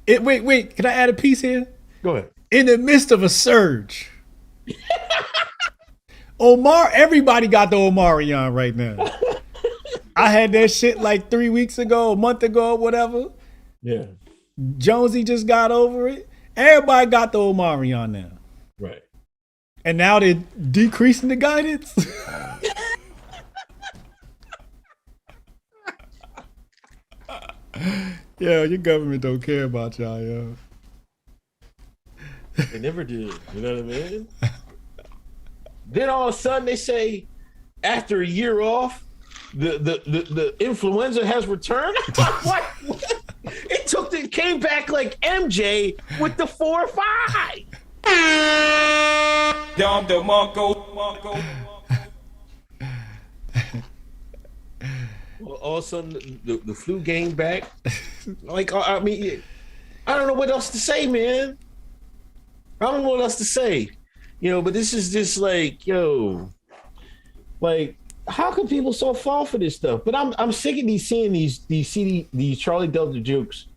Wait. Can I add a piece here? Go ahead. In the midst of a surge, everybody got the Omarion right now. I had that shit like 3 weeks ago, a month ago, whatever. Yeah. Jonesy just got over it. Everybody got the Omarion now. Right. And now they're decreasing the guidance. Yo, your government don't care about y'all, yo. They never did. You know what I mean? Then all of a sudden they say, after a year off, the influenza has returned. What? It came back like MJ with the 4 or 5. Dom the Monko. Well, all of a sudden the flu game back. Like, I mean, I don't know what else to say, man. I don't know what else to say. But this is just like, how can people so fall for this stuff? But I'm sick of seeing these Charlie Delta jokes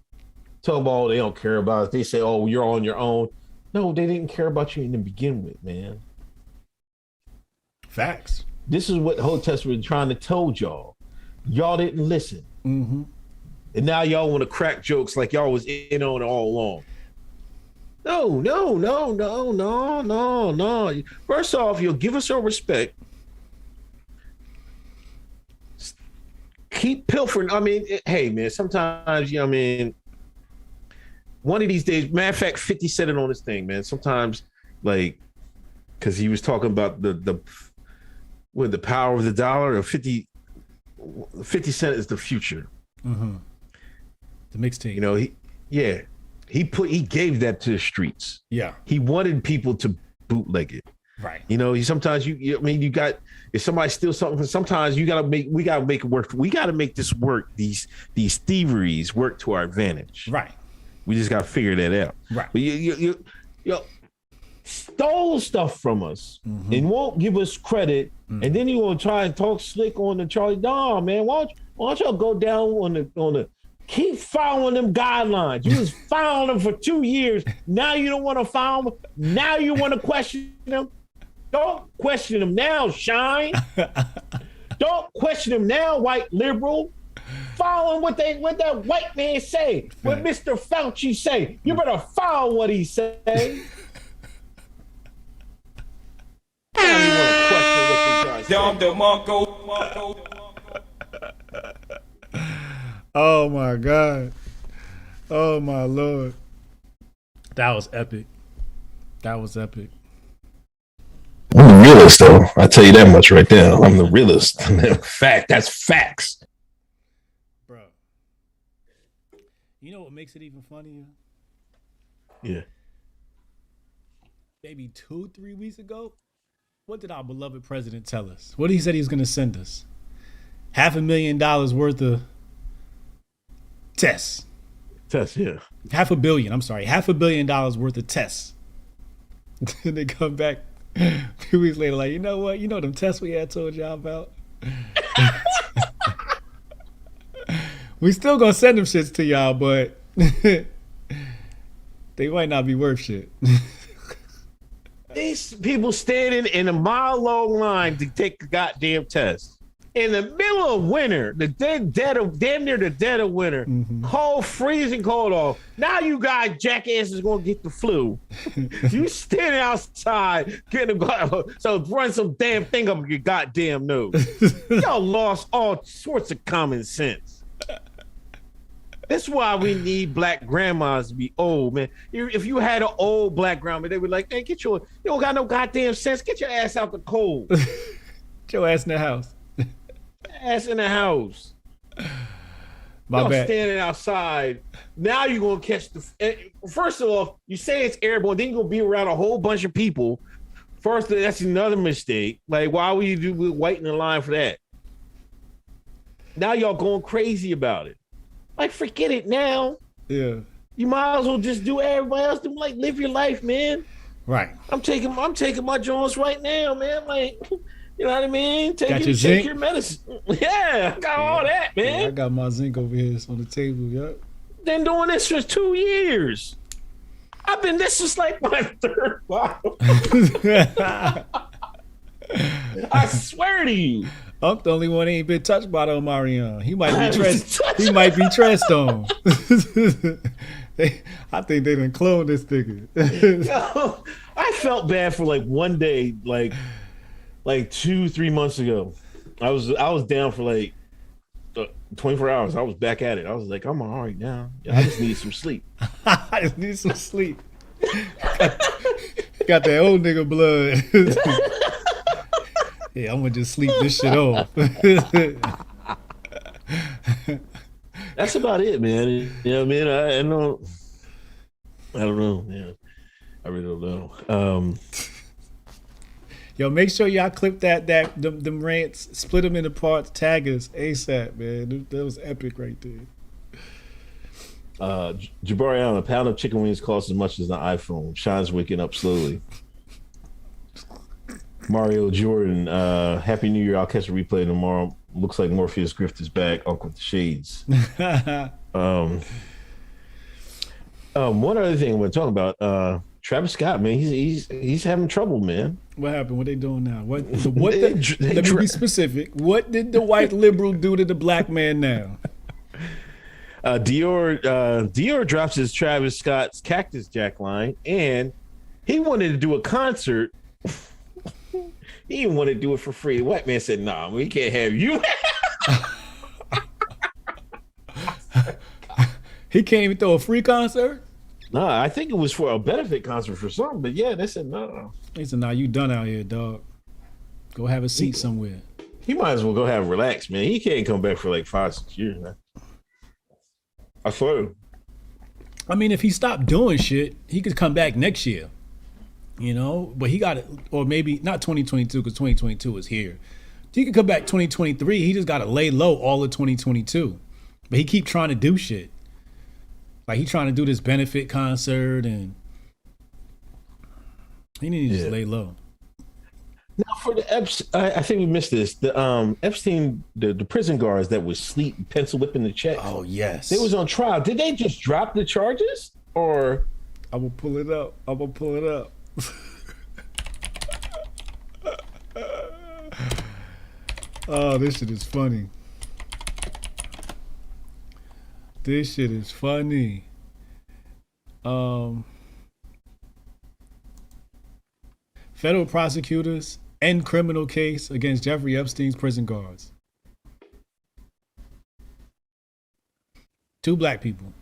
talk about they don't care about us. They say, oh, you're on your own. No, they didn't care about you in the begin with, man. Facts. This is what Hoteps were trying to tell y'all. Y'all didn't listen. Mm-hmm. And now y'all want to crack jokes like y'all was in on it all along. No. First off, you'll give us our respect. Keep pilfering. I mean, hey, man, sometimes, one of these days, matter of fact, 50 said it on this thing, man. Sometimes, because he was talking about the power of the dollar, or 50 Cent is the future. Mm-hmm. The mixtape. He gave that to the streets. Yeah. He wanted people to bootleg it. Right. Sometimes if somebody steals something, sometimes we gotta make it work. We gotta make this work. These thieveries work to our advantage. Right. We just gotta figure that out. Right. But you stole stuff from us and won't give us credit, and then you want to try and talk slick on the Charlie Dom, man. Why don't y'all go down on the Keep following them guidelines. You was following them for 2 years. Now you don't want to follow them. Now you want to question them. Don't question them now, Shine. Don't question them now, white liberal. Following what that white man say, what Mr. Fauci say. You better follow what he say. Now you want to question what this guy say. Oh my God. Oh my Lord. That was epic. That was epic. I'm the realist, though. I tell you that much right there. I'm the realist. Fact. That's facts. Bro. You know what makes it even funnier? Yeah. Maybe 2-3 weeks ago, what did our beloved president tell us? What did he said he was going to send us? $500,000 worth of tests. Tests, yeah. $500 million worth of tests. And they come back a few weeks later, like, you know what? You know them tests we had told y'all about? We still gonna send them shits to y'all, but they might not be worth shit. These people standing in a mile-long line to take a goddamn test. In the middle of winter, damn near the dead of winter, cold, freezing cold off. Now you guys jackasses gonna get the flu. You standing outside getting so run some damn thing up your goddamn nose. Y'all lost all sorts of common sense. That's why we need black grandmas to be old, man. If you had an old black grandma, they would like, hey, you don't got no goddamn sense. Get your ass out the cold. Get your ass in the house. Ass in the house. My bad. Standing outside. Now you're gonna catch first of all, you say it's airborne, then you're gonna be around a whole bunch of people. First, that's another mistake. Like, why would you wait in the line for that? Now y'all going crazy about it. Like, forget it now. Yeah. You might as well just do what everybody else do. Like, live your life, man. Right. I'm taking my joints right now, man. Like, you know what I mean? Take your medicine. Yeah, I got all that, man. Yeah, I got my zinc over here on the table, yep. Been doing this for 2 years. This is like my third bottle. I swear to you. I'm the only one that ain't been touched by the Omarion. He might be trashed on. I think they done cloned this nigga. Yo, I felt bad for like one day, like 2-3 months ago. I was down for like 24 hours. I was back at it. I was like, I'm all right now. I just need some sleep. I just need some sleep. Got that old nigga blood. Yeah, I'm gonna just sleep this shit off. That's about it, man. You know what I mean? I don't know, man. I really don't know. Yo, make sure y'all clip them rants, split them into parts, tag us ASAP, man. That was epic right there. Jabari Allen, a pound of chicken wings costs as much as an iPhone. Shine's waking up slowly. Mario Jordan, Happy New Year. I'll catch a replay tomorrow. Looks like Morpheus Grift is back. Uncle with the Shades. One other thing we're talking about, Travis Scott, man, he's having trouble, man. What happened? What they doing now? Let me be specific. What did the white liberal do to the black man now? Dior drops his Travis Scott's Cactus Jack line, and he wanted to do a concert. He didn't want to do it for free. The white man said, nah, we can't have you. He can't even throw a free concert? No, I think it was for a benefit concert for something, but yeah, they said no. They said, nah, you done out here, dog. Go have a seat somewhere. He might as well go have relax, man. He can't come back for like 5-6 years, man. I swear. I mean, if he stopped doing shit, he could come back next year. You know, but he got it, or maybe not 2022 because 2022 is here. He could come back 2023. He just got to lay low all of 2022. But he keep trying to do shit. Like he trying to do this benefit concert and he needs to just lay low. Now for the I think we missed this. The Epstein, the prison guards that was sleep pencil whipping the checks. Oh yes, they was on trial. Did they just drop the charges, or? I'm gonna pull it up. Oh, this shit is funny. Federal prosecutors end criminal case against Jeffrey Epstein's prison guards. 2 black people.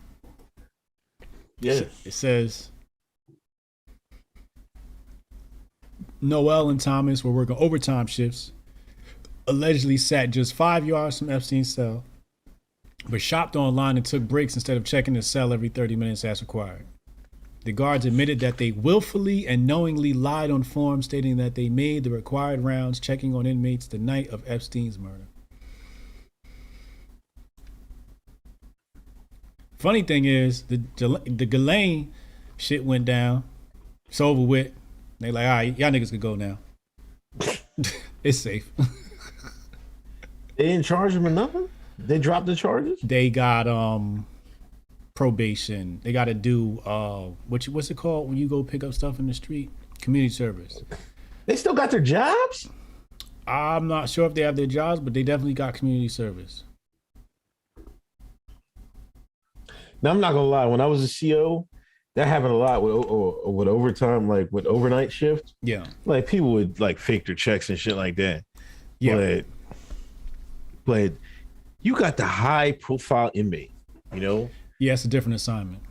Yeah. It says Noel and Thomas were working overtime shifts, allegedly sat just 5 yards from Epstein's cell, but shopped online and took breaks instead of checking the cell every 30 minutes as required. The guards admitted that they willfully and knowingly lied on forms stating that they made the required rounds checking on inmates the night of Epstein's murder. Funny thing is, the Ghislaine shit went down. It's over with. They like, all right, y'all niggas can go now. It's safe. They didn't charge them or nothing? They dropped the charges? They got probation. They got to do what's it called when you go pick up stuff in the street? Community service. They still got their jobs? I'm not sure if they have their jobs, but they definitely got community service. Now, I'm not gonna lie. When I was a CO, that happened a lot with overtime, like with overnight shift. Yeah, like people would like fake their checks and shit like that. Yeah, but you got the high profile inmate, you know. Yeah, it's a different assignment.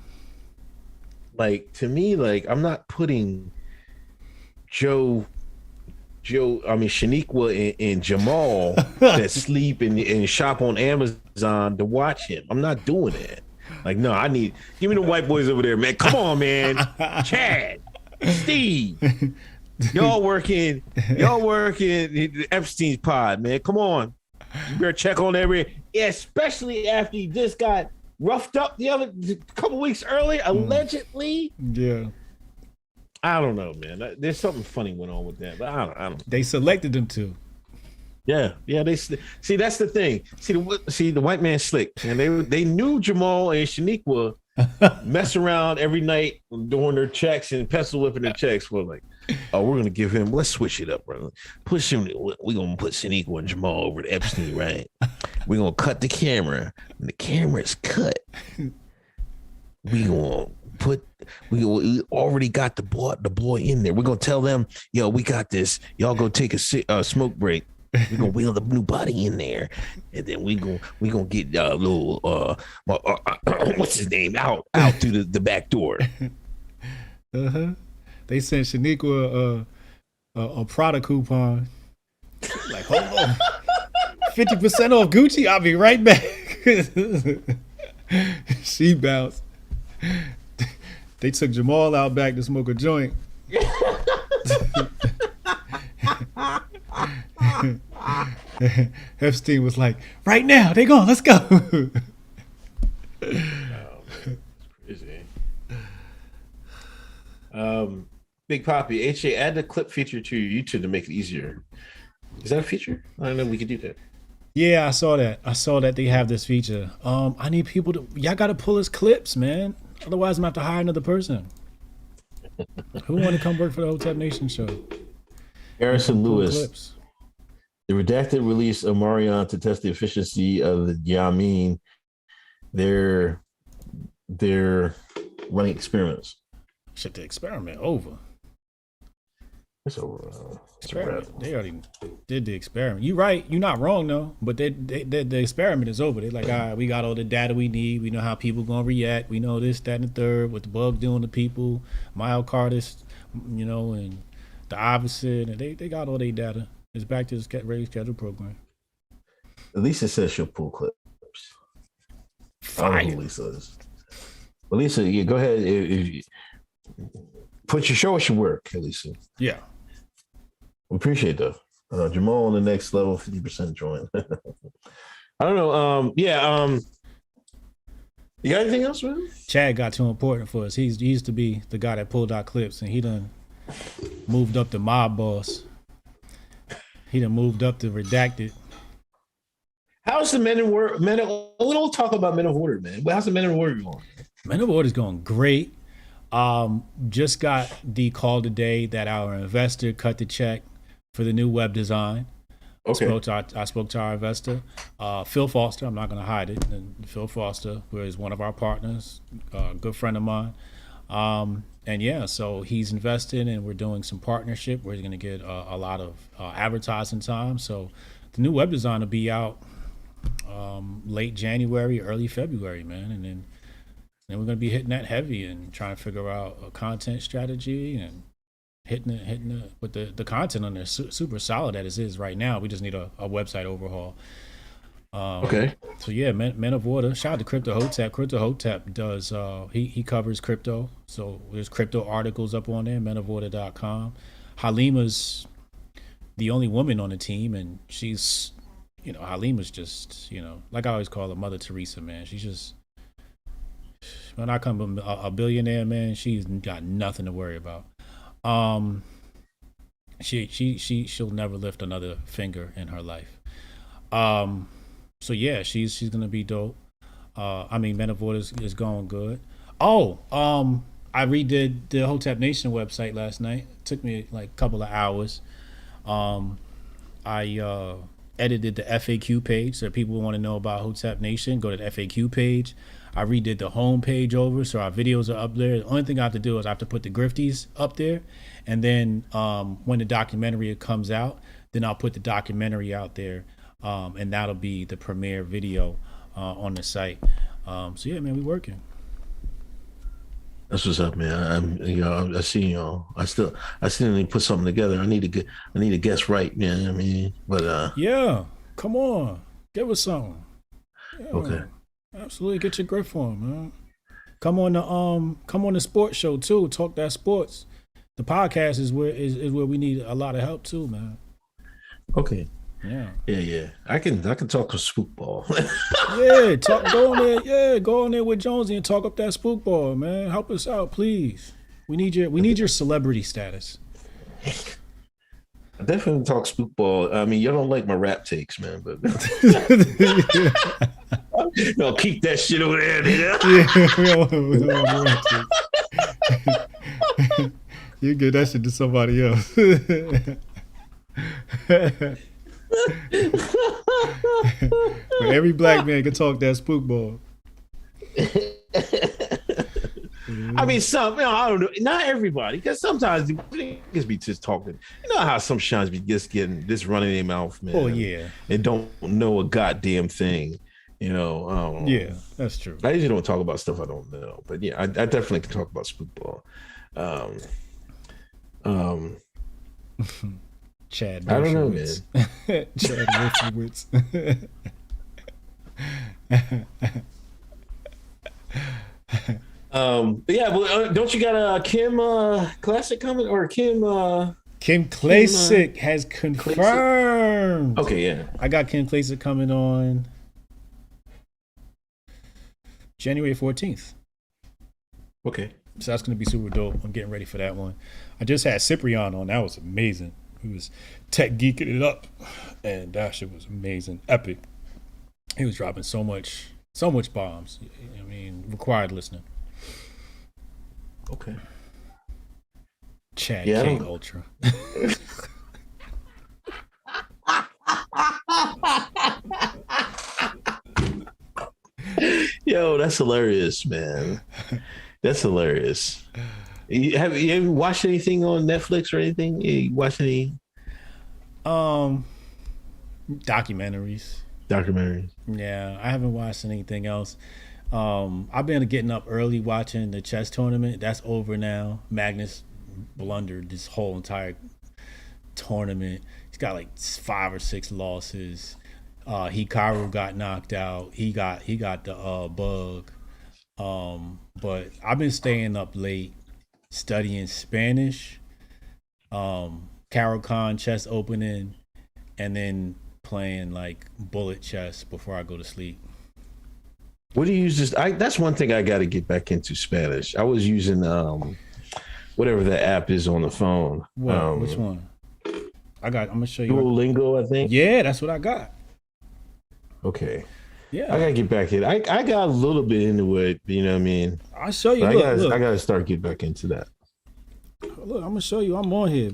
Like to me, like I'm not putting Shaniqua and Jamal that sleep and shop on Amazon to watch him. I'm not doing that. Like, no, give me the white boys over there, man. Come on, man. Chad, Steve, y'all working Epstein's pod, man. Come on. You better check on especially after he just got roughed up the couple weeks earlier, allegedly. Yeah. I don't know, man. There's something funny went on with that, but I don't. They selected them to. Yeah. They see. That's the thing. See the white man slick, and they knew Jamal and Shaniqua mess around every night doing their checks and pencil whipping their checks. For like, oh, we're gonna give him. Let's switch it up, bro. Push him. We're gonna put Shaniqua and Jamal over to Epstein, right? We're gonna cut the camera. When the camera's cut, we already got the boy in there. We're gonna tell them, yo, we got this. Y'all go take a smoke break. We're gonna wheel the new body in there, and then we gonna get a little what's his name out through the back door. They sent Shaniqua a Prada coupon. Like, hold on, 50% off Gucci. I'll be right back. She bounced. They took Jamal out back to smoke a joint. Epstein was like, right now, they gone, let's go. Crazy. Big Poppy, HA, add the clip feature to your YouTube to make it easier. Is that a feature? I don't know. We could do that. Yeah, I saw that they have this feature. I need people y'all got to pull us clips, man. Otherwise, I'm going to have to hire another person. Who want to come work for the Hotep Nation show? Harrison Lewis. The redacted release of Marion to test the efficiency of the Yamin. They're running experiments. Shit, the experiment over. It's over. Experiment. They already did the experiment. You're right. You're not wrong though. But the experiment is over. They're like, all right, we got all the data we need. We know how people gonna react. We know this, that, and the third. What the bug doing to people, myocarditis, and the opposite. And they got all their data. It's back to the regular scheduled program. Lisa says she'll pull clips. Fire. I don't know what Lisa is. Well, Lisa, yeah, go ahead. If show us your work, Lisa. Yeah. We appreciate that. Jamal on the next level, 50% join. I don't know. You got anything else, man? Chad got too important for us. He used to be the guy that pulled out clips, and he done moved up to mob boss. He done moved up to redacted. How's the men of we don't talk about men of order, man. How's the men of order going? Men of order is going great. Just got the call today that our investor cut the check for the new web design. Okay. I spoke to our investor, Phil Foster. I'm not going to hide it. And Phil Foster, who is one of our partners, a good friend of mine. And yeah, so he's invested, and we're doing some partnership. We're going to get a lot of advertising time. So the new web design will be out late January, early February, man. And then we're going to be hitting that heavy and trying to figure out a content strategy and hitting it. But the content on there is super solid as it is right now. We just need a website overhaul. Okay. So yeah, Men of Order. Shout out to Crypto Hotep. Crypto Hotep does he covers crypto. So there's crypto articles up on there, menoforder.com. Halima's the only woman on the team, and she's, Halima's just, like I always call her Mother Teresa, man. She's just, when I come a billionaire, man, she's got nothing to worry about. She'll never lift another finger in her life. So yeah, she's gonna be dope. Men of Order is going good. I redid the Hotep Nation website last night. It took me like a couple of hours. I edited the FAQ page, so if people want to know about Hotep Nation, go to the FAQ page. I redid the home page over, so our videos are up there. The only thing I have to do is I have to put the grifties up there, and then when the documentary comes out, then I'll put the documentary out there, and that'll be the premiere video on the site. So yeah, man, we working. That's what's up, man. I see y'all. I still need to put something together. I need to guess right, man. I mean, but yeah, come on, get with something. Yeah. Okay. Absolutely, get your grip on, man. Come on the sports show too. Talk that sports. The podcast is where we need a lot of help too, man. Okay. Yeah. I can talk to spookball. Yeah, go on there. Yeah, go on there with Jonesy and talk up that spookball, man. Help us out, please. We need your celebrity status. I definitely talk spookball. I mean, y'all don't like my rap takes, man, but no, keep that shit over there, Yeah, you give that shit to somebody else. But every black man can talk that spookball. I mean, I don't know, not everybody, because sometimes niggas be just talking. You know how some shines be just getting this running their mouth, man. Oh yeah, and don't know a goddamn thing. Yeah, that's true. I usually don't talk about stuff I don't know, but yeah, I definitely can talk about spookball. Chad, I don't know, man. Chad Wolfowitz. But yeah, don't you got a Kim Classic coming, or Kim Klasick has confirmed. Okay, yeah, I got Kim Klasick coming on January 14th. Okay, so that's gonna be super dope. I'm getting ready for that one. I just had Cyprian on. That was amazing. He was tech geeking it up, and that shit was amazing, epic. He was dropping so much bombs. I mean, required listening. Okay. Chad King Ultra. Yo, that's hilarious, man. That's hilarious. Have you ever watched anything on Netflix or anything? You watch any documentaries? Yeah, I haven't watched anything else. I've been getting up early watching the chess tournament. That's over now. Magnus blundered this whole entire tournament. He's got like 5 or 6 losses. Hikaru got knocked out. He got the bug. But I've been staying up late studying Spanish, Caro-Kann chess opening, and then playing like bullet chess before I go to sleep. What do you use this? That's one thing I got to get back into, Spanish. I was using whatever the app is on the phone. What? Which one? I'm gonna show you. Duolingo, I think. Yeah, that's what I got. Okay. Yeah, I gotta get back in. I got a little bit into it. You know what I mean? I'll show you. But Look, I gotta start getting back into that. look, I'm gonna show you. I'm on here.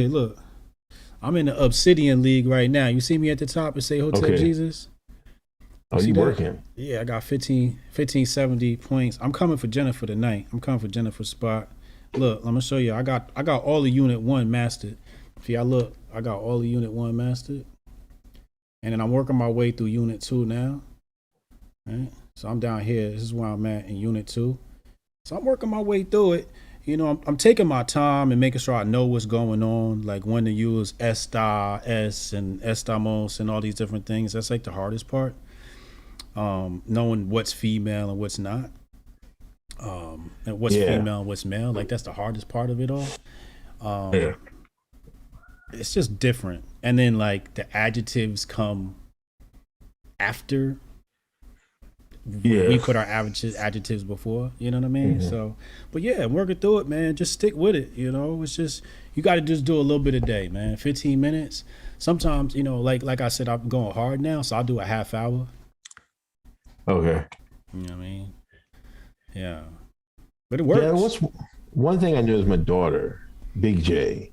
Look, I'm in the Obsidian League right now. You see me at the top and say Hotep Okay. Jesus? Oh, you that? working? Yeah, I got 1570 points. I'm coming for Jennifer tonight. I'm coming for Jennifer's spot. Look, I'm gonna show you. I got all the Unit 1 mastered. See, I got all the Unit 1 mastered. And then I'm working my way through Unit 2 now. Right? So I'm down here. This is where I'm at in Unit 2. So I'm working my way through it. You know, I'm taking my time and making sure I know what's going on, like when to use S-star, S and estamos and all these different things. That's like the hardest part. Knowing what's female and what's not. And what's female and what's male. Like that's the hardest part of it all. It's just different. And then like the adjectives come after we put our adjectives before, you know what I mean? Mm-hmm. So, but yeah, I'm working through it, man. Just stick with it, you know. It's just you got to just do a little bit a day, man. 15 minutes. Sometimes, you know, like I said, I'm going hard now, so I'll do a half hour. Okay. You know what I mean? Yeah. But it works. Yeah, what's one thing I know is my daughter, Big J.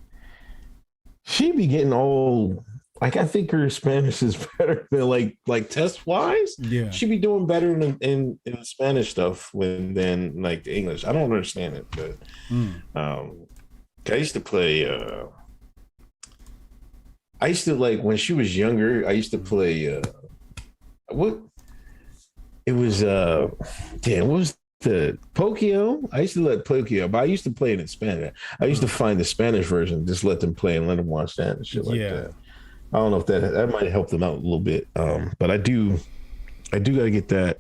She be getting all like I think her Spanish is better than like test wise. Yeah, she be doing better in Spanish stuff than like the English. I don't understand it, but I used to play. I used to like when she was younger. I used to play. What? It was what was the Pokio? I used to let Pokio, but I used to play it in Spanish. I used to find the Spanish version, just let them play and let them watch that and shit like that. I don't know if that might help them out a little bit. But I do got to get that.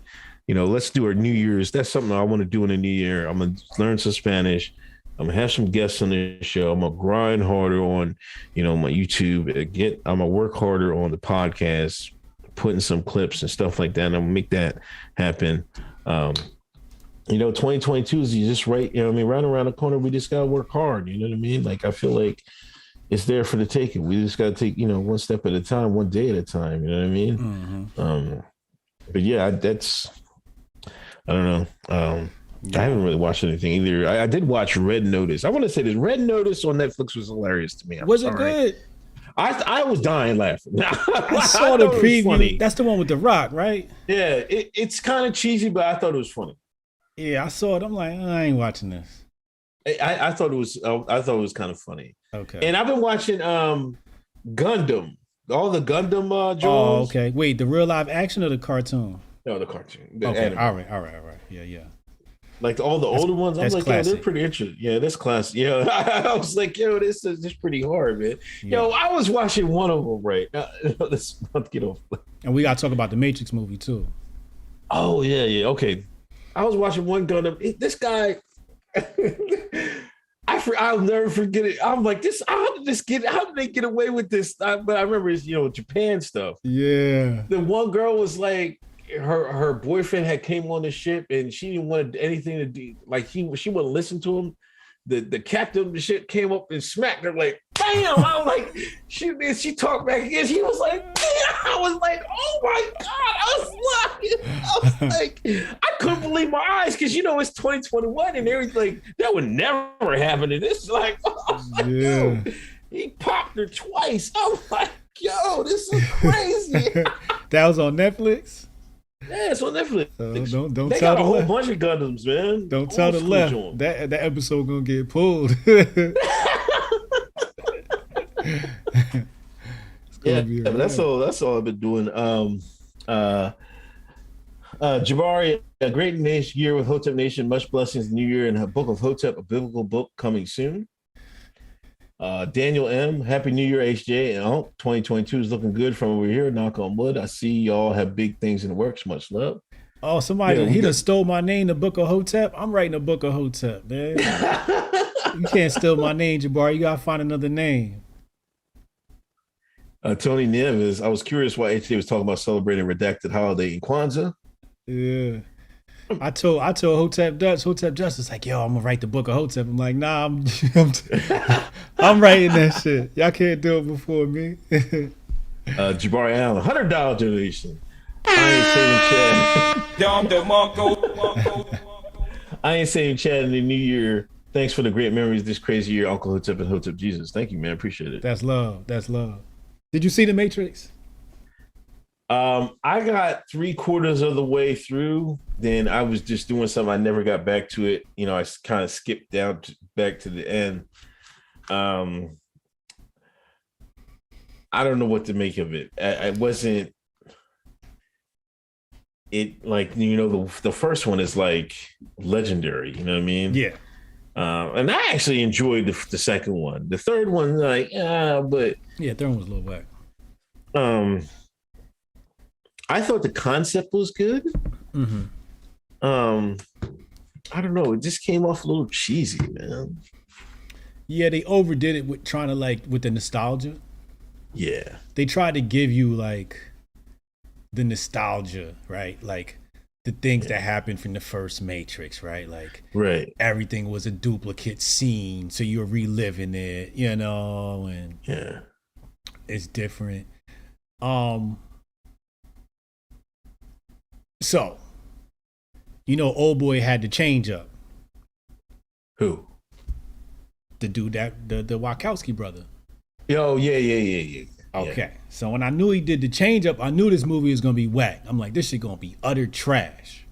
You know, let's do our New Year's. That's something I want to do in the new year. I'm going to learn some Spanish. I'm going to have some guests on the show. I'm going to grind harder on, you know, my YouTube. I'm going to work harder on the podcast, putting some clips and stuff like that. And I'm going to make that happen. You know, 2022 is just right. You know what I mean? Right around the corner. We just got to work hard. You know what I mean? Like, I feel like it's there for the taking. We just got to take, you know, one step at a time, one day at a time. You know what I mean? Mm-hmm. But yeah, I don't know. I haven't really watched anything either. I did watch Red Notice. I want to say this. Red Notice on Netflix was hilarious to me. Was it good? I was dying laughing. I saw the preview. That's the one with The Rock, right? Yeah, it's kind of cheesy, but I thought it was funny. Yeah, I saw it. I'm like, I ain't watching this. I thought it was kind of funny. Okay. And I've been watching Gundam, all the Gundam Jones. Oh, okay. Wait, the real live action or the cartoon? No, the cartoon. Okay. All right. Yeah. Like all the older ones, I'm like, classic. Yo, they're pretty interesting. Yeah, that's classic. Yeah, I was like, yo, this is just pretty hard, man. Yeah. Yo, I was watching one of them right now. Let's not get off. And we got to talk about the Matrix movie too. Oh yeah. Okay, I was watching one Gundam. This guy. I'll never forget it. I'm like, how did they get away with this? But I remember it's, you know, Japan stuff. Yeah. The one girl was like, her boyfriend had came on the ship and she didn't want anything to do. Like she wouldn't listen to him. The captain of the ship came up and smacked her like, bam! I was like, she talked back again. She was like, damn! I was like, oh my God! I was like, I couldn't believe my eyes because you know it's 2021 and everything like that would never happen. And this is like, yo, he popped her twice. I'm like, yo, this is crazy. That was on Netflix. Yeah, it's on Netflix. Don't they tell got a the whole left. bunch of Gundams, man. Don't tell the left. That episode gonna get pulled. But that's all I've been doing. Jabari, a great year with Hotep Nation. Much blessings, New Year, and a book of Hotep, a biblical book coming soon. Daniel M, Happy New Year, HJ. And 2022 is looking good from over here. Knock on wood. I see y'all have big things in the works. Much love. Oh, somebody he done stole my name, the book of Hotep. I'm writing a book of Hotep, man. You can't steal my name, Jabari. You gotta find another name. Tony Neves, I was curious why HJ was talking about celebrating redacted holiday in Kwanzaa. Yeah. I told Hotep Dutch was like, yo, I'm gonna write the book of Hotep. I'm like, nah, I'm writing that shit. Y'all can't do it before me. Jabari Allen, $100 donation. I ain't saving Chad. I ain't saying Chad in the new year. Thanks for the great memories this crazy year, Uncle Hotep and Hotep Jesus. Thank you, man. Appreciate it. That's love. That's love. Did you see The Matrix? I got 3/4 of the way through. Then I was just doing something. I never got back to it. You know, I kind of skipped down back to the end. I don't know what to make of it. I wasn't. It like, you know, the first one is like legendary. You know what I mean? Yeah. And I actually enjoyed the second one. The third one, like, but yeah, third one was a little whack. I thought the concept was good. Mm-hmm. I don't know. It just came off a little cheesy, man. Yeah, they overdid it with trying to like with the nostalgia. Yeah, they tried to give you like the nostalgia, right? Like the things that happened from the first Matrix, right? Like everything was a duplicate scene, so you're reliving it, you know, and it's different. So, you know, old boy had to change up. Who? The dude that the Wachowski brother. Yo, yeah. Okay, so when I knew he did the change up, I knew this movie was gonna be whack. I'm like, this shit gonna be utter trash.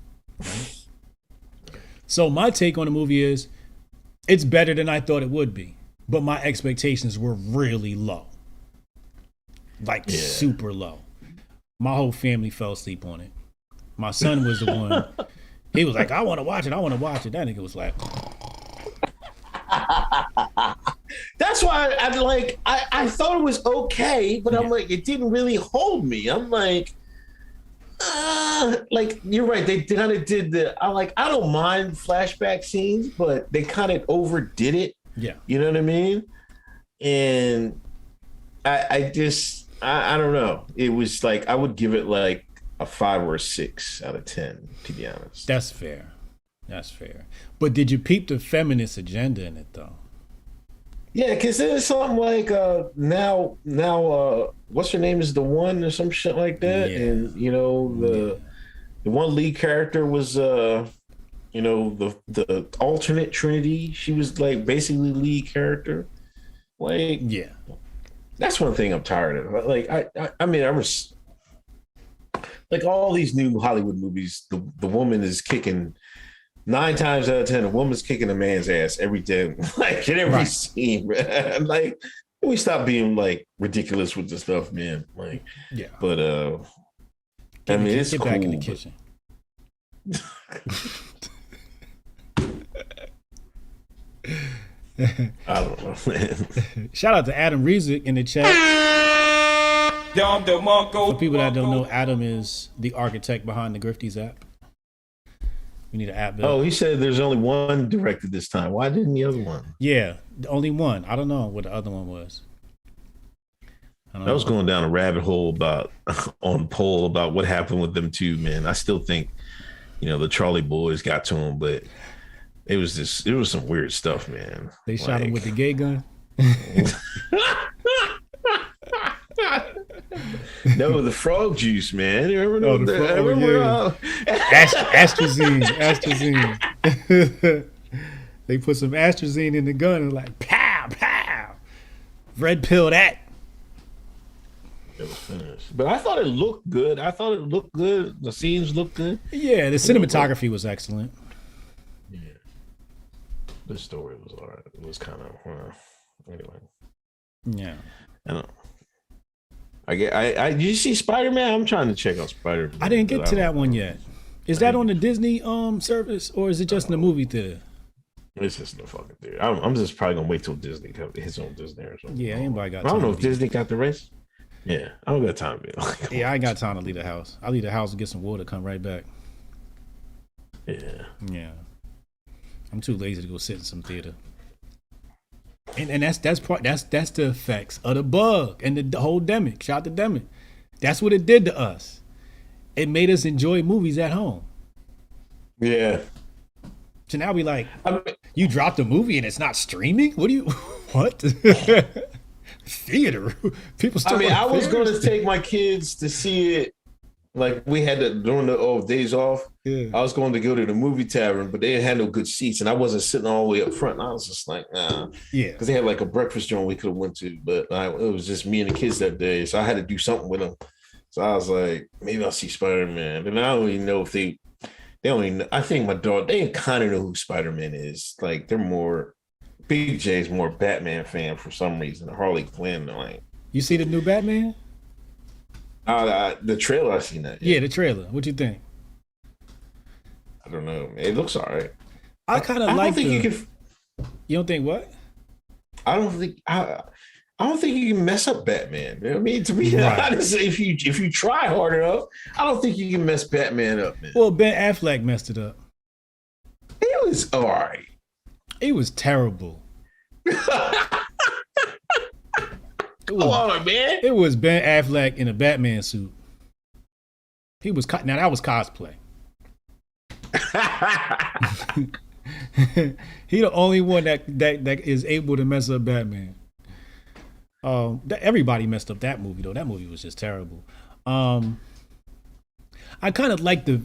So my take on the movie is, it's better than I thought it would be, but my expectations were really low, like super low. My whole family fell asleep on it. My son was the one. He was like, I want to watch it. That nigga was like. That's why I thought it was okay, but I'm like, it didn't really hold me. I'm like you're right. They kind of did I don't mind flashback scenes, but they kind of overdid it. Yeah. You know what I mean? And I don't know. It was like, I would give it like a 5 or a 6 out of 10, to be honest. That's fair. But did you peep the feminist agenda in it though? Yeah, because there's something like now what's her name is the one or some shit like that, and you know the one lead character was you know the alternate Trinity. She was like basically lead character. Like that's one thing I'm tired of. Like I mean I was like all these new Hollywood movies. The woman is kicking. 9 times out of 10, a woman's kicking a man's ass every day, like in every scene. Man. Like, we stop being like ridiculous with this stuff, man. Like, but I mean, it's get cool. Back in the kitchen. I don't know, man. Shout out to Adam Rezick in the chat. For people that don't know, Adam is the architect behind the Grifties app. We need an app build. Oh, he said there's only one directed this time. Why didn't the other one? Yeah, only one. I don't know what the other one was. I was going down a rabbit hole on poll about what happened with them two, man. I still think, you know, the Charlie boys got to him, but it was some weird stuff, man. They shot him with the gay gun. No, the frog juice, man. You remember Astrazine. They put some Astrazine in the gun and like pow pow, red pill that. It was finished, but I thought it looked good. The scenes looked good. Yeah, the cinematography was excellent. Yeah, the story was alright. It was kind of anyway. Yeah, I don't know. Did you see Spider-Man? I'm trying to check out Spider-Man. I didn't get to that one yet. Is that on the Disney service or is it just in the movie theater? It's just in the fucking theater. I'm just probably gonna wait till Disney hits on Disney or something. Yeah, anybody got. I don't know if Disney got the race. Yeah, I don't got time. Yeah, I ain't got time to leave the house. I leave the house and get some water, come right back. Yeah. I'm too lazy to go sit in some theater. And that's the effects of the bug and the whole demic. Shout out to demic. That's what it did to us. It made us enjoy movies at home. Yeah. So now we like, I mean, you dropped a movie and it's not streaming? What do you, what? Theater. People still I was theaters? going to take my kids to see it. Like we had to during the days off. Yeah. I was going to go to the movie tavern, but they didn't have no good seats, and I wasn't sitting all the way up front. And I was just like, nah, Yeah. because they had like a breakfast joint we could have went to, but it was just me and the kids that day, so I had to do something with them. So I was like, maybe I'll see Spider-Man, and I don't even know if they don't even. I think my daughter they kind of know who Spider-Man is. Like they're more. Big J's more Batman fan for some reason. Harley Quinn, like You see the new Batman? The trailer I seen that. Yeah, the trailer. What you think? I don't know. It looks all right. I kind of like. I don't think you can. You don't think what? I don't think you can mess up Batman. I mean, to be Right. honest, if you try hard enough, I don't think you can mess Batman up, man. Well, Ben Affleck messed it up. It was all right. It was terrible. Come on, man. It was Ben Affleck in a Batman suit. He was now that was cosplay. He the only one that is able to mess up Batman. Everybody messed up that movie though. That movie was just terrible. I kind of like the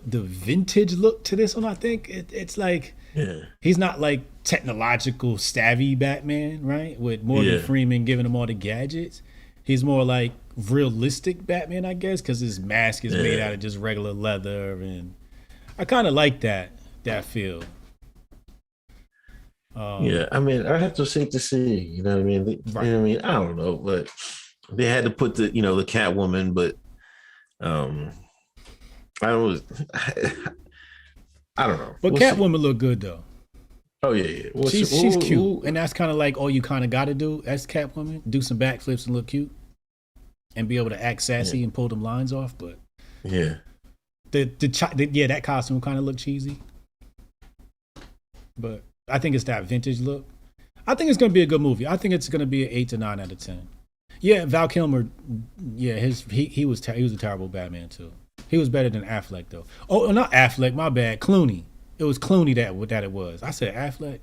vintage look to this one. I think it's like he's not like technological savvy Batman, right? With Morgan Freeman giving him all the gadgets. He's more like realistic Batman, I guess, because his mask is made out of just regular leather, and I kind of like that feel. I mean, I have to see to see. You know what I mean? You know what I mean? I don't know, but they had to put the the Catwoman, but I don't know. But Catwoman look good though. Oh yeah. She's cute, and that's kind of like all you kind of got to do as Catwoman: do some backflips and look cute, and be able to act sassy and pull them lines off. But that costume kind of looked cheesy. But I think it's that vintage look. I think it's gonna be a good movie. I think it's gonna be an 8 to 9 out of 10. Yeah, Val Kilmer. Yeah, he was a terrible Batman too. He was better than Affleck though. Oh, not Affleck. My bad. Clooney. It was Clooney that it was. I said Affleck.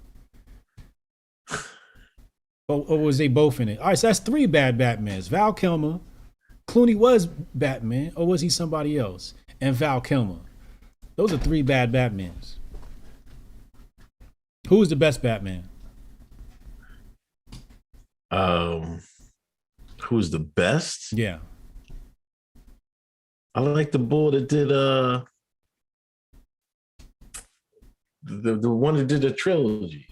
Or was they both in it? All right, so that's 3 bad Batmans. Val Kilmer, Clooney was Batman, or was he somebody else? And Val Kilmer. Those are 3 bad Batmans. Who was the best Batman? Who's the best? Yeah. I like the bull that did the one that did the trilogy.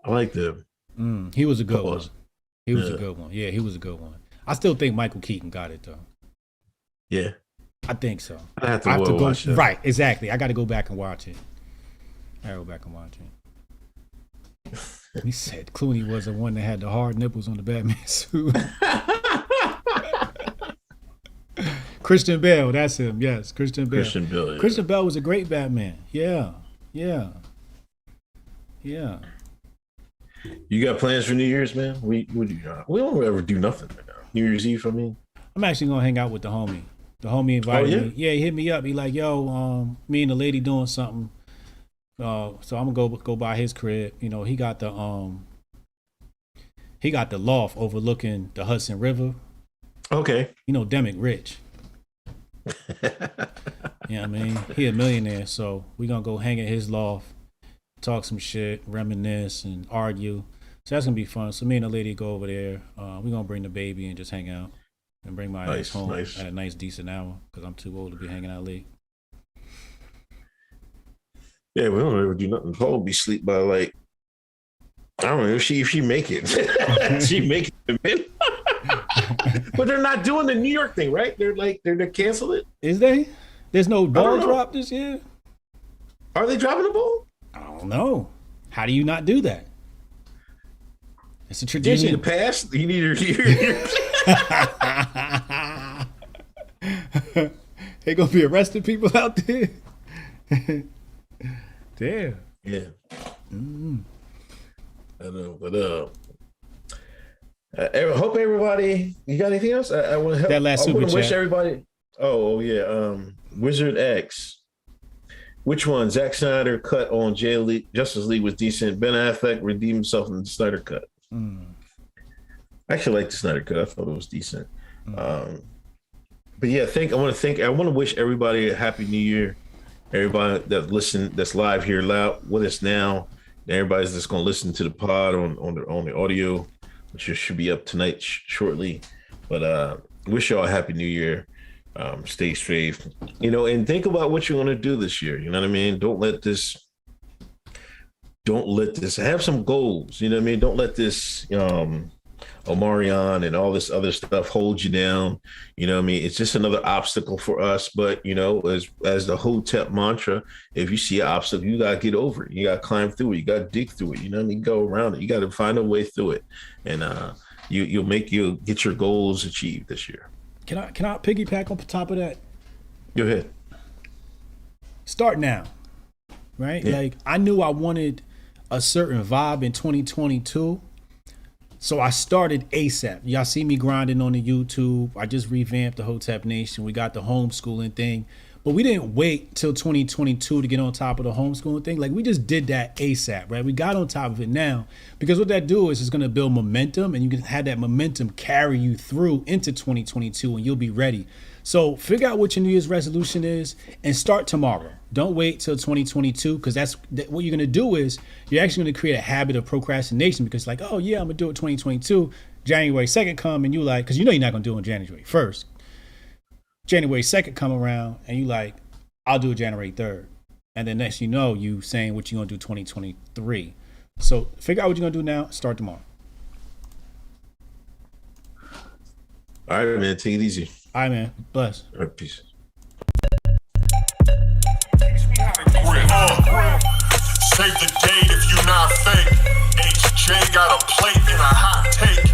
I like them. He was a good one. He was a good one. Yeah, he was a good one. I still think Michael Keaton got it though. Yeah. I think so. I have to go watch it. Right, exactly. I got to go back and watch it. He said Clooney was the one that had the hard nipples on the Batman suit. Christian Bale, that's him. Yes, Christian Bale. Christian Bale was a great Batman. Yeah. You got plans for New Year's, man? We don't ever do nothing right now. New Year's Eve, I mean. I'm actually gonna hang out with the homie. The homie invited me. Yeah, he hit me up. He like, yo, me and the lady doing something. So I'm gonna go by his crib. You know, he got the loft overlooking the Hudson River. Okay. You know, Demick rich. You know what I mean? He a millionaire, so we gonna go hang at his loft, talk some shit, reminisce, and argue. So that's gonna be fun. So me and the lady go over there. We gonna bring the baby and just hang out and bring my ass home at a nice decent hour because I'm too old to be hanging out late. Yeah, we don't ever do nothing. Paul will be asleep by like, I don't know if she make it. She make it. But they're not doing the New York thing, right? They're cancel it. Is they? There's no ball drop this year? Are they dropping the ball? I don't know. How do you not do that? It's a tradition. You need a pass? You need your They gonna be arresting people out there? Damn. Yeah. I know, but I hope everybody. You got anything else? I want to help. That last super chat. Wish everybody. Oh yeah. Wizard X Which one? Zack Snyder cut on Justice League was decent. Ben Affleck redeemed himself in the Snyder cut. I actually like the Snyder cut. I thought it was decent. But yeah, I want to wish everybody a happy New Year. Everybody that's live here with us now. Everybody's just going to listen to the pod on the audio, which should be up tonight shortly. But wish y'all a happy New Year. Stay safe, and think about what you want to do this year. You know what I mean? Don't let this have some goals. You know what I mean? Don't let this Omarion and all this other stuff hold you down. You know what I mean? It's just another obstacle for us. But as the Hotep mantra, if you see an obstacle, you gotta get over it. You gotta climb through it. You gotta dig through it. You know what I mean? Go around it. You gotta find a way through it, and you'll get your goals achieved this year. Can I piggyback on top of that? Go ahead. Start now, right? Yeah. Like, I knew I wanted a certain vibe in 2022, so I started ASAP. Y'all see me grinding on the YouTube. I just revamped the Hotep Nation. We got the homeschooling thing, but we didn't wait till 2022 to get on top of the homeschooling thing. Like, we just did that ASAP, right? We got on top of it now because what that do is it's going to build momentum, and you can have that momentum carry you through into 2022, and you'll be ready. So figure out what your New Year's resolution is and start tomorrow. Don't wait till 2022, because what you're going to do is you're actually going to create a habit of procrastination, because like, oh yeah, I'm going to do it 2022. January 2nd come and you like, because you're not going to do it on January 1st. January 2nd come around and you like, I'll do it January 3rd. And then next you saying what you're going to do 2023. So figure out what you're going to do now. Start tomorrow. All right, man. Take it easy. All right, man. Bless. All right, peace. Save the date if you not fake. HJ got a plate and a hot take.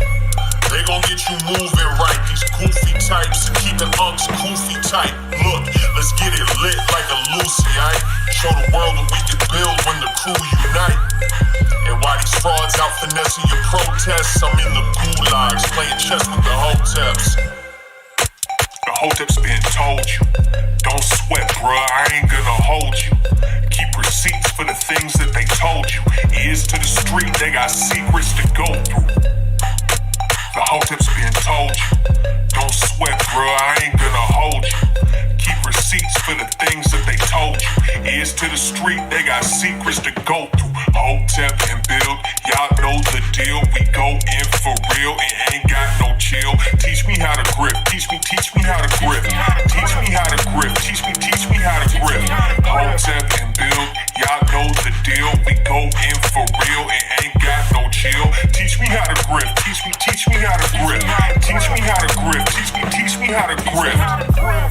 They gon' get you moving right. These goofy types and keeping unks goofy tight. Look, let's get it lit like a Lucy, aight? Show the world what we can build when the crew unite. And why these frauds out finessing your protests? I'm in the gulags playing chess with the Hoteps. The Hoteps been told you, don't sweat, bruh, I ain't gonna hold you. Keep receipts for the things that they told you. Ears to the street, they got secrets to go through. The Hoteps been told you, don't sweat, bruh, I ain't gonna hold you. Keep receipts for the things that they told you. Ears to the street, they got secrets to go through. Hotep and build, y'all know the deal. We go in for real and ain't got no chill. Teach me how to grip, teach me how to grip. Teach me how to grip, teach me how to grip. Hotep and build, y'all know the deal. We go in for real and ain't got no chill. Teach me how to grip, teach me how to grip. Teach me how to grip, teach me how to grip.